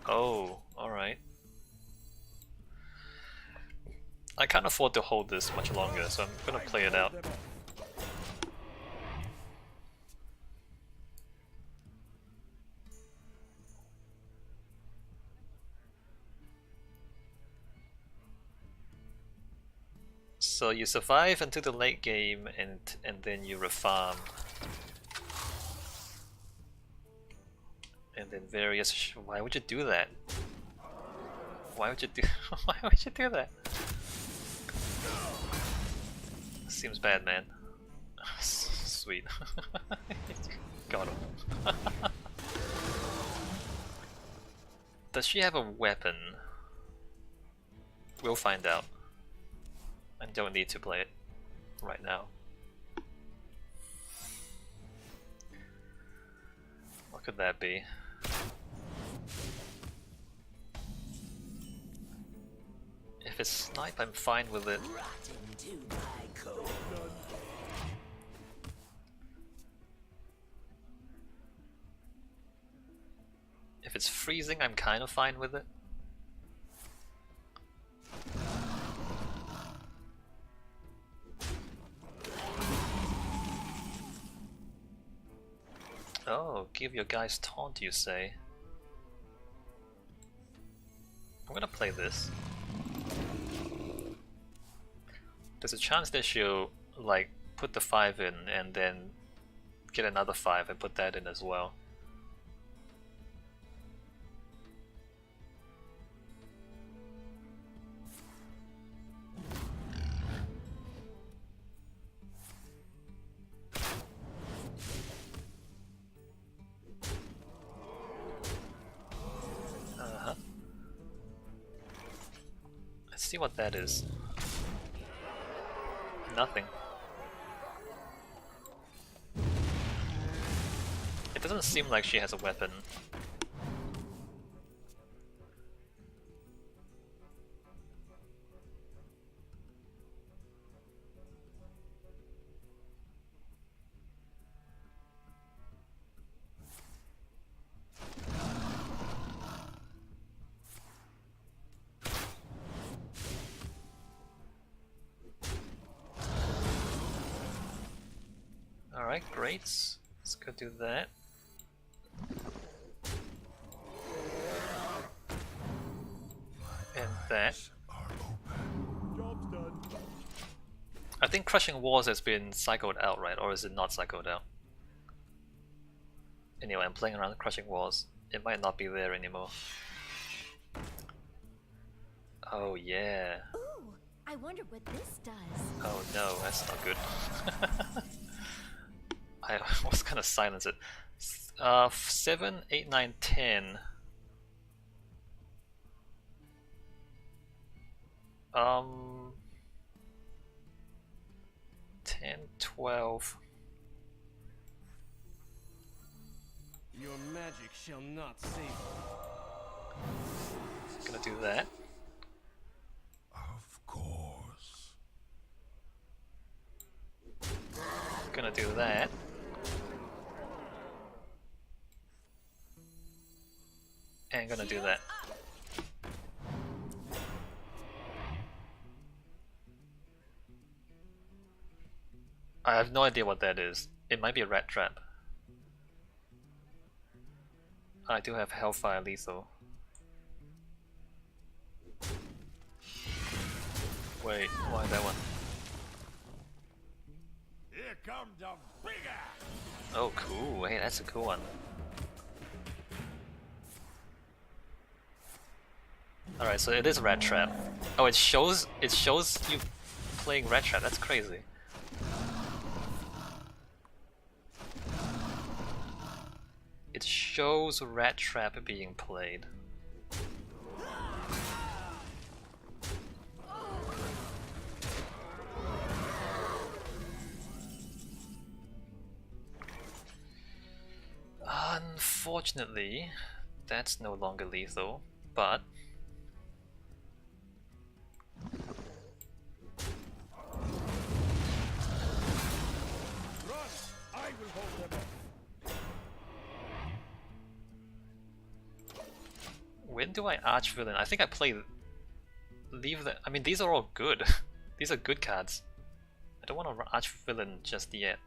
Oh, alright. I can't afford to hold this much longer, so I'm gonna play it out. So you survive until the late game and then you refarm. And then various why would you do that? Why would you do why would you do that? Seems bad, man. Sweet. Got him. Does she have a weapon? We'll find out. I don't need to play it right now. What could that be? If it's snipe, I'm fine with it. If it's freezing, I'm kind of fine with it. Oh, give your guys taunt, you say? I'm gonna play this. There's a chance that she'll, like, put the 5 in and then get another 5 and put that in as well. Let's see what that is. Nothing. It doesn't seem like she has a weapon. Alright, great. Let's go do that. And that. I think Crushing Walls has been cycled out, right? Or is it not cycled out? Anyway, I'm playing around Crushing Walls. It might not be there anymore. Oh yeah.
Ooh, I wonder what this does.
Oh no, that's not good. I was gonna silence it. 7, 8, 9, 10. 10, 12.
Your magic shall not save you.
Gonna do that.
Of course.
Gonna do that. And gonna do that. I have no idea what that is. It might be a rat trap. I do have Hellfire Lethal. Wait, why that one?
Here comes the bigger.
Oh cool, hey, that's a cool one. Alright, so it is Rat Trap. Oh, it shows you playing Rat Trap, that's crazy. It shows Rat Trap being played. Unfortunately, that's no longer lethal, but
Run! I will hold them off.
when do I arch villain? I think I play leave the. I mean, these are all good. These are good cards. I don't want to arch villain just yet.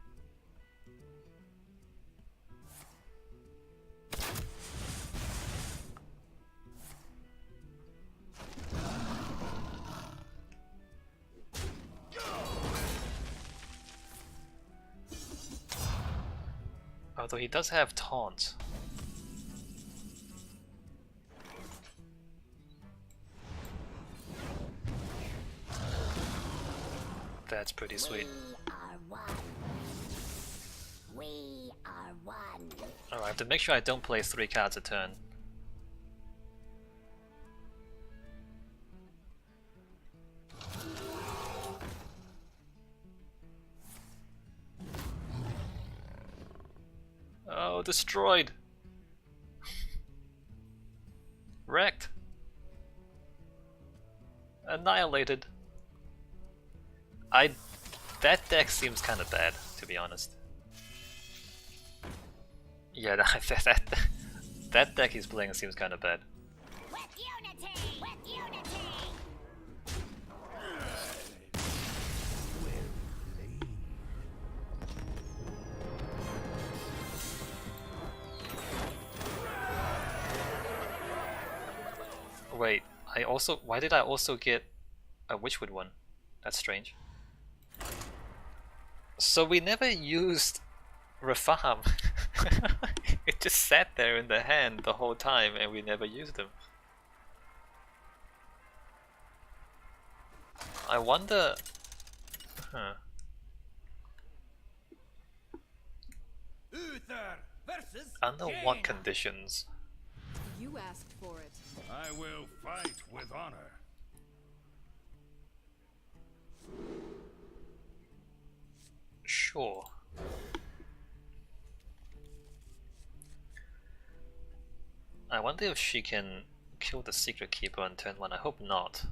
Although he does have taunt. That's pretty sweet.
We are one. We are one.
Alright, I have to make sure I don't play 3 cards a turn. Oh, destroyed! Wrecked! Annihilated! That deck seems kinda bad, to be honest. Yeah, that deck he's playing seems kinda bad.
With unity! With unity!
Wait, why did I also get a Witchwood one? That's strange. So we never used Refarm. It just sat there in the hand the whole time and we never used them. I wonder... Huh.
Uther versus
Under what
Jaina.
conditions?
You asked for it.
I will fight with honor.
Sure. I wonder if she can kill the Secret Keeper on turn 1. I hope not.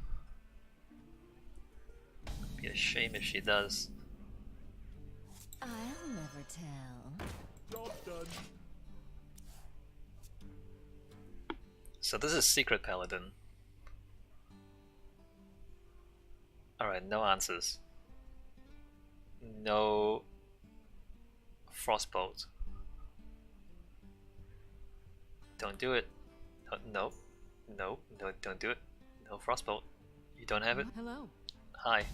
It'd be a shame if she does.
I'll never tell.
Job done.
So this is Secret Paladin. Alright, no answers. No Frostbolt. Don't do it. No, no, no, don't do it. No Frostbolt. You don't have it?
Hello.
Hi.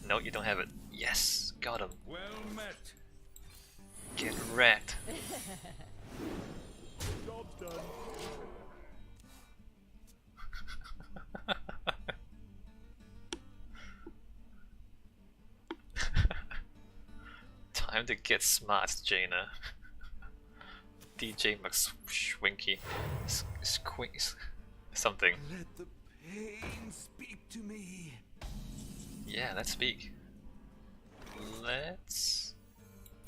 No, you don't have it. Yes, got him.
Well met.
Get wrecked.
Job's done.
Time to get smart, Jaina. DJ McSwinky. Squinks. Something.
Let the pain speak to me.
Yeah, let's speak. Let's...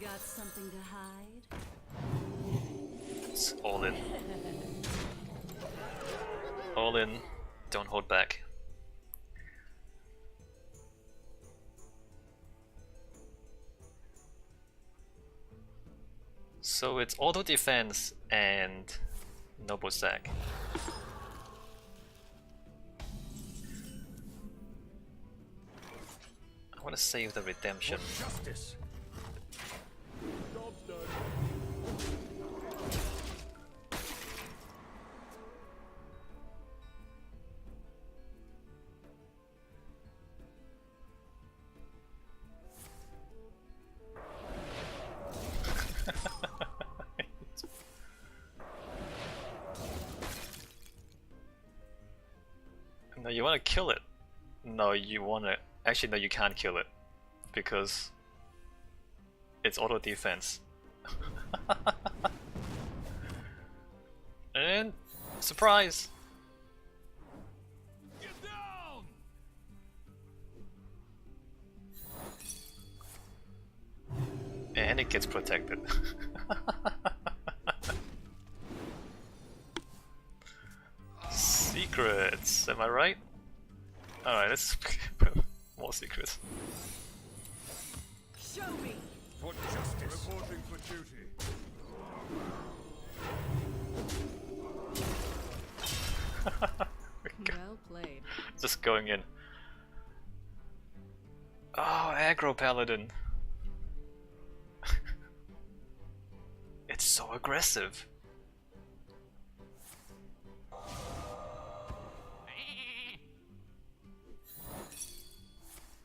Got something to hide?
It's all in. All in. Don't hold back. So it's auto defense and noble sack. I want to save the redemption.
For justice. Job's done.
No, you want to kill it. No, you want to... Actually, no, you can't kill it. Because... it's auto defense. And surprise!
Get down!
And it gets protected. Secrets, am I right? Alright, let's more secrets.
Show me.
For justice. Reporting for duty.
Well played.
Just going in. Oh, aggro paladin. It's so aggressive.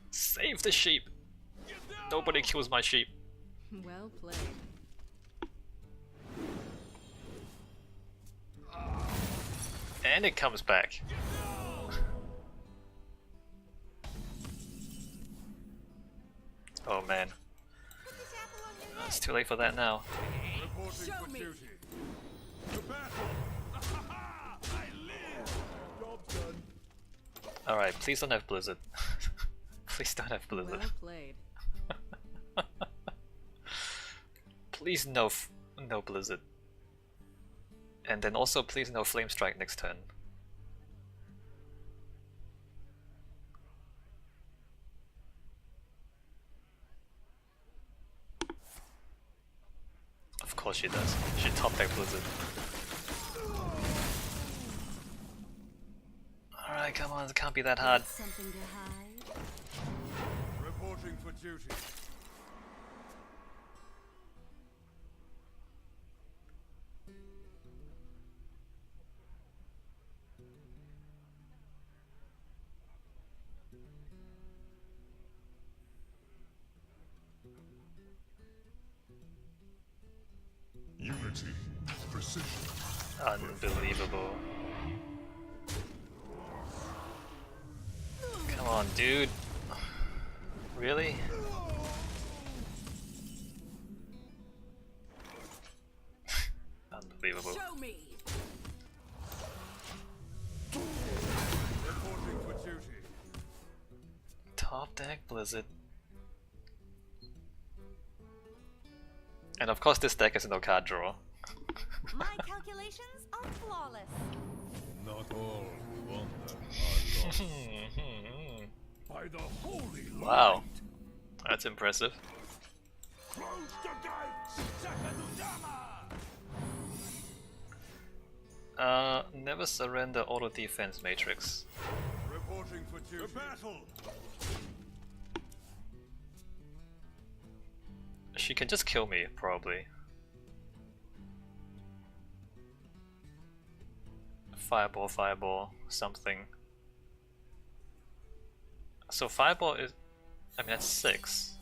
Save the sheep. Nobody kills my sheep.
Well played.
And it comes back. Oh man. It's too late for that now.
Reporting
Show
for
me.
duty. To battle. I live. Job's done.
Alright, please don't have Blizzard. Please don't have Blizzard.
Well played.
Please no no Blizzard. And then also please no Flame Strike next turn. Of course she does. She top deck Blizzard. Alright, come on, it can't be that hard.
Something to hide?
Reporting for duty.
Unity, precision.
Unbelievable. Come on, dude. Really? Unbelievable.
Show me.
Reporting for duty.
Top deck Blizzard. And of course this deck has no card draw.
My calculations are flawless.
Not all who wander are lost. By the holy
Wow.
light.
That's impressive.
Close the gates. Sakadudama.
Never surrender auto defense matrix.
Reporting for duty. To battle.
She can just kill me, probably. Fireball, fireball, something. So fireball is... I mean, that's 6.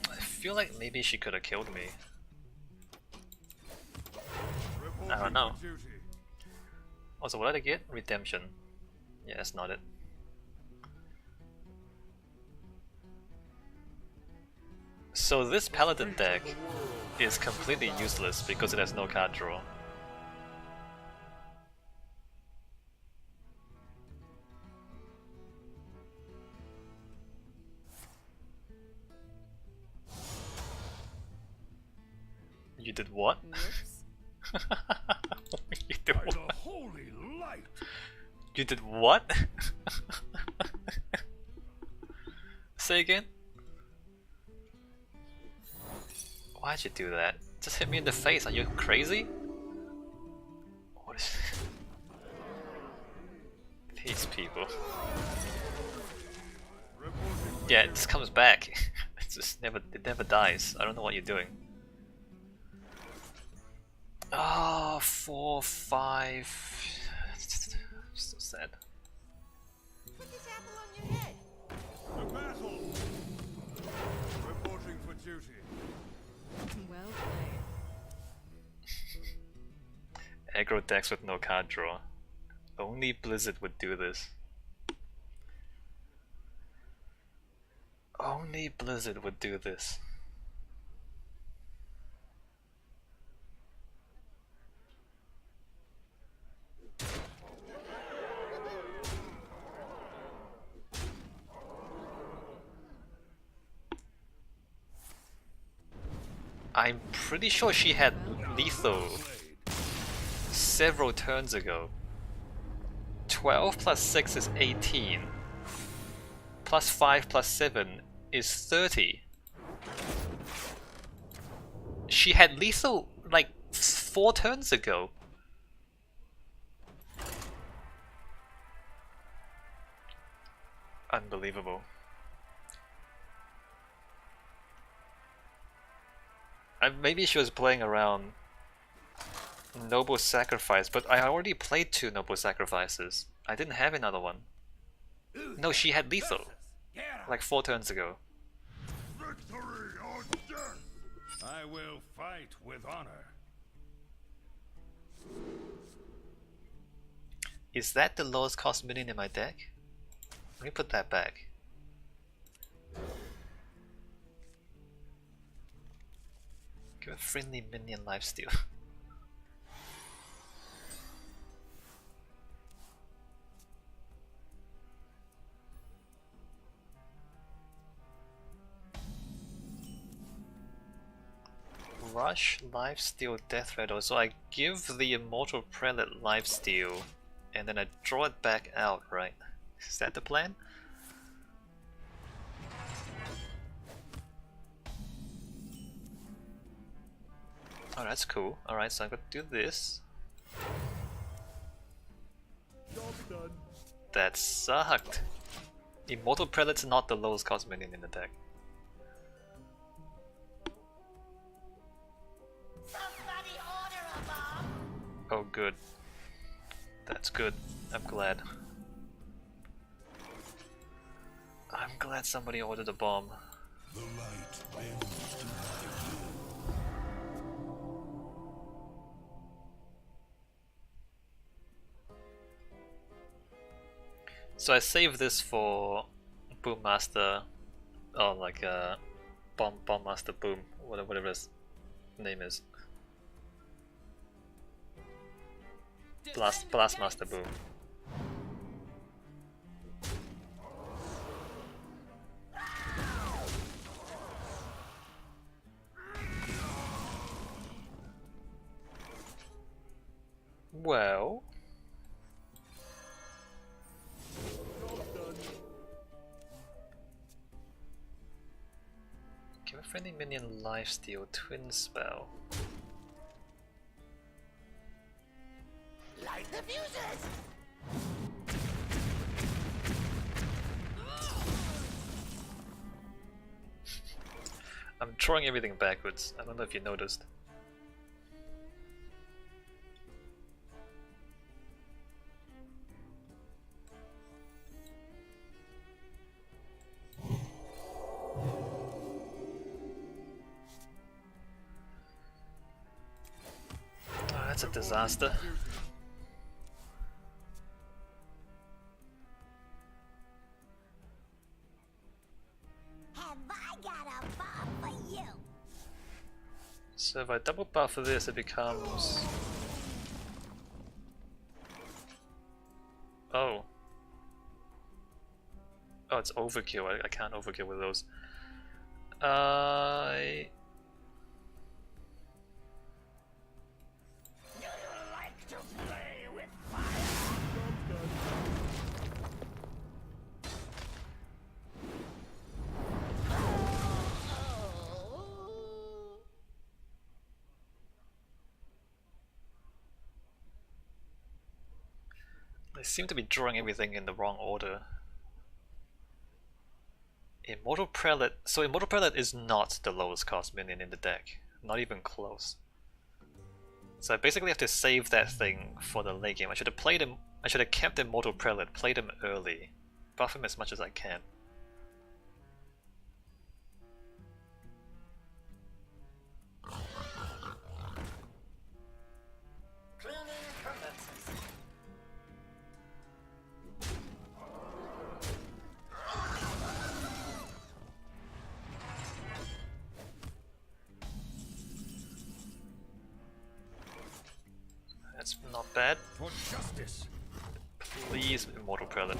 I feel like maybe she could have killed me. I don't know.
For duty.
Also, what did I get? Redemption. Yeah, that's not it. So this paladin deck is completely useless because it has no card draw. You did what?
Whoops.
You did
By
what?
the holy light.
You did what? Say again? Why'd you do that? Just hit me in the face, are you crazy? What is... These people.
Reporting.
Yeah, it just comes back. It never dies. I don't know what you're doing. Oh, 4, 5. So sad.
Put this apple on your head.
To battle. Reporting for duty.
Well played.
Aggro decks with no card draw. Only Blizzard would do this. Only Blizzard would do this. I'm pretty sure she had lethal several turns ago. 12 plus 6 is 18. Plus 5 plus 7 is 30. She had lethal like 4 turns ago. Unbelievable. Maybe she was playing around Noble Sacrifice, but I already played 2 Noble Sacrifices. I didn't have another one. No, she had lethal like 4 turns ago.
Victory or death!
I will fight with honor.
Is that the lowest cost minion in my deck? Let me put that back. Give a friendly minion lifesteal. Rush, lifesteal, death rattle. So I give the Immortal Prelate lifesteal and then I draw it back out, right? Is that the plan? Oh, that's cool. Alright, so I'm gonna do this. That sucked. Immortal Prelate's not the lowest cost minion in the deck.
Somebody order a bomb.
Oh, good. That's good. I'm glad. I'm glad somebody ordered a bomb.
The light bends to my
So I saved this for Boom Master, or like Bomb Master Boom, whatever his name is. Blast Master Boom. Well, give a friendly minion lifesteal, twin spell.
Light the fuses!
I'm drawing everything backwards. I don't know if you noticed. Oh, that's a disaster.
Have I got a bomb for you?
So if I double buff this, it becomes... Oh. Oh, it's overkill. I can't overkill with those.
Like to play with fire?
I seem to be drawing everything in the wrong order. Immortal Prelate. So Immortal Prelate is not the lowest cost minion in the deck. Not even close. So I basically have to save that thing for the late game. I should have played him. I should have kept Immortal Prelate, played him early, buff him as much as I can.
Cleaning
That's not bad.
For justice.
Please, Immortal Prelate.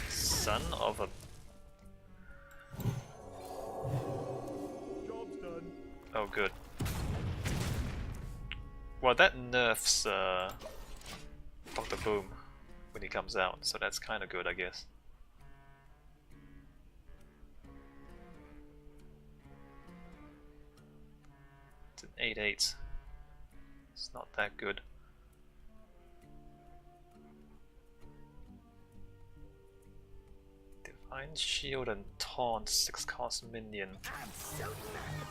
Son of a...
Job's done.
Oh, good. Well, that nerfs Dr. Boom when he comes out, so that's kind of good, I guess. It's an 8/8. It's not that good. Divine Shield and Taunt, 6 cost minion.
I'm so mad.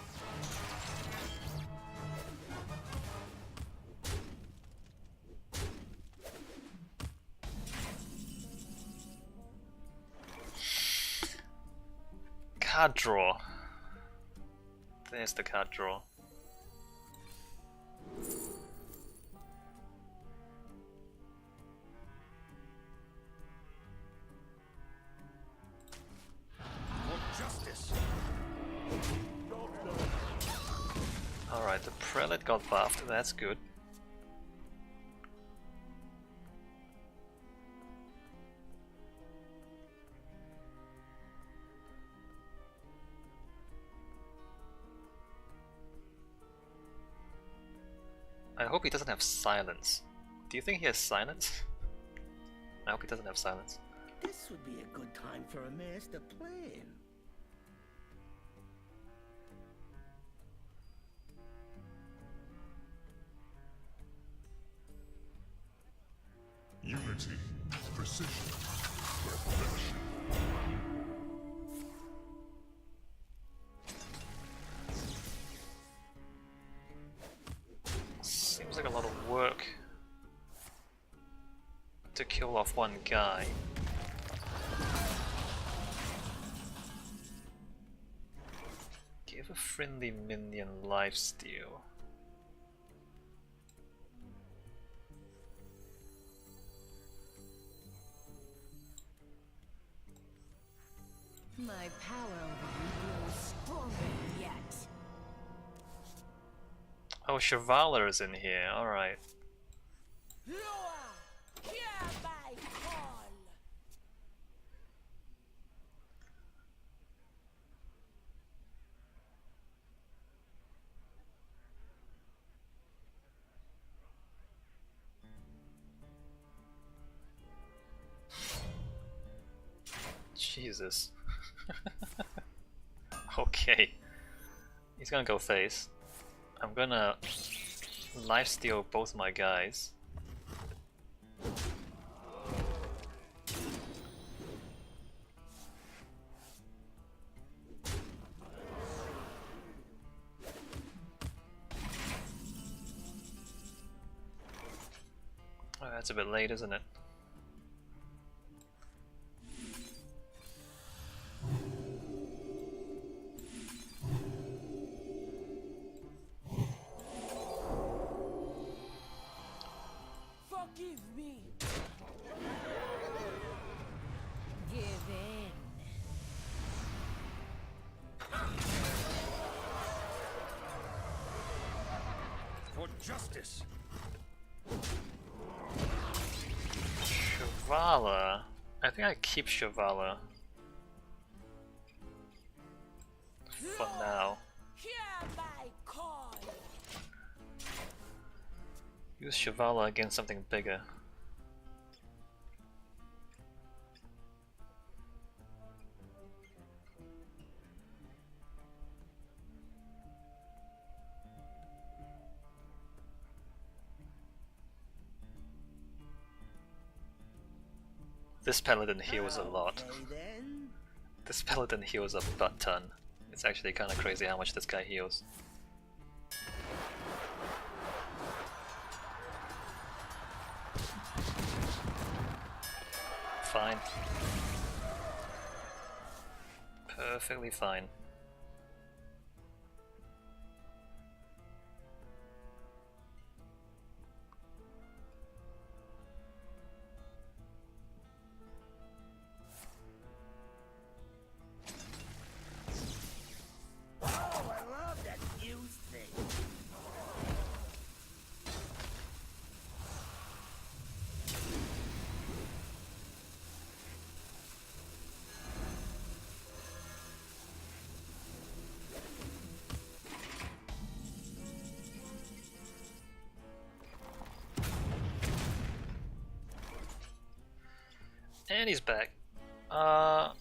Card draw. There's the card draw.
For justice.
Alright, the Prelate got buffed, that's good. I hope he doesn't have silence. Do you think he has silence? I hope he doesn't have silence.
This would be a good time for a master plan.
Unity, precision, perfection.
Seems like a lot of work to kill off one guy. Give a friendly minion lifesteal.
My power over you grows stronger yet.
Oh, Chevalier is in here, alright.
Loa, hear my call.
Jesus. Okay. He's gonna go face. I'm gonna lifesteal both my guys. Oh, that's a bit late, isn't it?
Forgive me.
Give in.
For justice.
Shivala. I think I keep Shivala for now.
Hear my call.
Use Shivala against something bigger. This paladin heals a lot.
Okay, then.
This paladin heals a butt ton. It's actually kind of crazy how much this guy heals. Fine. Perfectly fine.
Oh, I love that fuse thing.
And he's back. Put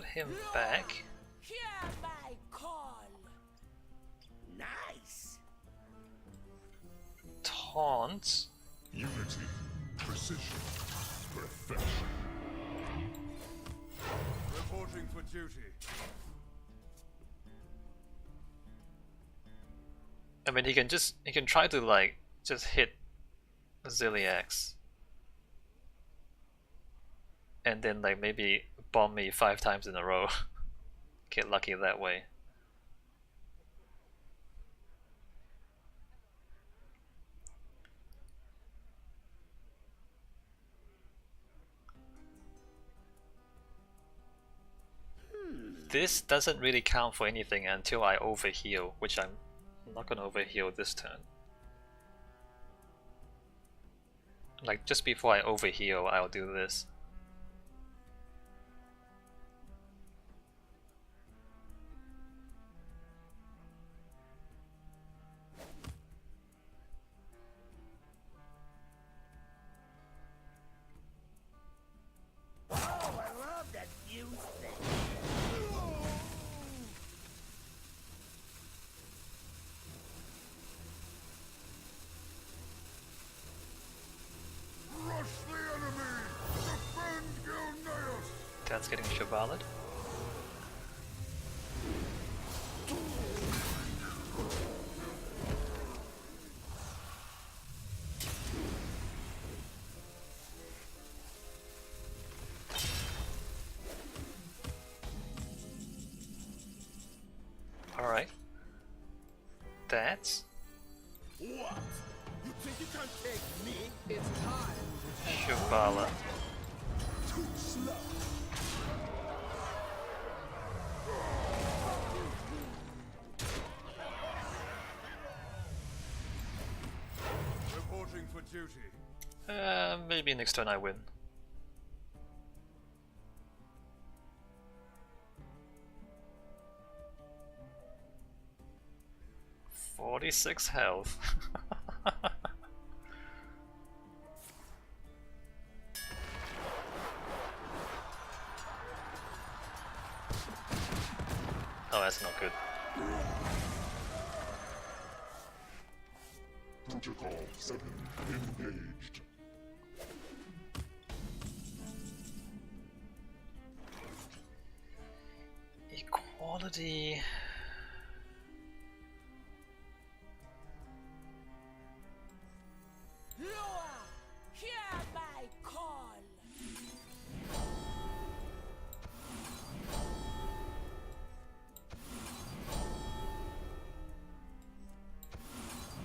him back.
Hear my call.
Nice.
Taunt.
Unity, precision, perfection.
Reporting for duty.
I mean, he can try to like just hit Ziliax, and then like maybe bomb me 5 times in a row. Get lucky that way. This doesn't really count for anything until I overheal, which I'm not gonna overheal this turn. Like just before I overheal, I'll do this.
Oh, I love that view thing.
Rush the enemy! Defend Gilneas!
That's getting Chevalet. Alright. That's
What? You think you can take me? It's time.
Chevalet.
Too slow.
Reporting for duty.
Maybe next turn I win. "46 health." Oh, that's not good.
Protocol 7 engaged.
Equality.
Loa, hear my call.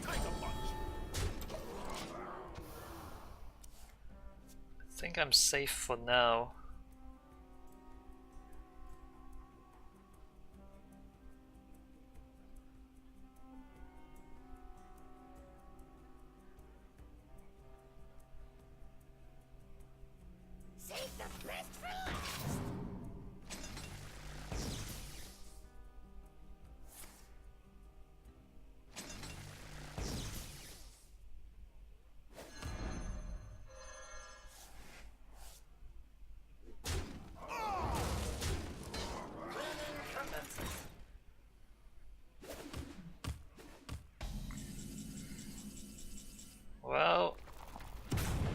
Take a punch.
I think I'm safe for now.
Save the best for last.
Well,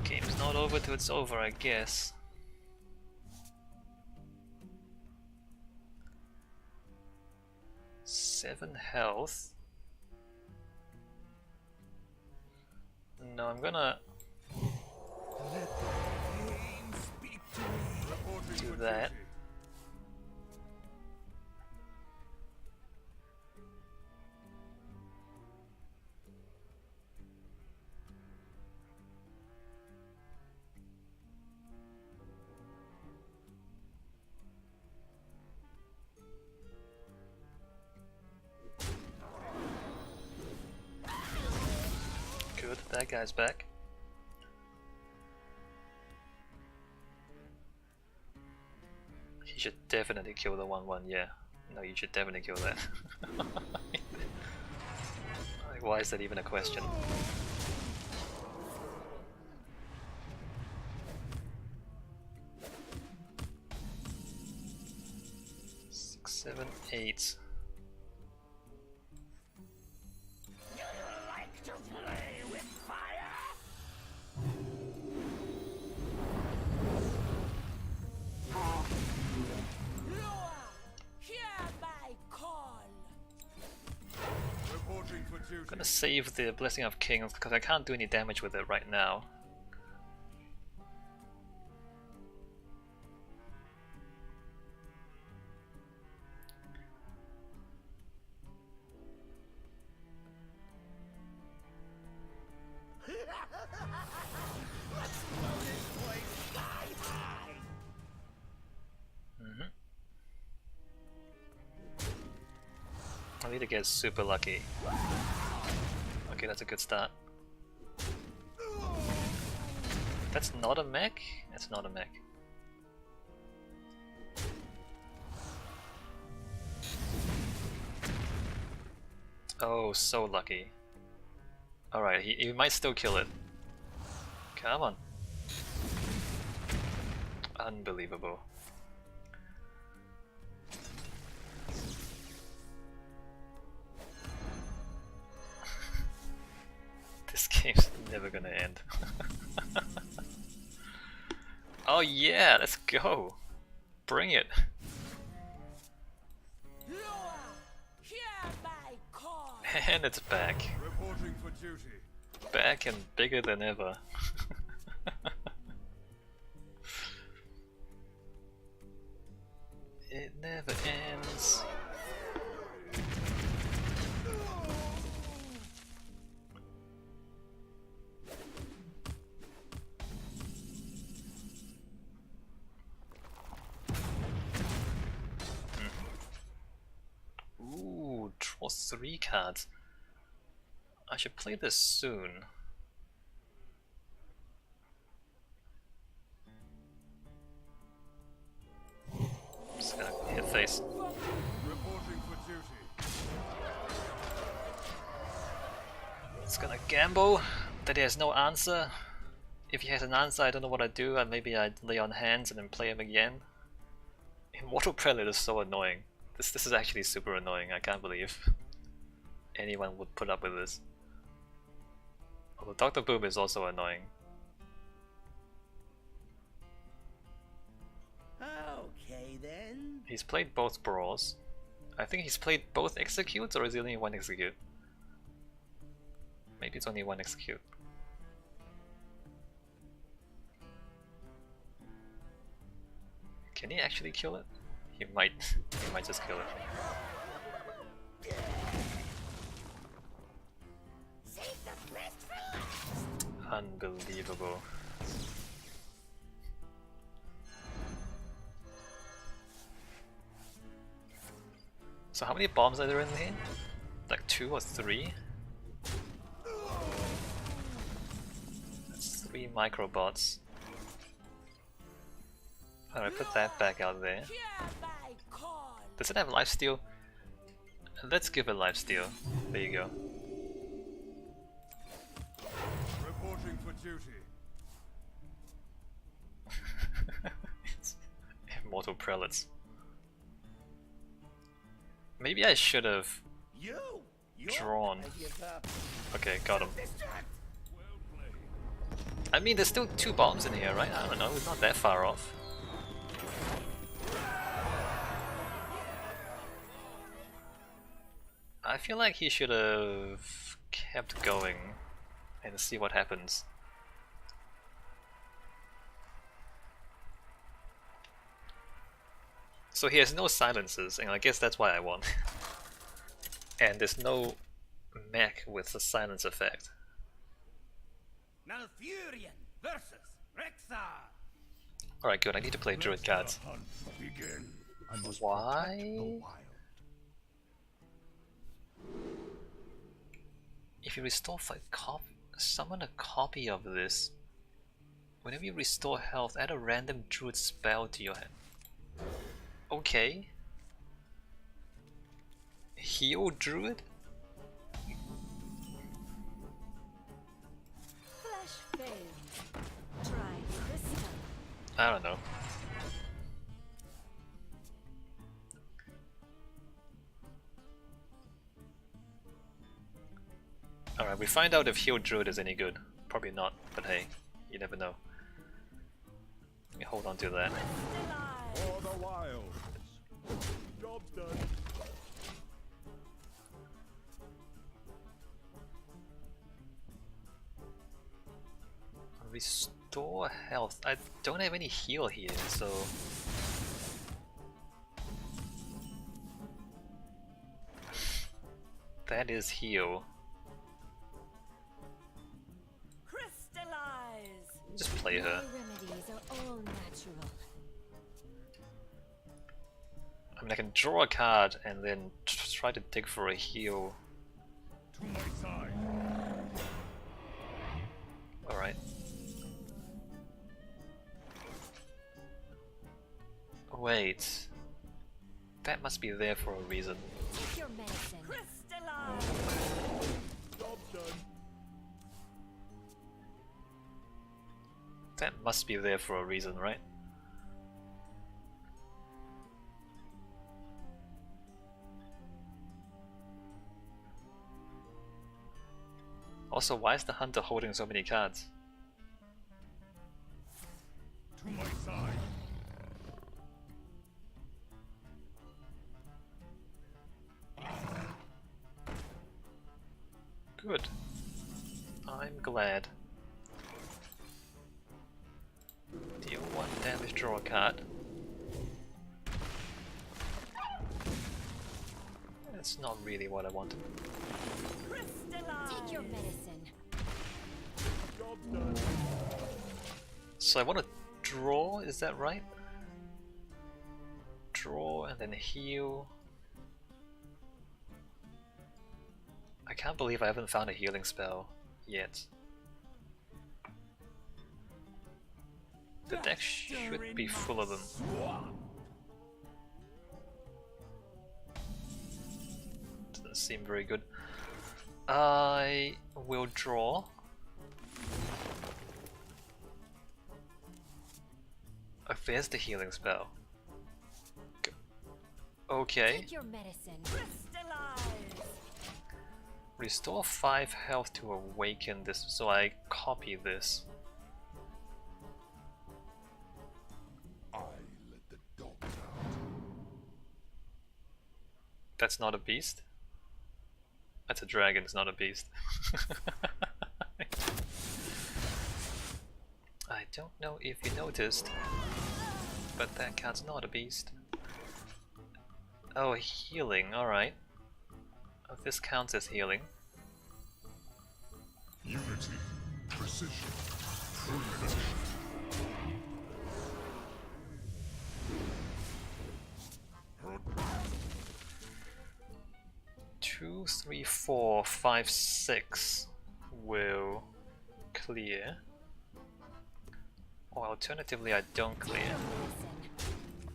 game's not over till it's over, I guess. Seven health. No, I'm gonna
Reporting
do
for
that.
duty.
Good, that guy's back. He should definitely kill the 1/1, yeah. No, you should definitely kill that. Like, why is that even a question?
duty.
I'm gonna save the Blessing of Kings because I can't do any damage with it right now. I need to get super lucky. Okay, that's a good start. That's not a mech? That's not a mech. Oh, so lucky. Alright, he might still kill it. Come on. Unbelievable. This game's never gonna end. Oh yeah, let's go. Bring it.
You are hereby called.
And it's back.
Reporting for duty.
Back and bigger than ever. It never ends. Ooh, draw 3 cards. I should play this soon. Just gonna hit face.
Reporting for duty.
It's gonna gamble that he has no answer. If he has an answer, I don't know what I'd do. Maybe I'd lay on hands and then play him again. Immortal Prelate is so annoying. This is actually super annoying. I can't believe anyone would put up with this. Although Dr. Boom is also annoying.
Okay then.
He's played both Brawls. I think he's played both Executes, or is it only one Execute? Maybe it's only one Execute. Can he actually kill it? He might. He might just kill it.
Save the best for last.
Unbelievable. So how many bombs are there in here? Like 2 or 3? That's 3 microbots. Alright, put that back out there.
Hereby called.
Does it have lifesteal? Let's give it lifesteal. There you go.
Reporting for duty.
It's Immortal Prelates. Maybe I should have
You.
drawn.
I give up.
Okay, got him.
Distract.
Well played.
I mean, there's still 2 bombs in here, right? I don't know, we're not that far off. I feel like he should have kept going and see what happens. So he has no silences, and I guess that's why I won. And there's no mech with a silence effect.
Malfurion versus Rexar.
Alright, good, I need to play druid cards.
Hunt begin. I must
Why?
protect the wild.
If you restore summon a copy of this. Whenever you restore health, add a random druid spell to your hand. Okay. Heal druid?
Flesh veins. Try crystal.
I don't know. Alright, we find out if heal druid is any good. Probably not, but hey, you never know. Let me hold on to that.
For the wilds. Job done.
Restore health. I don't have any heal here, so... That is heal.
Crystallize.
Just play her.
My remedies are all natural.
I mean, I can draw a card and then try to dig for a heal.
To my side.
Alright. Wait. That must be there for a reason.
Take your medicine.
Crystallize.
Job done.
That must be there for a reason, right? Also, why is the hunter holding so many cards?
To my side.
Good. I'm glad. Deal 1 damage, draw a card. That's not really what I wanted.
Crystallize.
Take your medicine.
Job done.
So I want to draw, is that right? Draw and then heal. I can't believe I haven't found a healing spell yet. The deck should be full of them. Doesn't seem very good. I will draw. Oh, there's the healing spell. Okay.
Take your medicine.
Crystallize.
Restore 5 health to awaken this, so I copy this.
I let the dogs out.
That's not a beast? That's a dragon, it's not a beast. I don't know if you noticed, but that card's not a beast. Oh, healing, alright. Oh, this counts as healing.
Unity, precision, fulmination.
2, 3, 4, 5, 6 will clear. Or alternatively, I don't clear.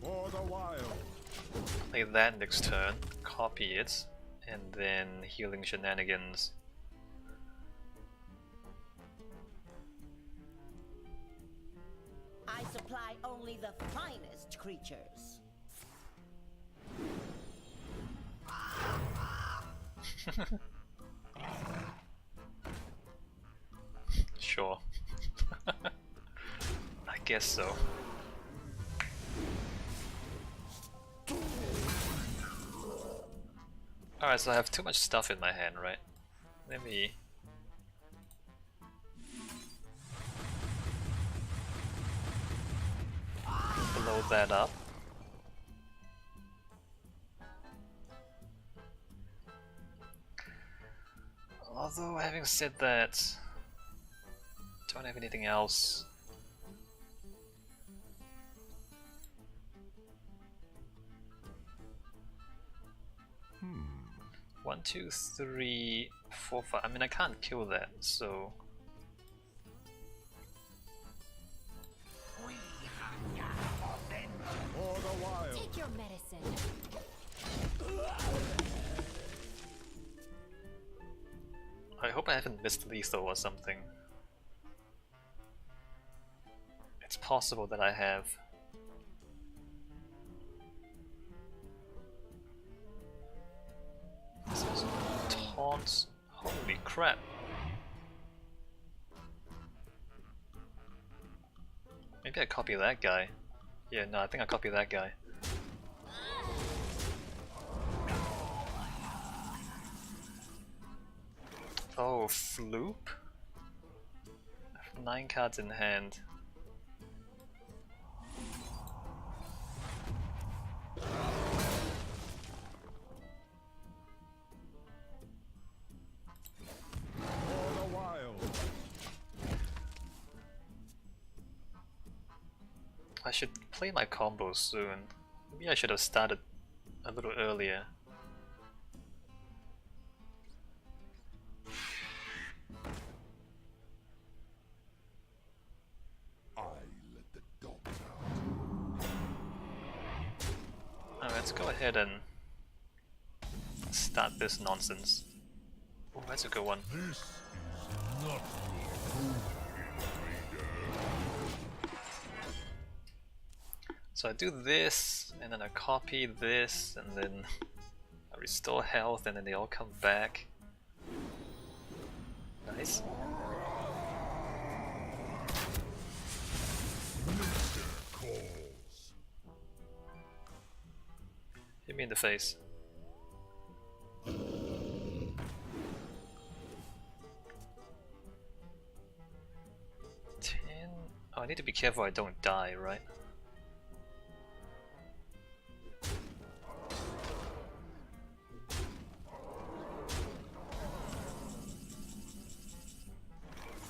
For the wild.
Play that next turn, copy it, and then healing shenanigans.
I supply only the finest creatures.
Sure. I guess so. Alright, so I have too much stuff in my hand, right? Let me... blow that up. Although, having said that, don't have anything else. One, two, three, four, five. I mean, I can't kill that, so.
For the wild.
Take your medicine.
I hope I haven't missed lethal or something. It's possible that I have. This is taunts. Holy crap. Maybe I copy that guy. Yeah, no, I think I copy that guy. Oh, Floop? I've 9 cards in hand.
For the wild.
I should play my combo soon. Maybe I should have started a little earlier.
I let the dogs out.
Alright, let's go ahead and start this nonsense. Oh, that's a good one.
This is not your home, invader.
So I do this, and then I copy this, and then I restore health, and then they all come back. Nice.
Nature calls.
Hit me in the face. Oh, I need to be careful I don't die, right?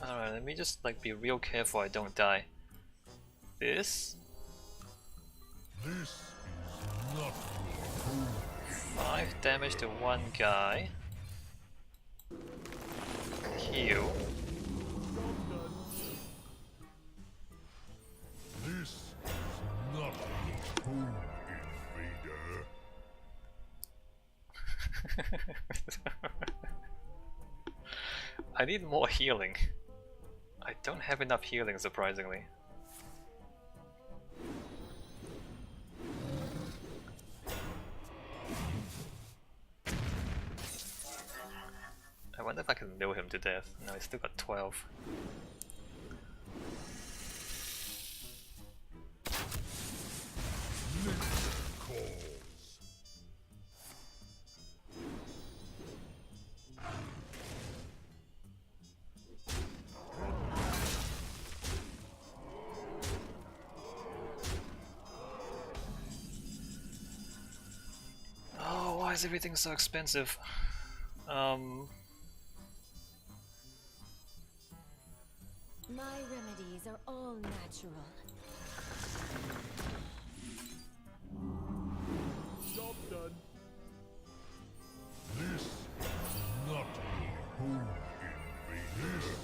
Alright, let me just like be real careful I don't die. This?
This is not your home.
5 damage to one guy. Heal.
This is not your home, invader.
I need more healing. I don't have enough healing, surprisingly. I wonder if I can mill him to death. No, he's still got 12.
Nature calls.
Oh, why is everything so expensive?
My remedies are all natural.
Job done.
This is not your home, invader. This is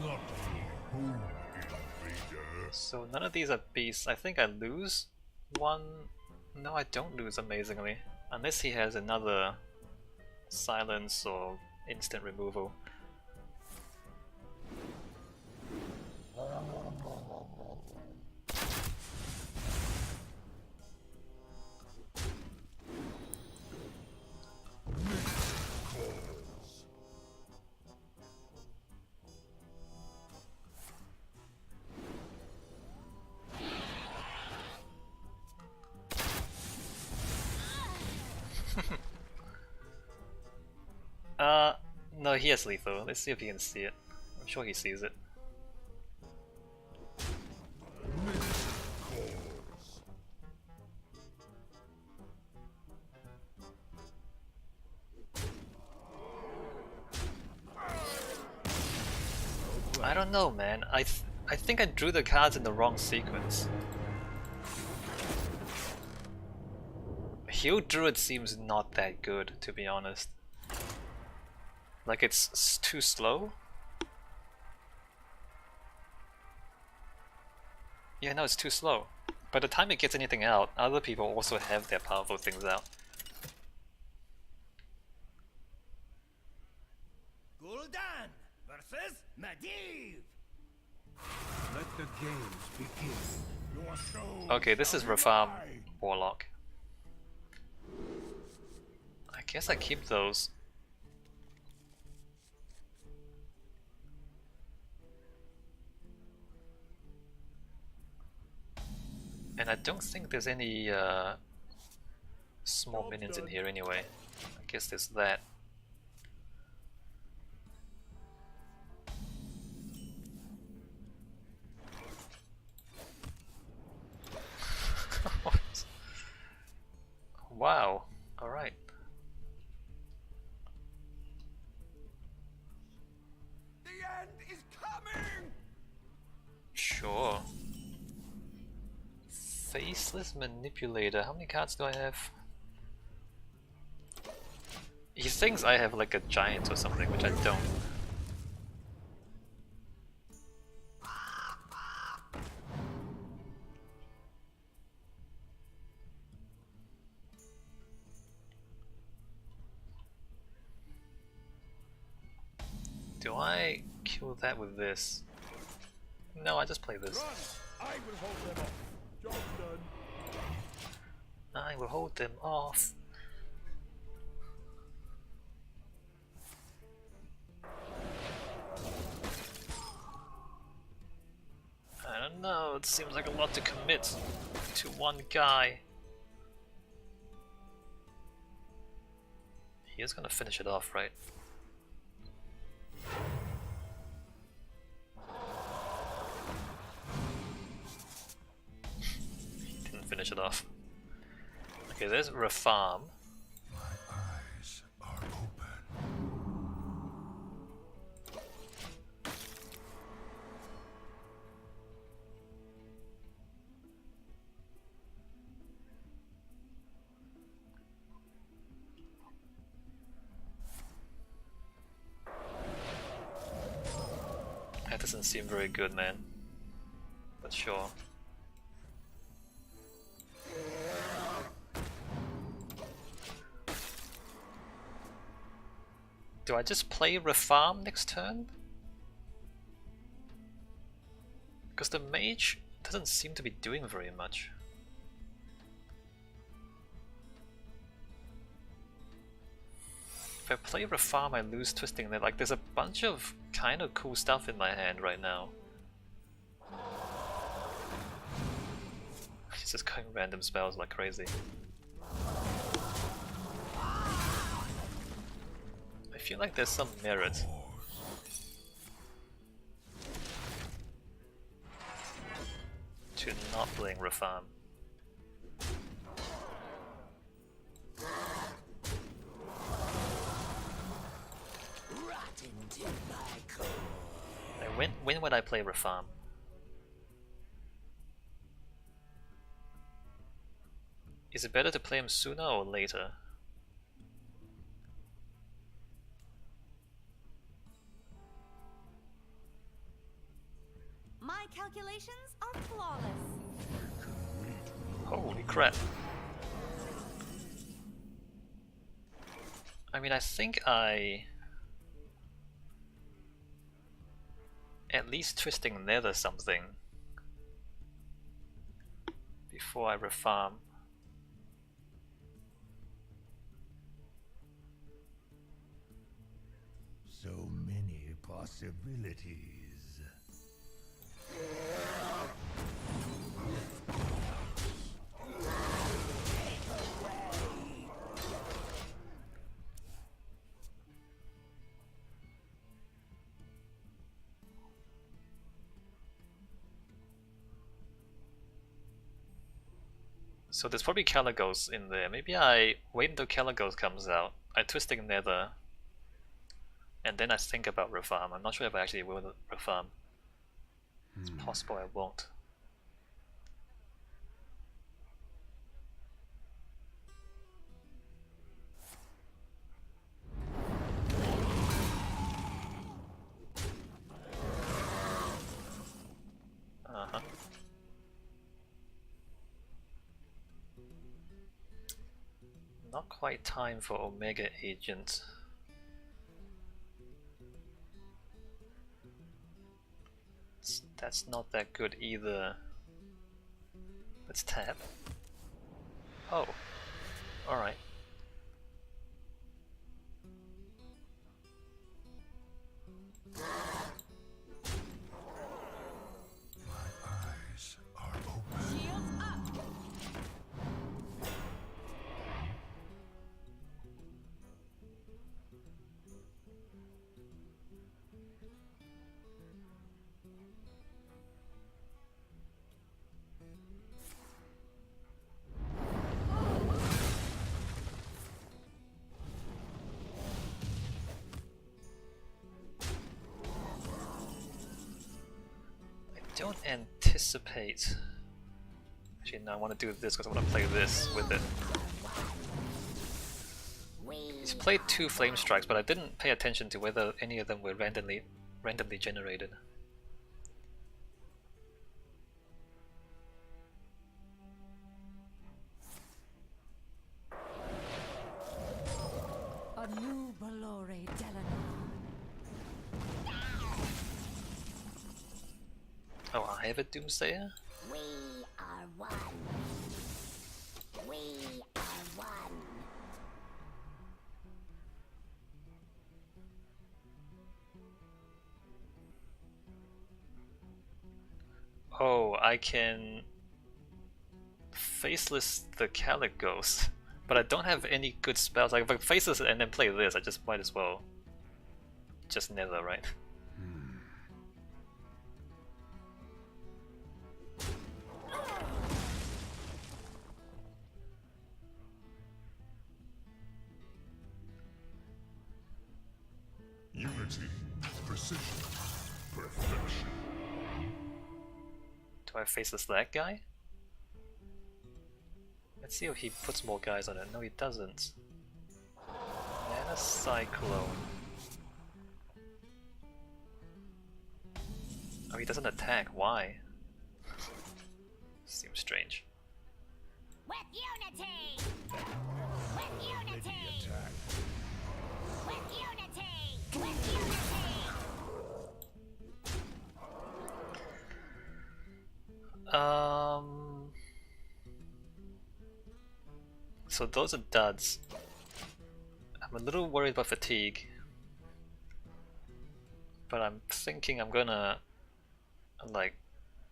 not your home, invader.
So none of these are beasts. I think I lose one. No, I don't lose amazingly. Unless he has another silence or instant removal.
Calls.
No, he has lethal. Let's see if he can see it. I'm sure he sees it.
Calls.
I don't know, man. I think I drew the cards in the wrong sequence. Heal Druid seems not that good, to be honest. Like it's too slow? Yeah, no, it's too slow. By the time it gets anything out, other people also have their powerful things out.
Gul'dan versus Medivh.
Let the games begin. Your soul.
Okay, this is Rafarm Warlock. I guess I keep those. And I don't think there's any small minions in here anyway. I guess there's that. Wow. Alright.
The end is coming!
Sure. Faceless Manipulator. How many cards do I have? He thinks I have like a giant or something, which I don't. Do I kill that with this? No, I just play this.
Run! I will hold them off. Job done.
I will hold them off. I don't know, it seems like a lot to commit to one guy. He is gonna finish it off, right? He didn't finish it off. Okay, there's Reform.
My eyes are open.
That doesn't seem very good, man. But sure. Do I just play Reform next turn? Because the mage doesn't seem to be doing very much. If I play Reform, I lose Twisting Net. Like, there's a bunch of kind of cool stuff in my hand right now. He's just going random spells like crazy. I feel like there's some merit to not playing Reform. When would I play Reform? Is it better to play him sooner or later?
My calculations are flawless.
Holy crap. I mean, I think I at least Twisting Nether something before I Reform.
So many possibilities.
So there's probably Caligos in there. Maybe I wait until Caligos comes out. I Twisting Nether. And then I think about Reform. I'm not sure if I actually will Reform. It's possible I won't. Uh-huh. Not quite time for Omega Agent. That's not that good either. Let's tap. Oh, alright.
My eyes are open.
Shields up.
don't anticipate. Actually, no, I want to do this because I want to play this with it. He's played 2 Flame Strikes, but I didn't pay attention to whether any of them were randomly generated.
A new Valore Delana.
Oh, I have a Doomsayer?
We are one. We are one.
Oh, I can faceless the Caligos, but I don't have any good spells. Like if I faceless it and then play this, I just might as well just nether, right?
Unity, precision, perfection.
Do I faceless that guy? Let's see if he puts more guys on it. No, he doesn't. And a Cyclone. Oh, he doesn't attack. Why? Seems strange.
With unity. With unity. With unity. With unity.
So those are duds. I'm a little worried about fatigue, but I'm thinking I'm gonna like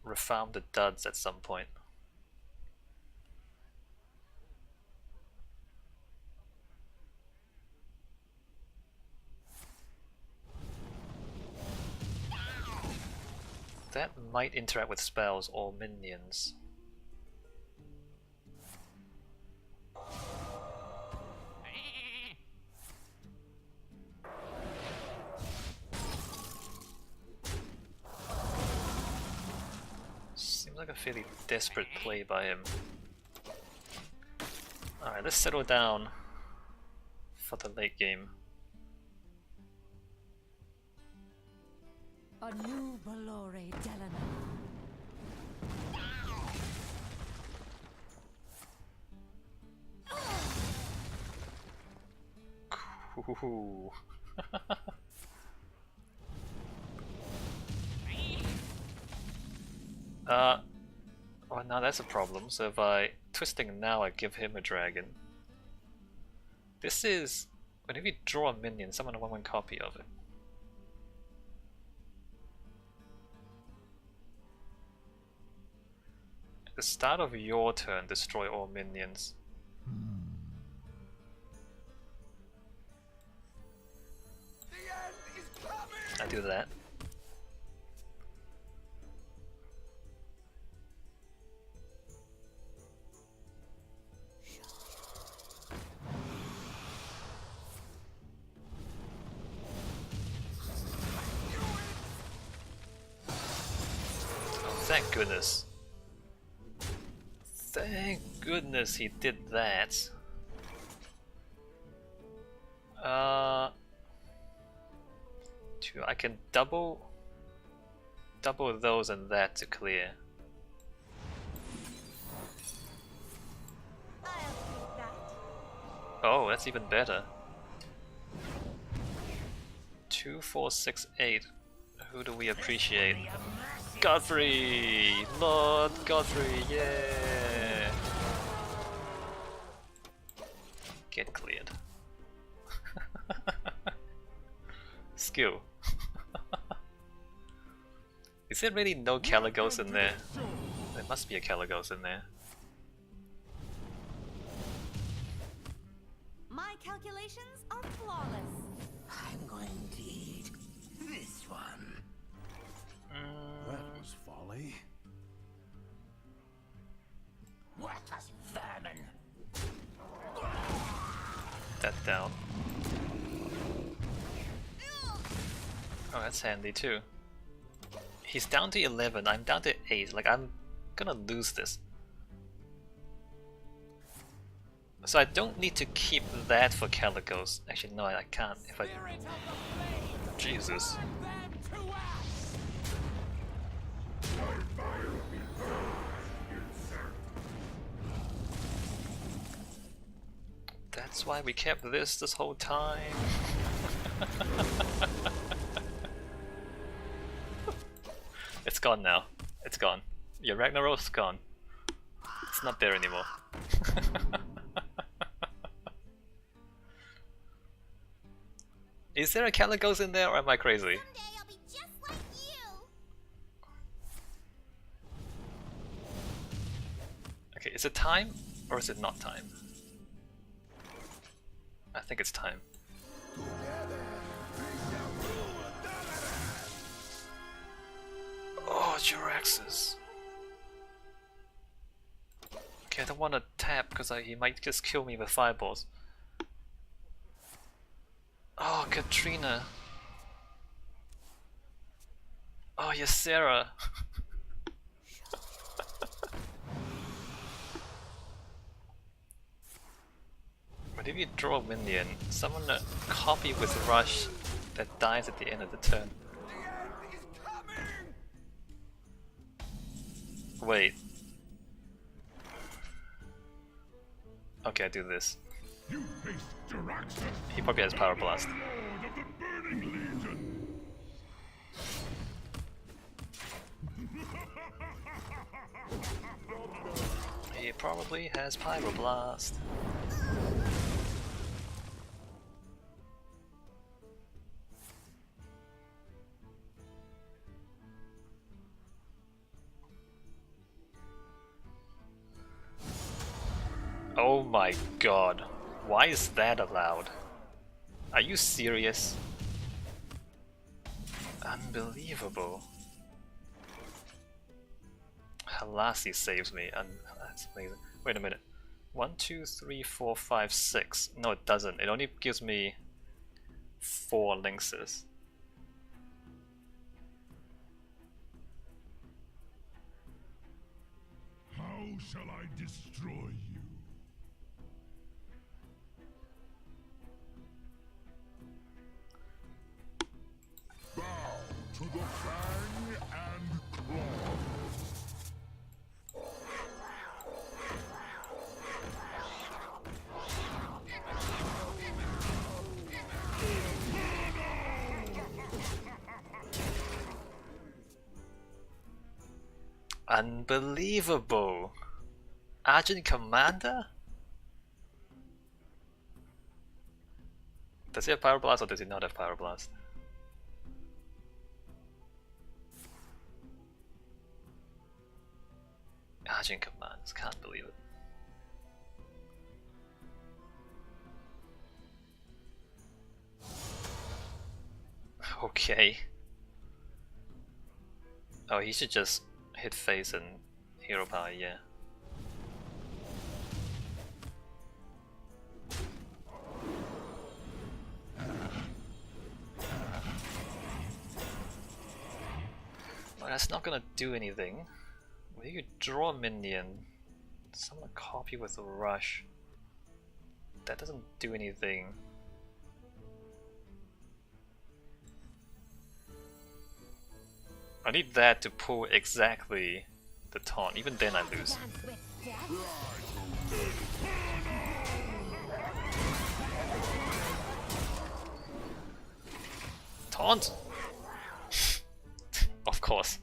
refarm the duds at some point. That might interact with spells or minions. Seems like a fairly desperate play by him. Alright, let's settle down for the late game.
A new Valore Delana.
Ooh. Oh, now that's a problem. So if I twisting now, I give him a dragon. This is whenever you draw a minion, summon a 1/1 copy of it. At the start of your turn, destroy all minions. I do that. Oh, thank goodness. Thank goodness he did that. I can double those and that to clear.
I'll take that.
Oh, that's even better. 2, 4, 6, 8. Who do we appreciate? Godfrey! Lord Godfrey, yeah! Get cleared. Skill. Is there really no Caligos in there? There must be a Caligos in there.
My calculations are flawless.
I'm going to eat this one.
That was folly.
Worthless vermin.
That down. Oh, that's handy too. He's down to 11, I'm down to 8, like I'm gonna lose this. So I don't need to keep that for Calicos. Actually no, I can't if I... Jesus. That's why we kept this whole time. It's gone now. It's gone. Your Ragnarok's gone. It's not there anymore. Is there a Calicos in there or am I crazy?
Someday I'll be just like you.
Okay, is it time or is it not time? I think it's time. Oh, Jiraxis. Okay, I don't want to tap because he might just kill me with fireballs. Oh, Katrina. Oh, yes, Sarah. But if you draw a minion, summon a copy with rush that dies at the end of the turn. Wait. Okay, I do this.
You face Jiraxus,
He probably has Power Blast.
Lord of the Burning Legion.
He probably has Pyroblast. Oh my god. Why is that allowed? Are you serious? Unbelievable. Halasi saves me, and that's amazing. Wait a minute. 1, 2, 3, 4, 5, 6. No, it doesn't. It only gives me 4 lynxes.
How shall I destroy you? Bow to the fang and claw.
Unbelievable! Argent Commander? Does he have Power Blast or does he not have Power Blast? Argent Commanders, can't believe it. Okay. Oh, he should just hit face and hero power, yeah. Well, that's not gonna do anything. Well, you draw a minion, summon a copy with a rush. That doesn't do anything. I need that to pull exactly the taunt, even then I lose.
Dance with death.
Taunt! Of course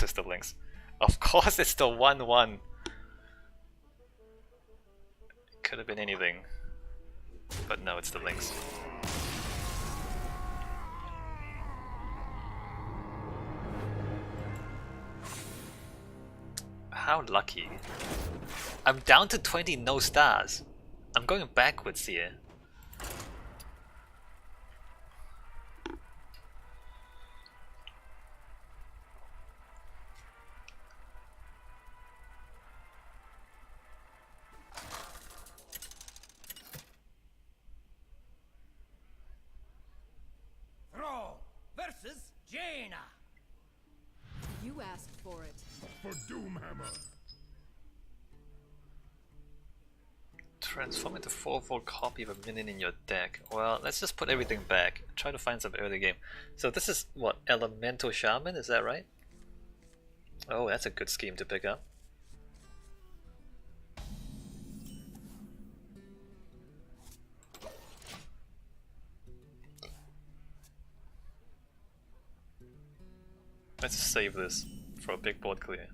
it's the Lynx. Of course it's the 1-1. Could have been anything. But no, it's the Lynx. How lucky. I'm down to 20 no stars. I'm going backwards here.
Thrall versus Jaina.
You asked for it.
For Doomhammer.
Transform into 4/4 copy of a minion in your deck. Well, let's just put everything back. Try to find some early game. So this is what, Elemental Shaman, is that right? Oh, that's a good scheme to pick up. Let's just save this for a big board clear.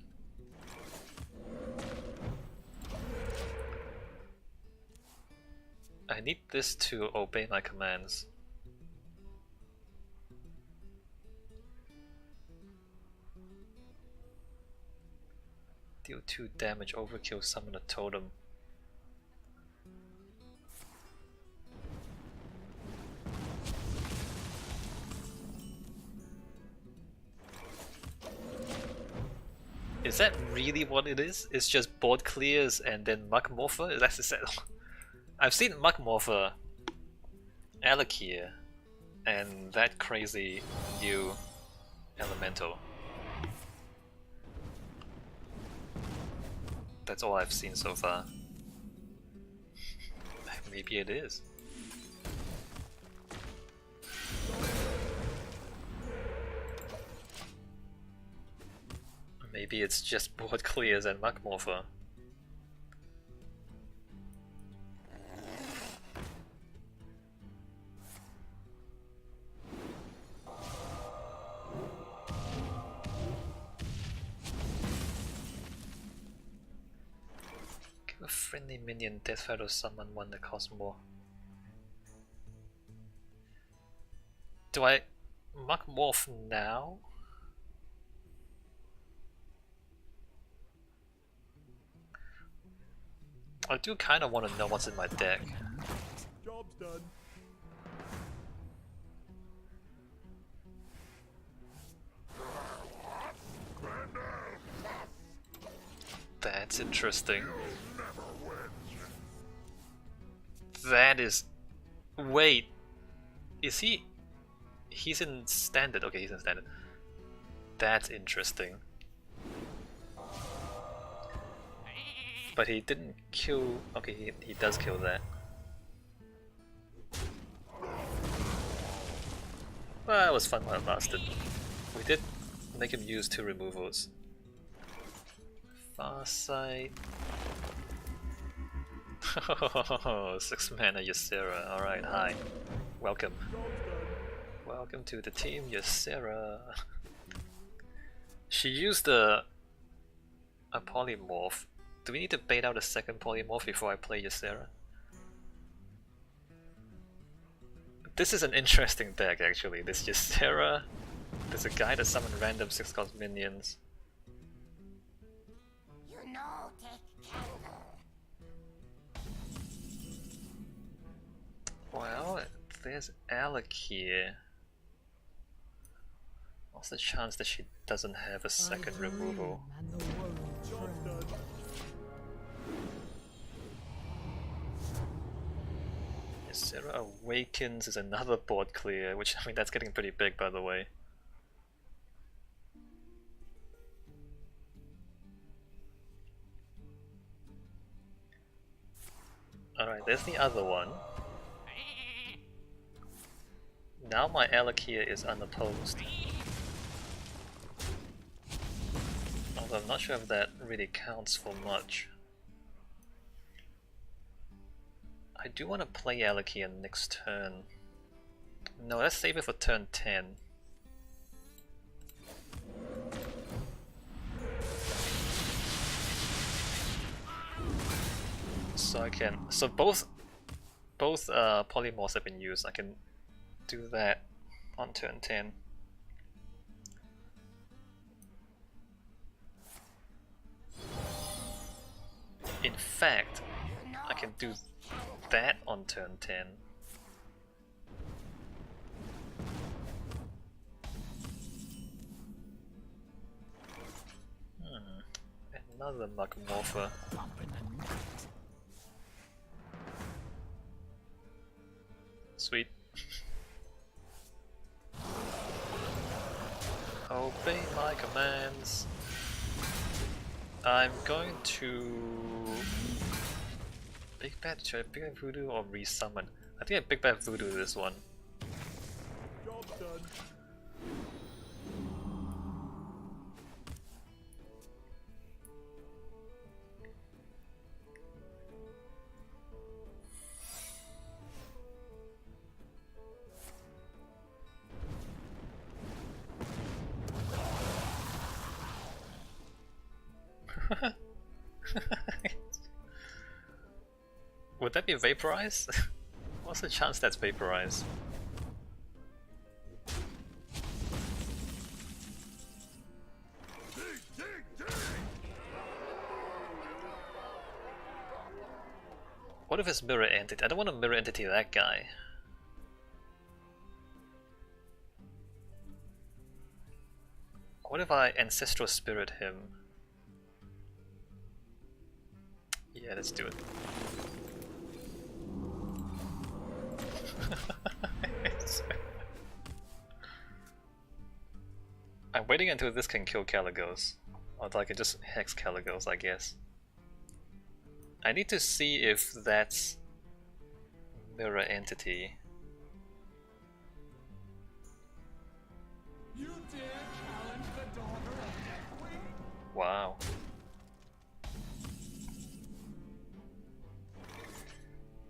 I need this to obey my commands. Deal 2 damage, overkill, summon a totem. Is that really what it is? It's just board clears and then Muck Morpher? That's the I've seen Muck Morpher, Alakir, and that crazy new Elemental. That's all I've seen so far. Maybe it is. Maybe it's just board clears and Muck Morpher. Give a friendly minion Death Rattle summon one that costs more. Do I Muck Morph now? I do kind of want to know what's in my deck.
Job's done.
That's interesting. That is... Wait. Is he... He's in standard. Okay, he's in standard. That's interesting. But he didn't kill... Okay, he does kill that. Well, it was fun while it lasted. We did make him use 2 removals. Farsight... 6 mana Ysera, alright, hi. Welcome. Welcome to the team, Ysera. She used a polymorph. Do we need to bait out a second polymorph before I play Ysera? This is an interesting deck actually. This Ysera, there's a guy that summons random 6-cost minions.
You know, take candle.
Well, there's Alec here. What's the chance that she doesn't have a second removal?
And the world trembles.
Ysera Awakens is another board clear, which, I mean, that's getting pretty big by the way. Alright, there's the other one. Now my Alakir is unopposed. Although I'm not sure if that really counts for much. I do want to play Alakir next turn. No, let's save it for turn 10. So I can... So both polymorphs have been used. I can do that on turn 10. In fact, I can do that on turn 10. Another Muck Morpher. Sweet. Obey my commands. I'm going to Big Bet. Should I Big Bet Voodoo or resummon? I think I Big Bet Voodoo this one.
Job done.
Would that be vaporize? What's the chance that's vaporize? What if it's mirror entity? I don't want to mirror entity that guy. What if I ancestral spirit him? Yeah, let's do it. I'm waiting until this can kill Caligos. Or I can just hex Caligos, I guess. I need to see if that's mirror entity.
You dare challenge the daughter of Deathwing?
Wow.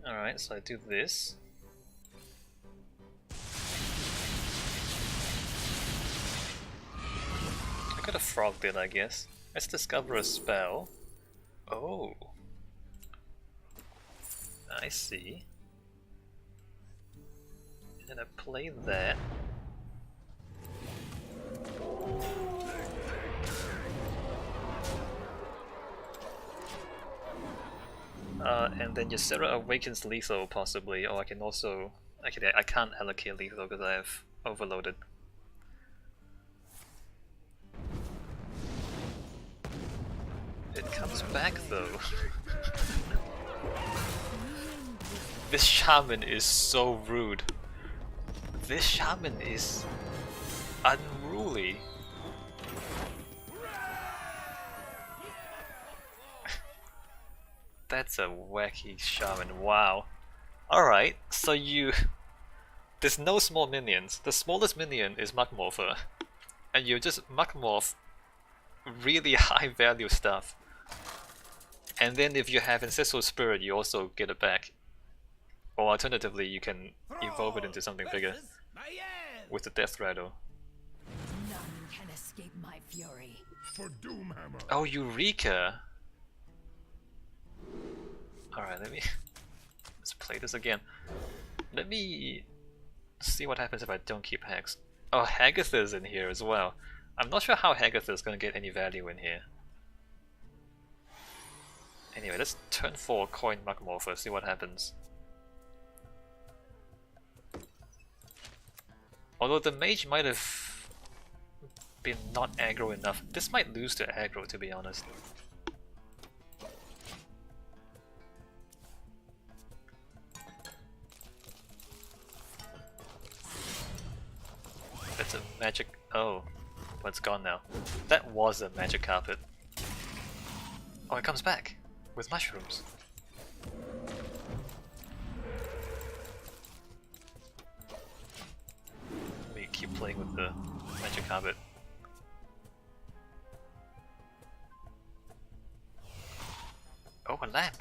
Alright, so I do this. I got a frog bit, I guess. Let's discover a spell. Oh. I see. And then I play that. And then Ysera awakens lethal possibly, or I can also... Actually, I can't allocate lethal because I have overloaded. It comes back though. This shaman is so rude. This shaman is unruly. That's a wacky shaman, wow. Alright, so you... There's no small minions. The smallest minion is Magmorpher. And you just Magmorph really high value stuff. And then if you have Ancestral Spirit, you also get it back. Or alternatively, you can evolve it into something bigger with the Death Rattle.
None can escape my fury.
For Doomhammer.
Oh, Eureka! Alright, let's play this again. Let me see what happens if I don't keep Hex. Oh, Hagatha's in here as well. I'm not sure how Hagatha is going to get any value in here. Anyway, let's turn 4 coin Magmorpher, see what happens. Although the mage might have been not aggro enough. This might lose to aggro, to be honest. That's a magic... oh, but it's gone now. That was a magic carpet. Oh, it comes back with mushrooms. Let me keep playing with the magic carpet. Oh, a lamp!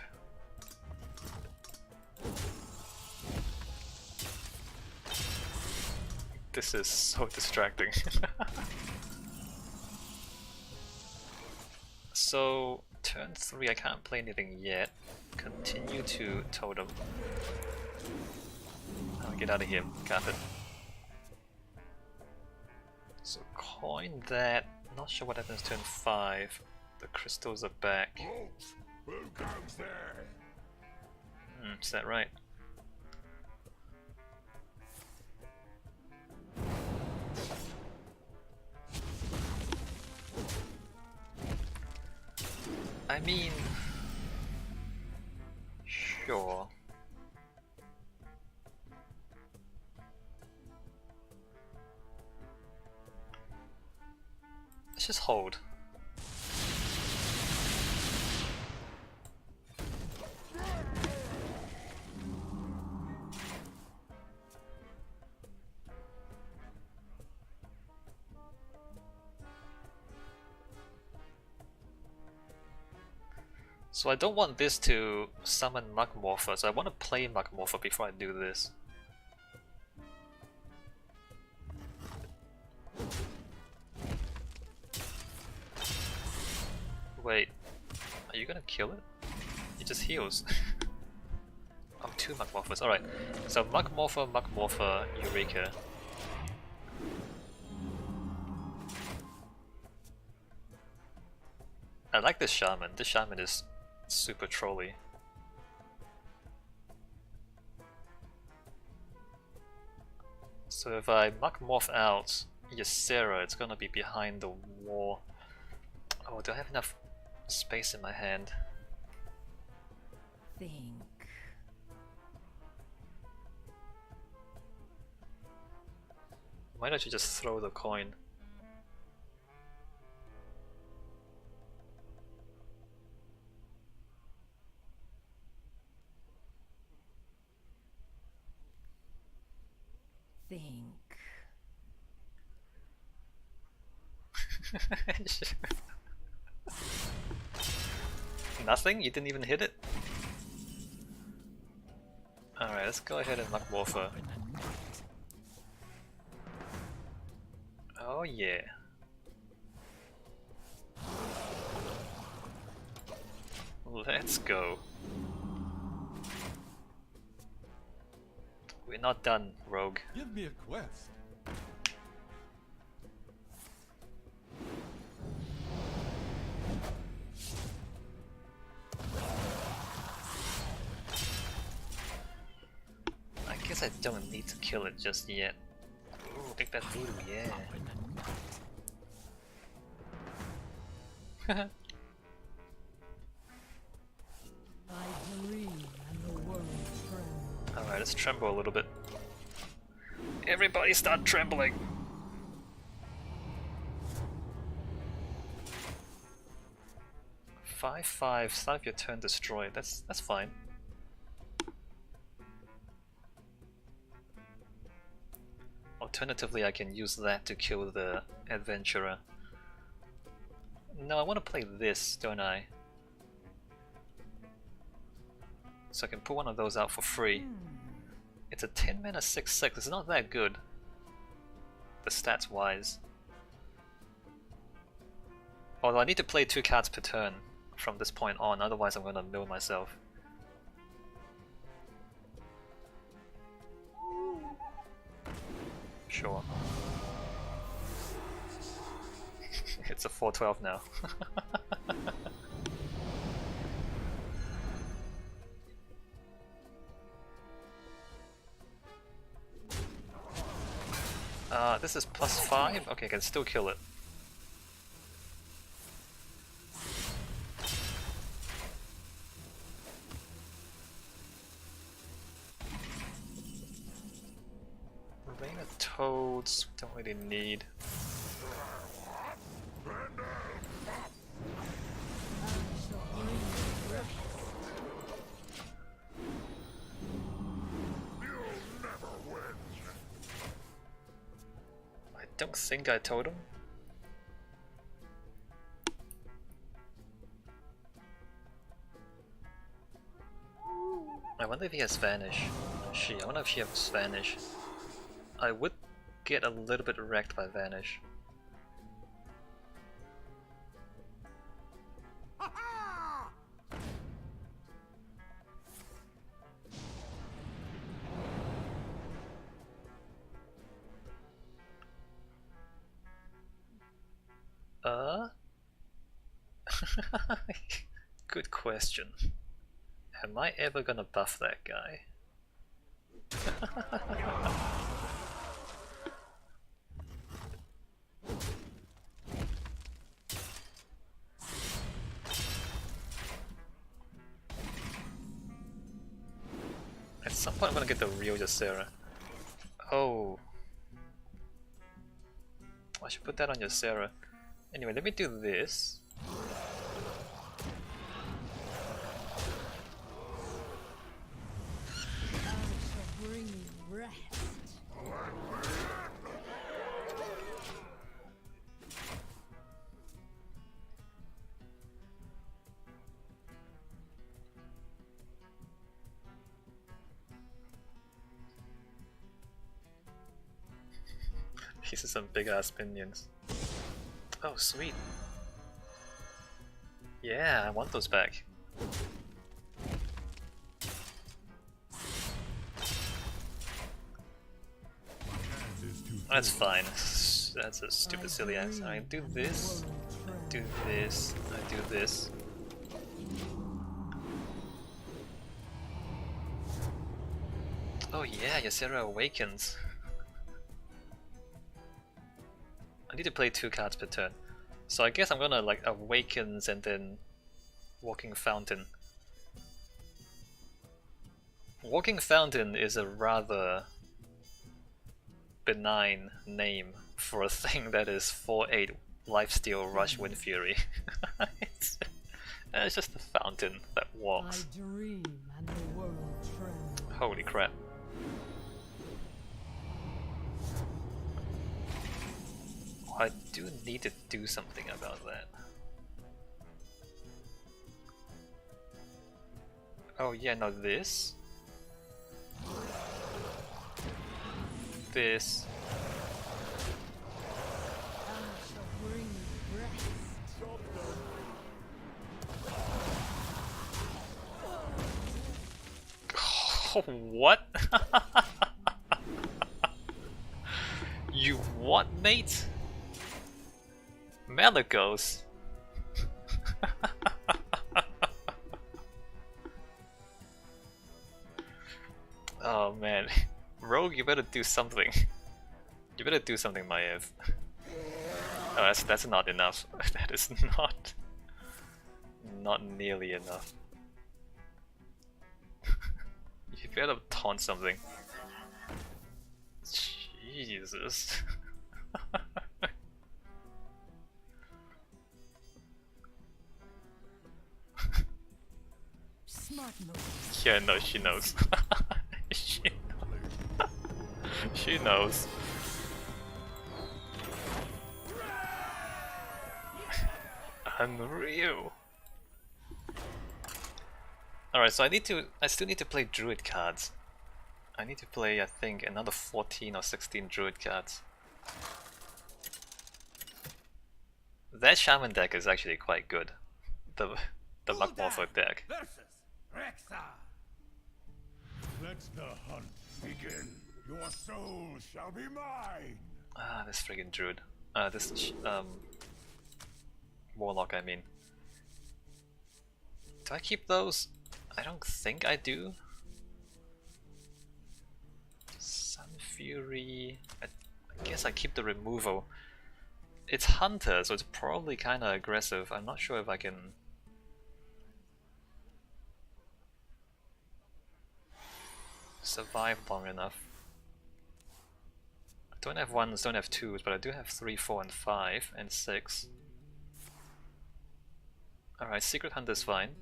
This is so distracting. So, turn 3 I can't play anything yet. Continue to totem. I'll get out of here, carpet. So coin that. Not sure what happens turn 5. The crystals are back.
Folks, who goes there?
Is that right? I mean, sure. Let's just hold. So I don't want this to summon Magmorpher, so I want to play Magmorpher before I do this. Wait, are you gonna kill it? It just heals. Oh, 2 Magmorphers, alright. So Magmorpher, Magmorpher, Eureka. I like this Shaman. This Shaman is super trolly. So if I Magmorph out Ysera, it's gonna be behind the wall. Oh, do I have enough space in my hand?
Think.
Why don't you just throw the coin?
Think.
Nothing? You didn't even hit it? Alright, let's go ahead and Magmorpher. Oh yeah. Let's go. We're not done, Rogue.
Give me a quest.
I guess I don't need to kill it just yet. Ooh, take that voodoo, yeah.
I dream and the world trembles.
Alright, let's tremble a little bit. Everybody start trembling! Five, start of your turn destroy. That's fine. Alternatively, I can use that to kill the adventurer. No, I want to play this, don't I? So I can put one of those out for free. It's a 10 mana 6/6. It's not that good, the stats wise. Although I need to play 2 cards per turn from this point on, otherwise I'm gonna mill myself. Sure. It's a 4/12 now. This is +5? Okay, I can still kill it. Rain of Toads, don't really need. I don't think I told him. I wonder if he has Vanish. I wonder if she has Vanish. I would get a little bit wrecked by Vanish. Good question. Am I ever gonna buff that guy? At some point I'm gonna get the real Ysera. Oh. I should put that on Ysera. Anyway, let me do this.
I shall bring you rest.
These are some big ass minions. Oh, sweet. Yeah, I want those back. That's fine. That's a stupid silly ass. I do this, I do this, I do this. Oh yeah, Ysera awakens. I need to play 2 cards per turn. So I guess I'm gonna like awakens and then Walking Fountain. Walking Fountain is a rather benign name for a thing that is 4/8 Lifesteal Rush Wind Fury. It's just a fountain that walks.
I dream and the world trembles.
Holy crap. I do need to do something about that. Oh yeah, no, this. This.
I shall bring you rest.
What? You what, mate? Malagos? Oh man, Rogue, you better do something. You better do something, Maev. Oh, that's not enough. That is not nearly enough. You better taunt something. Jesus.
Smart move.
Yeah, no, she knows. she knows. She knows. Unreal. Alright, so I still need to play druid cards. I need to play, I think, another 14 or 16 druid cards. That shaman deck is actually quite good. The Muckmorpho deck.
Versus Rexar.
Let the hunt begin. Your soul shall be mine.
Ah, this friggin' druid. This warlock, I mean. Do I keep those? I don't think I do. Sun Fury. I guess I keep the removal. It's Hunter, so it's probably kinda aggressive. I'm not sure if I can. Survive long enough. I don't have 1s, don't have 2s, but I do have 3, 4, and 5, and 6. Alright, Secret Hunter's fine.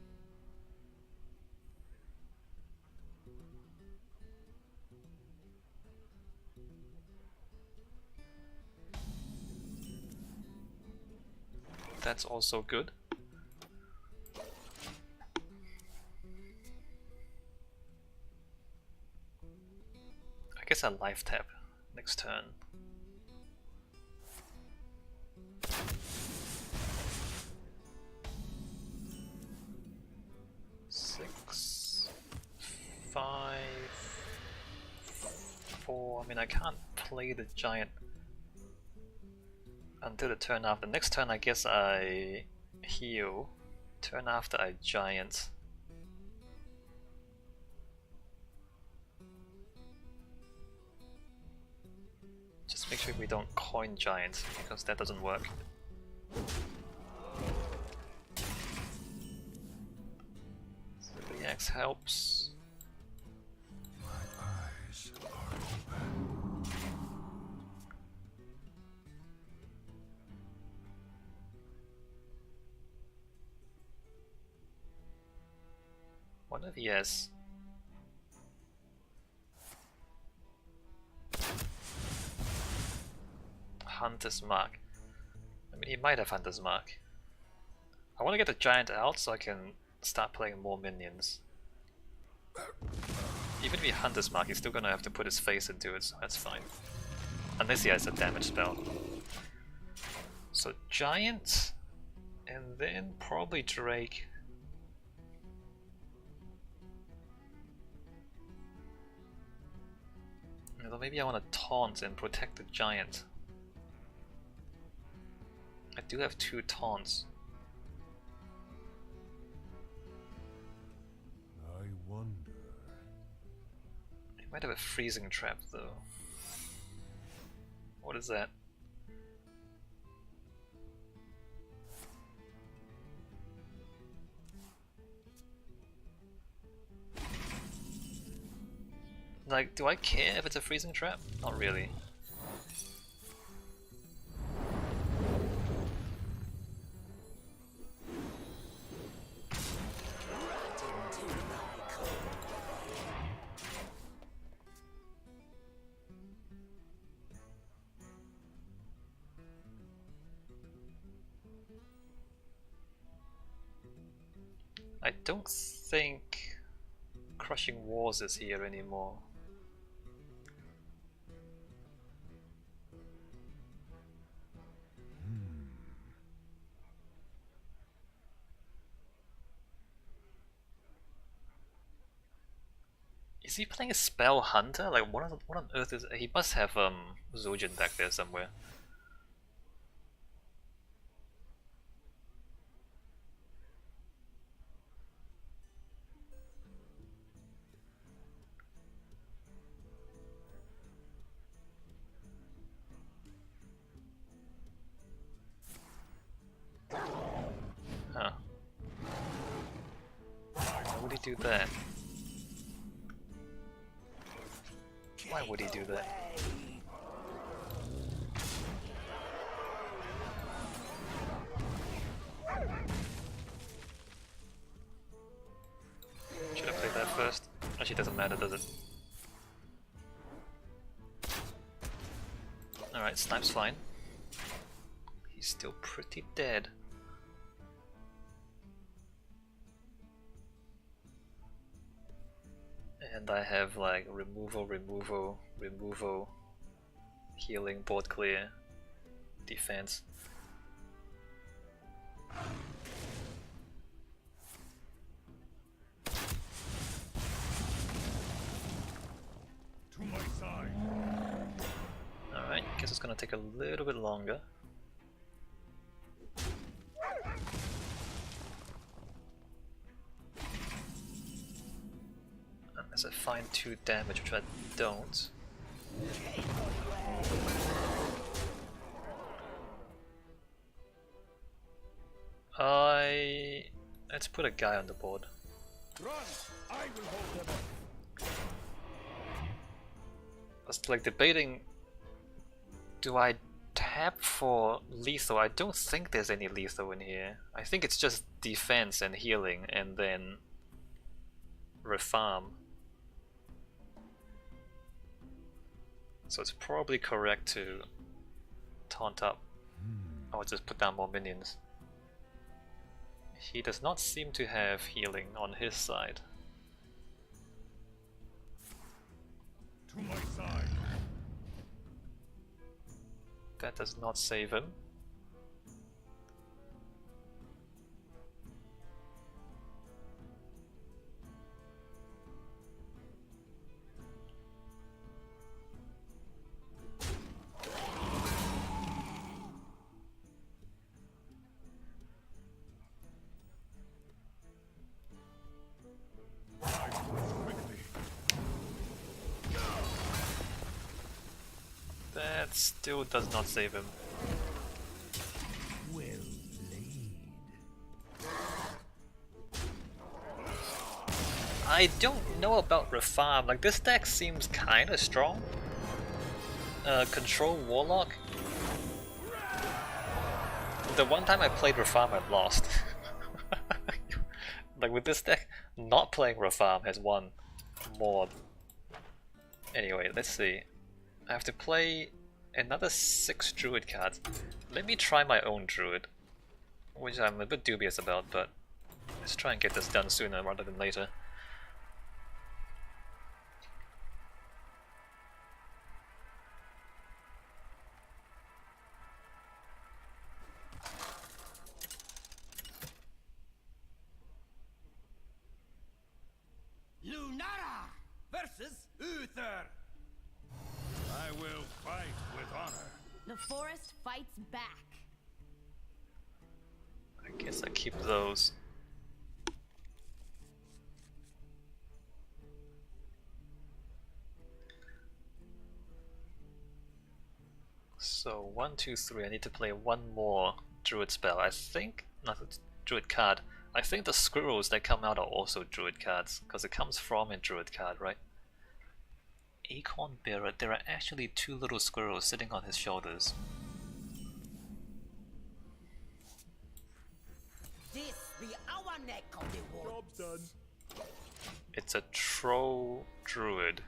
That's also good. I guess I life tap next turn. Six, 5, 4. I mean, I can't play the giant until the turn after. Next turn, I guess I heal. Turn after, I giant. Just make sure we don't coin giant, because that doesn't work. So the axe helps.
My eyes are open.
wonder if he has... Hunter's Mark. I mean, he might have Hunter's Mark. I want to get the giant out so I can start playing more minions. Even if he Hunter's Mark, he's still gonna have to put his face into it, so that's fine. Unless he has a damage spell. So giant, and then probably Drake. Although maybe I want to taunt and protect the giant. I do have 2 taunts.
I wonder.
He might have a freezing trap though. What is that? Like, do I care if it's a freezing trap? Not really. I don't think Crushing Walls is here anymore. Is he playing a Spell Hunter? Like what on earth is... He must have Zojin back there somewhere. Huh. Why would he do that? Why would he do that? Should I play that first? Actually, it doesn't matter, does it? Alright, Snipe's fine. He's still pretty dead. And I have like removal, healing, board clear, defense.
To my side.
Alright, guess it's gonna take a little bit longer. Unless I find 2 damage, which I don't. Let's put a guy on the board.
Run! I will hold them up.
I was like debating, do I tap for lethal? I don't think there's any lethal in here. I think it's just defense and healing and then refarm. So it's probably correct to taunt up. Or just put down more minions. He does not seem to have healing on his side.
To my side.
That does not save him. That still does not save him.
Well played.
I don't know about refarm. Like this deck seems kinda strong. Control Warlock. The one time I played refarm I lost. Like with this deck, not playing Rafam has won more. Anyway, let's see. I have to play another 6 Druid cards. Let me try my own Druid, which I'm a bit dubious about, but let's try and get this done sooner rather than later.
Lunara versus Uther.
I will fight with honor.
The forest fights back.
I guess I keep those. So 1, 2, 3. I need to play one more Druid spell. I think not a Druid card. I think the squirrels that come out are also Druid cards because it comes from a Druid card, right? Acorn Bearer. There are actually 2 little squirrels sitting on his shoulders.
This be our neck of the woods.
Job's done.
It's a troll druid.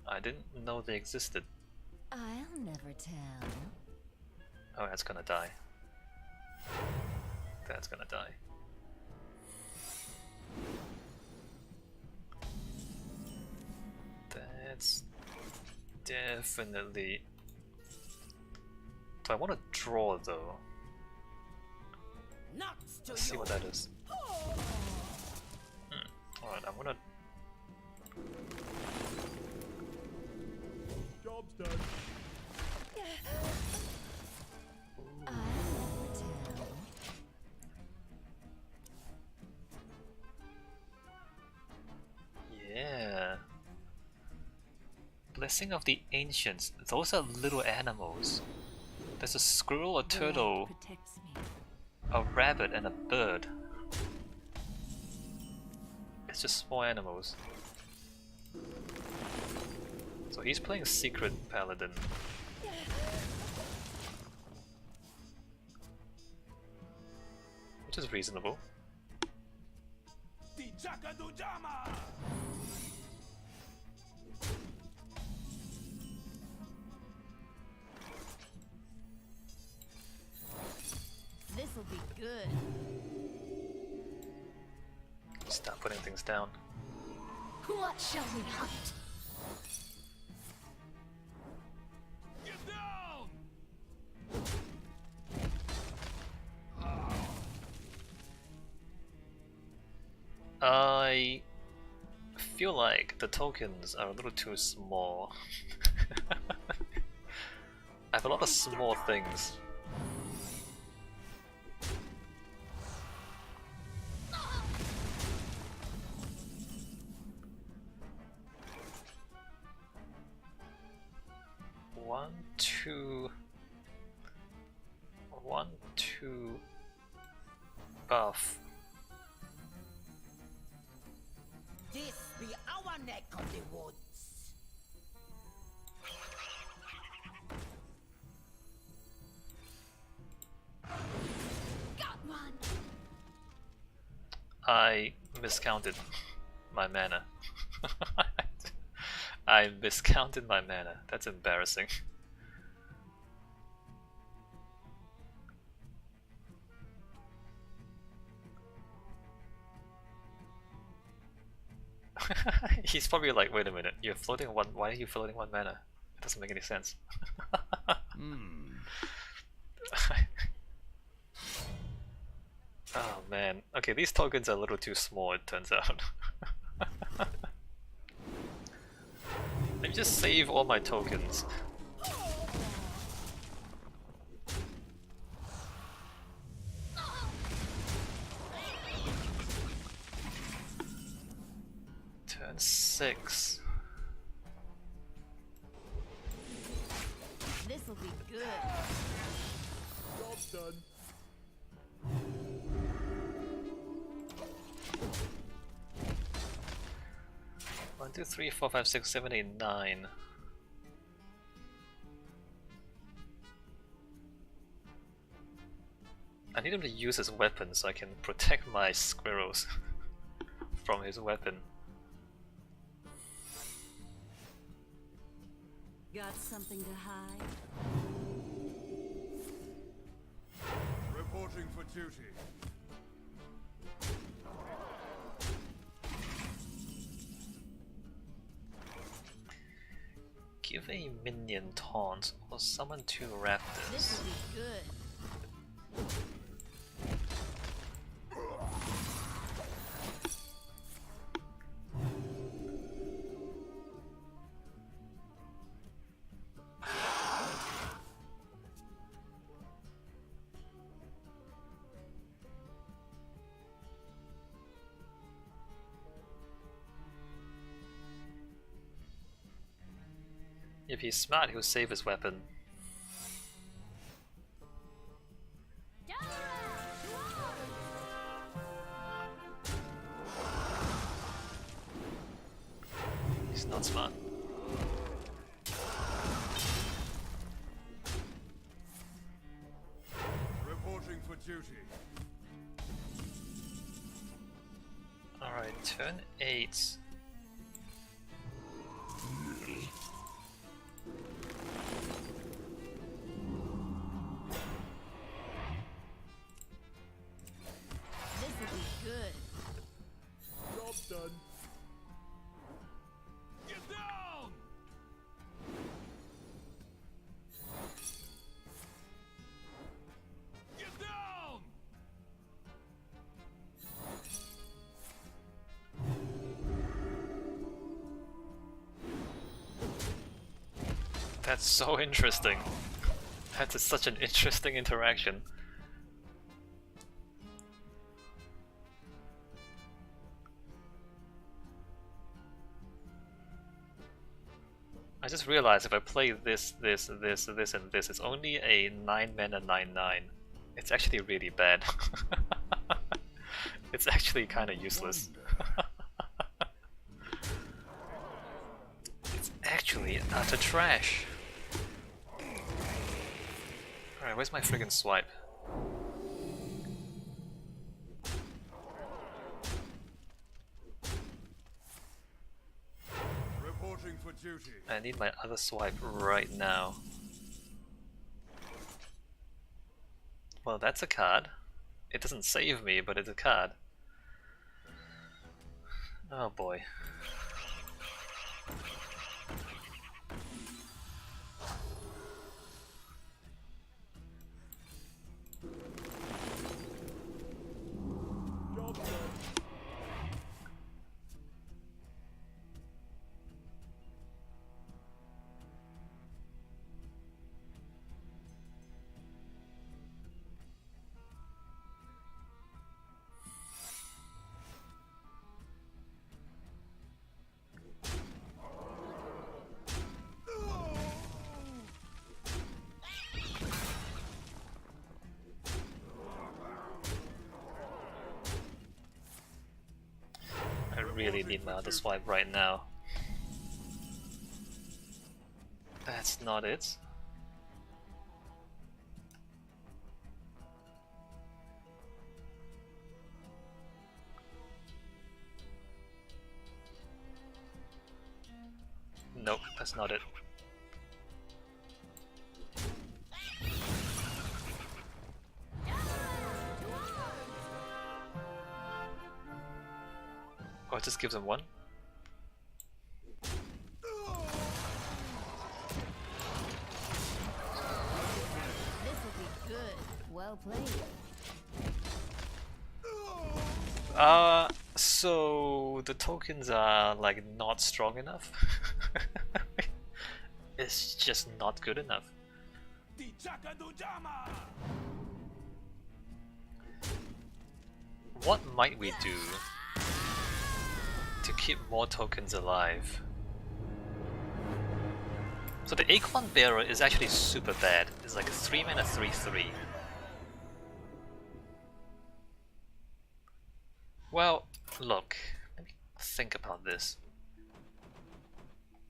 I didn't know they existed.
I'll never tell.
Oh, that's gonna die. That's gonna die. That's definitely... Do I want to draw though?
Nuts to
Let's see
you.
what that is. Alright, I'm gonna...
Job's done.
I'll never tell.
Yeah. Blessing of the Ancients. Those are little animals. There's a squirrel, a turtle,
Protects me.
a rabbit, and a bird. It's just small animals. So he's playing Secret Paladin. Which is reasonable.
This'll be good.
Start putting things down.
What shall we hunt?
Get down!
I feel like the tokens are a little too small. I have a lot of small things. One, two buff.
This be our neck of the woods.
Got one.
I miscounted my mana. I miscounted my mana. That's embarrassing. He's probably like, wait a minute, you're floating one, why are you floating 1 mana? It doesn't make any sense. Oh man, okay, these tokens are a little too small, it turns out. Let me just save all my tokens. Turn 6.
This'll be good.
Job's done.
1, 2, 3, 4, 5, 6, 7, 8, 9. I need him to use his weapon so I can protect my squirrels from his weapon.
Got something to hide?
Reporting for duty.
Give a minion taunt or summon 2
This
raptors.
will be good.
If he's smart, he'll save his weapon. He's not smart.
Reporting for duty.
Alright, turn 8.
This will be good.
Job done. Get down! Get down!
That's so interesting. That's such an interesting interaction. I just realized if I play this, and this, it's only a 9 mana 9/9. It's actually really bad. It's actually kind of useless. It's actually utter trash. Alright, where's my friggin' swipe?
Reporting for duty.
I need my other swipe right now. Well, that's a card. It doesn't save me, but it's a card. Oh boy.
Job done.
I really need my other swipe right now. That's not it. Nope, that's not it. Oh, it just gives him one?
This will be good. Well played.
So the tokens are like not strong enough. It's just not good enough. What might we do to keep more tokens alive? So the Acorn Bearer is actually super bad. It's like a 3 mana 3/3. Well, look, let me think about this.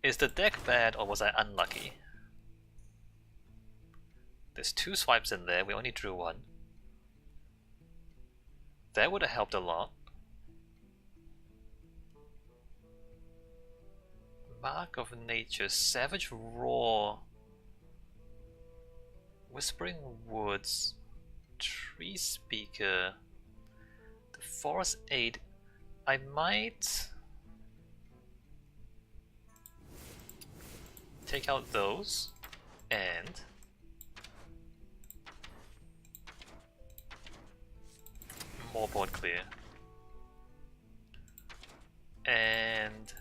Is the deck bad or was I unlucky? There's 2 swipes in there, we only drew 1. That would have helped a lot. Mark of Nature, Savage Roar, Whispering Woods, Tree Speaker, the Forest 8. I might take out those and more board clear. And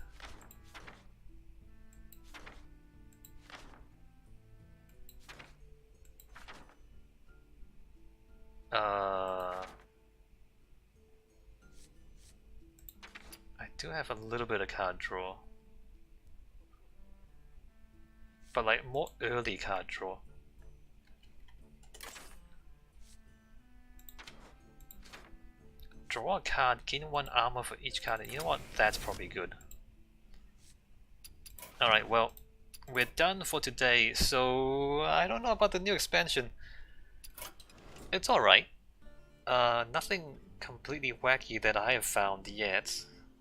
I do have a little bit of card draw, but like more early card draw. Draw a card, gain 1 armor for each card. You know what? That's probably good. Alright, well, we're done for today, so I don't know about the new expansion. It's alright. Nothing completely wacky that I have found yet.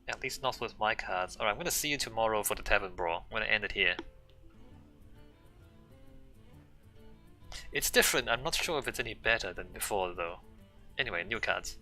At least not with my cards. Alright, I'm gonna see you tomorrow for the Tavern Brawl. I'm gonna end it here. It's different, I'm not sure if it's any better than before though. Anyway, new cards.